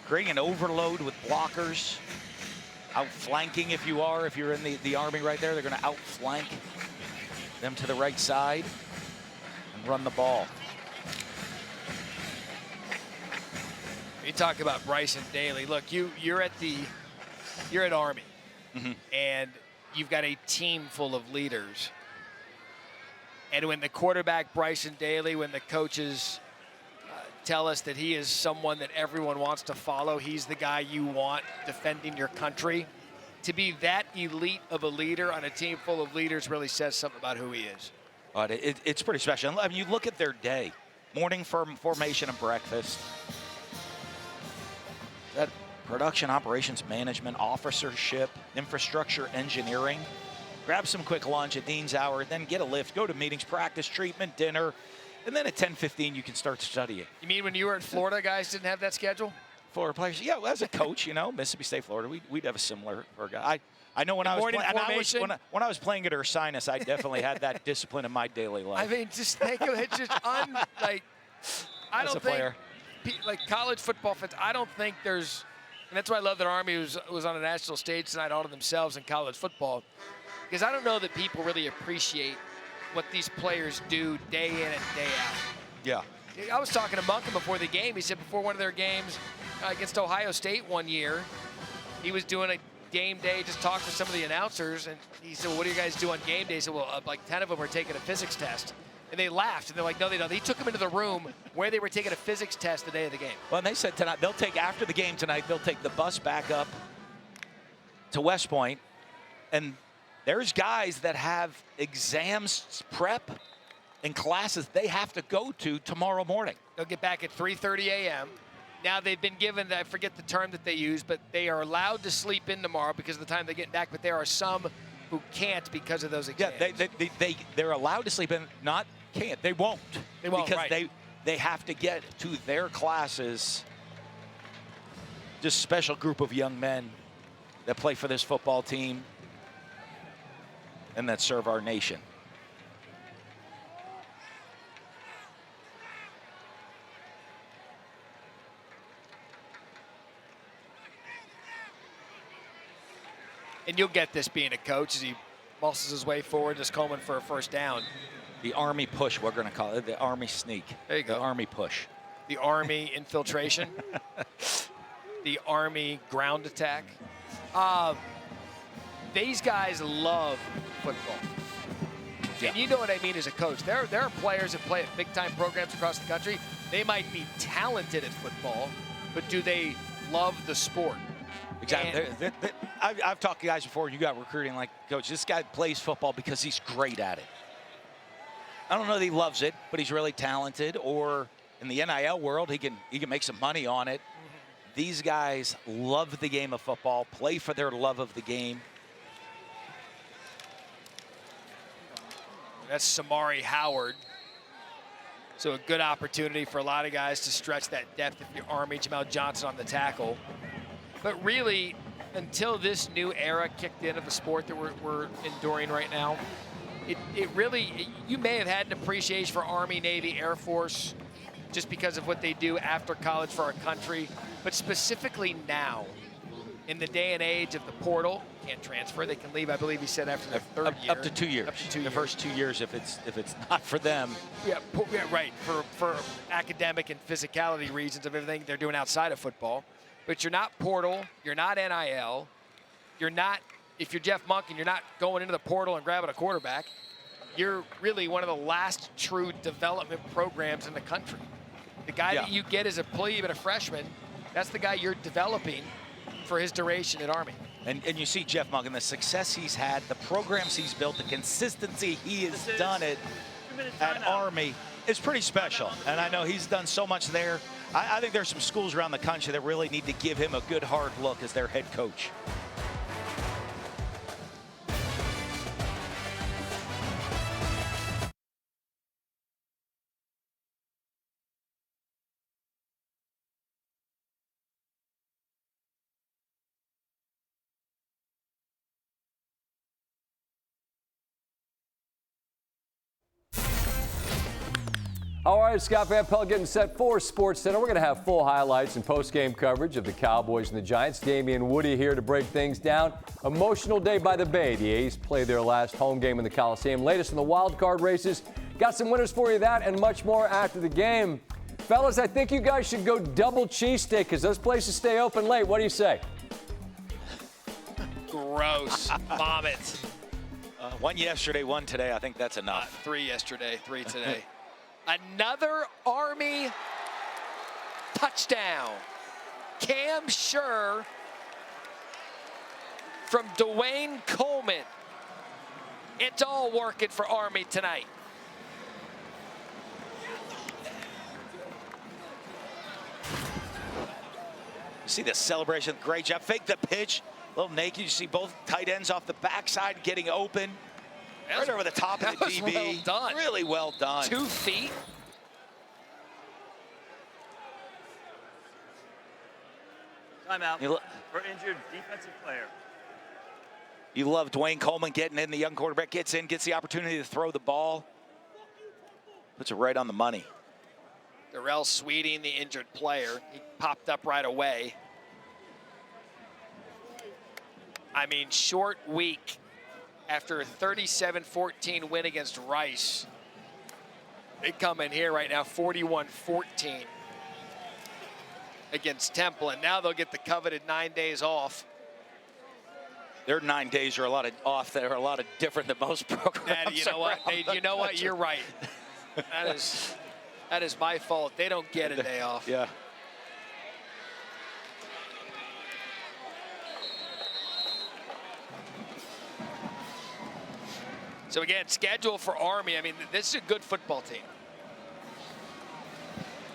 creating an overload with blockers. Outflanking if you're in the Army right there, they're going to outflank them to the right side and run the ball. You talk about Bryson Daly. Look, you're at Army, and you've got a team full of leaders. And when the quarterback Bryson Daly, when the coaches tell us that he is someone that everyone wants to follow, he's the guy you want defending your country. To be that elite of a leader on a team full of leaders really says something about who he is. It's pretty special. I mean, you look at their day, morning formation and breakfast. That production operations management, officership, infrastructure engineering. Grab some quick lunch at Dean's Hour, then get a lift, go to meetings, practice, treatment, dinner, and then at 10:15 you can start studying. You mean when you were in Florida, guys didn't have that schedule? Florida players, yeah. Well, as a coach, Mississippi State, Florida, we'd have a similar guy. I know when I was playing at Ursinus, I definitely had that discipline in my daily life. I mean, just think of it, just I don't think like college football fans. I don't think there's, and that's why I love that Army was on a national stage tonight, all to themselves in college football, because I don't know that people really appreciate what these players do day in and day out. Yeah. I was talking to Monken before the game. He said before one of their games against Ohio State one year, he was doing a game day, just talked to some of the announcers, and he said, well, what do you guys do on game day? He said, well, like 10 of them are taking a physics test. And they laughed, and they're like, no, they don't. He took them into the room where they were taking a physics test the day of the game. Well, and they said tonight, after the game tonight, they'll take the bus back up to West Point, and there's guys that have exams prep and classes they have to go to tomorrow morning. They'll get back at 3:30 a.m. Now they've been given, I forget the term that they use, but they are allowed to sleep in tomorrow because of the time they get back, but there are some who can't because of those exams. Yeah, they're allowed to sleep in, not can't. They won't. They won't, because right. they have to get to their classes. Just special group of young men that play for this football team and that serve our nation. And you'll get this being a coach as he muscles his way forward, just Coleman for a first down. The Army push, we're going to call it. The Army sneak. There you go. The Army push. The Army infiltration. The Army ground attack. These guys love football. Yeah. And you know what I mean as a coach. There are players that play at big-time programs across the country. They might be talented at football, but do they love the sport? Exactly. I've talked to guys before, and you got recruiting like, Coach, this guy plays football because he's great at it. I don't know that he loves it, but he's really talented. Or in the NIL world, he can make some money on it. These guys love the game of football, play for their love of the game. That's Samari Howard. So a good opportunity for a lot of guys to stretch that depth if you're Army. Jamel Johnson on the tackle. But really, until this new era kicked in of the sport that we're enduring right now, it really, you may have had an appreciation for Army, Navy, Air Force, just because of what they do after college for our country. But specifically now, in the day and age of the portal, can't transfer, they can leave, I believe he said, after their third year. Up to 2 years. Up to 2 the years. first 2 years, if it's not for them. Yeah, right. For academic and physicality reasons of everything they're doing outside of football. But you're not portal, you're not NIL, you're not, if you're Jeff Monken, you're not going into the portal and grabbing a quarterback. You're really one of the last true development programs in the country. The guy that you get as a plebe and a freshman, that's the guy you're developing for his duration at Army. And you see Jeff Monken, the success he's had, the programs he's built, the consistency he has done it at Army is pretty special. And I know he's done so much there. I think there's some schools around the country that really need to give him a good hard look as their head coach. All right, Scott Van Pelt getting set for SportsCenter. We're going to have full highlights and post-game coverage of the Cowboys and the Giants. Damian Woody here to break things down. Emotional day by the Bay. The A's play their last home game in the Coliseum. Latest in the wild card races. Got some winners for you, that and much more after the game. Fellas, I think you guys should go double cheesesteak because those places stay open late. What do you say? Gross. Vomit. One yesterday, one today. I think that's enough. 3 yesterday, 3 today. Another Army touchdown. Cam Schur from Dwayne Coleman. It's all working for Army tonight. See the celebration, great job. Fake the pitch, a little naked. You see both tight ends off the backside getting open. Right over the top of the DB. Well done. Really well done. 2 feet. Timeout for injured defensive player. You love Dwayne Coleman getting in. The young quarterback gets in, gets the opportunity to throw the ball. Puts it right on the money. Darrell Sweeting, the injured player. He popped up right away. I mean, short week. After a 37-14 win against Rice, they come in here right now 41-14 against Temple, and now they'll get the coveted 9 days off. Their 9 days are a lot of off. That are a lot of different than most programs. You know what? You know what? You're right. That is my fault. They don't get a day off. Yeah. So again, schedule for Army. I mean, this is a good football team.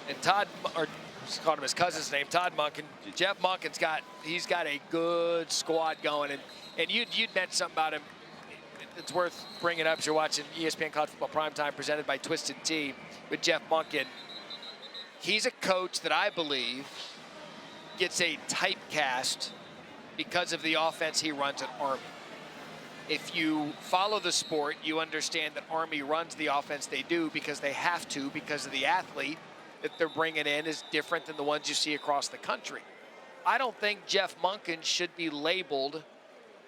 And Todd, or just called him his cousin's name, Todd Monken. Jeff Monken's got a good squad going. And you'd mentioned something about him. It's worth bringing up. As you're watching ESPN College Football Primetime presented by Twisted Tea with Jeff Monken. He's a coach that I believe gets a typecast because of the offense he runs at Army. If you follow the sport, you understand that Army runs the offense they do because they have to, because of the athlete that they're bringing in is different than the ones you see across the country. I don't think Jeff Monken should be labeled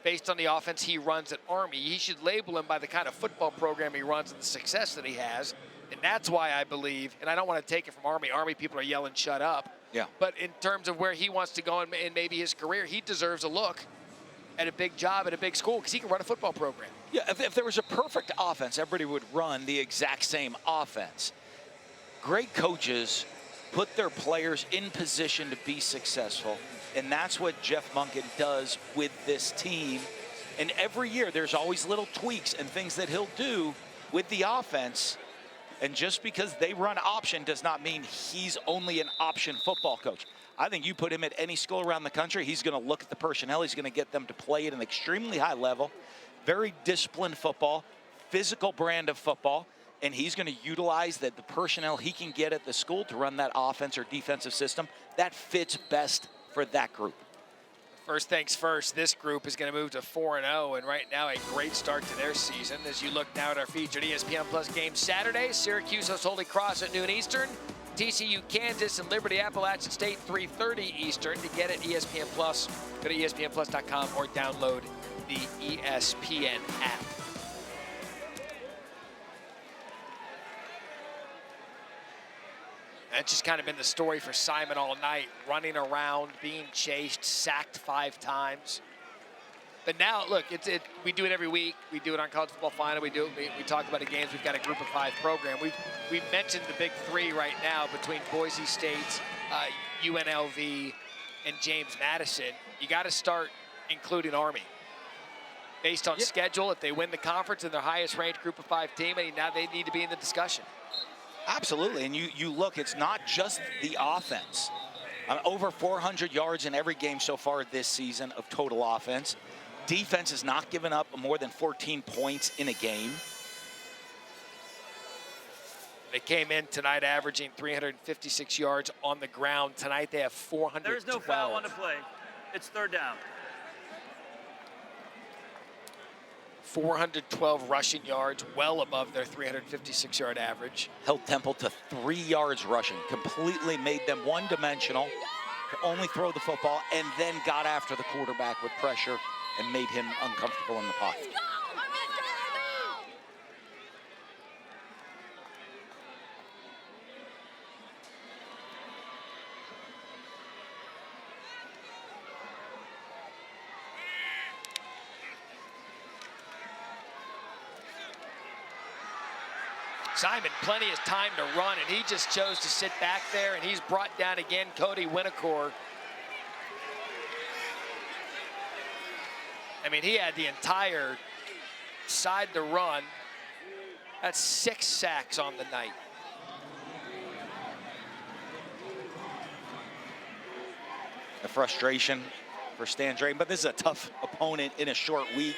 based on the offense he runs at Army. He should label him by the kind of football program he runs and the success that he has. And that's why I believe, and I don't want to take it from Army. Army people are yelling, shut up. Yeah. But in terms of where he wants to go in maybe his career, he deserves a look at a big job at a big school because he can run a football program. Yeah, if there was a perfect offense, everybody would run the exact same offense. Great coaches put their players in position to be successful. And that's what Jeff Monken does with this team. And every year there's always little tweaks and things that he'll do with the offense. And just because they run option does not mean he's only an option football coach. I think you put him at any school around the country, he's going to look at the personnel. He's going to get them to play at an extremely high level, very disciplined football, physical brand of football, and he's going to utilize the personnel he can get at the school to run that offense or defensive system that fits best for that group. First things first, this group is going to move to 4-0, and right now a great start to their season. As you look now at our featured ESPN Plus game Saturday, Syracuse hosts Holy Cross at noon Eastern, TCU Kansas and Liberty Appalachian State 3:30 Eastern. To get it, ESPN Plus, go to ESPNplus.com or download the ESPN app. That's just kind of been the story for Simon all night, running around, being chased, sacked 5 times. But now, look, we do it every week. We do it on College Football Final. We talk about the games. We've got a Group of 5 program. We've mentioned the big 3 right now between Boise State, UNLV, and James Madison. You got to start including Army. Based on schedule, if they win the conference and their highest ranked Group of 5 team, now they need to be in the discussion. Absolutely, and you look, it's not just the offense. Over 400 yards in every game so far this season of total offense. Defense has not given up more than 14 points in a game. They came in tonight averaging 356 yards on the ground. Tonight they have 412. There's no foul on the play. It's 3rd down. 412 rushing yards, well above their 356-yard average. Held Temple to 3 yards rushing, completely made them one-dimensional, to only throw the football, and then got after the quarterback with pressure and made him uncomfortable in the pocket. Simon, plenty of time to run, and he just chose to sit back there, and he's brought down again Cody Winocor. I mean, he had the entire side to run. That's 6 sacks on the night. The frustration for Stan Drayton, but this is a tough opponent in a short week.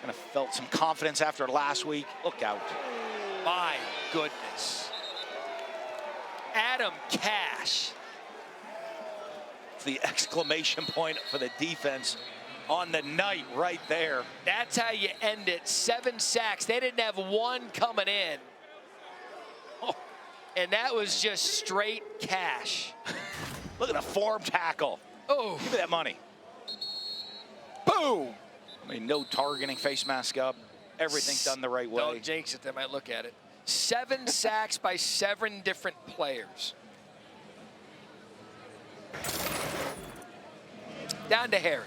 Kind of felt some confidence after last week. Look out. My goodness. Adam Cash. It's the exclamation point for the defense on the night right there. That's how you end it. 7 sacks. They didn't have 1 coming in. Oh, and that was just straight Cash. Look at the form tackle. Oh. Give me that money. Boom. I mean, no targeting, face mask up. Everything done the right way. Don't jinx it, they might look at it. 7 sacks by 7 different players. Down to Harry.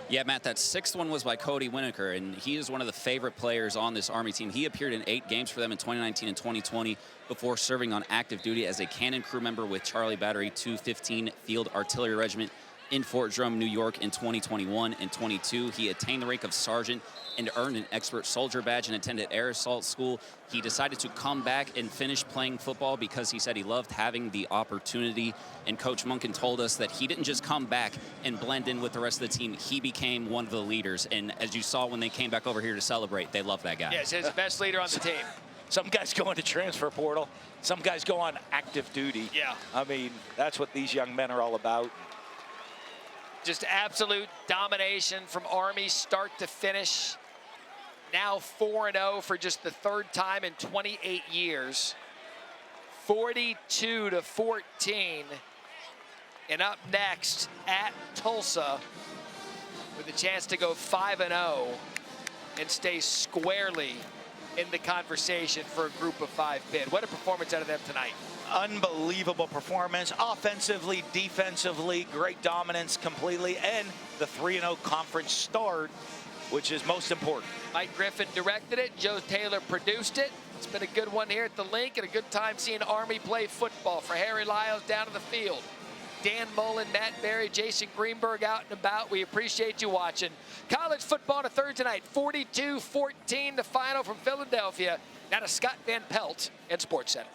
Yeah, Matt, that 6th one was by Cody Winocor, and he is one of the favorite players on this Army team. He appeared in 8 games for them in 2019 and 2020 before serving on active duty as a cannon crew member with Charlie Battery 215 Field Artillery Regiment in Fort Drum, New York in 2021 and 22. He attained the rank of sergeant and earned an expert soldier badge and attended air assault school. He decided to come back and finish playing football because he said he loved having the opportunity. And Coach Monken told us that he didn't just come back and blend in with the rest of the team. He became one of the leaders. And as you saw when they came back over here to celebrate, they love that guy. Yes, he's the best leader on the team. Some guys go into transfer portal. Some guys go on active duty. Yeah. I mean, that's what these young men are all about. Just absolute domination from Army start to finish. Now 4-0 for just the 3rd time in 28 years. 42-14. And up next at Tulsa with a chance to go 5-0 and stay squarely in the conversation for a Group of 5 bid. What a performance out of them tonight. Unbelievable performance, offensively, defensively, great dominance completely, and the 3-0 conference start, which is most important. Mike Griffin directed it, Joe Taylor produced it. It's been a good one here at the Link and a good time seeing Army play football. For Harry Lyles down to the field, Dan Mullen, Matt Berry, Jason Greenberg out and about. We appreciate you watching. College football on a Thursday night, 42-14 the final from Philadelphia. Now to Scott Van Pelt and SportsCenter.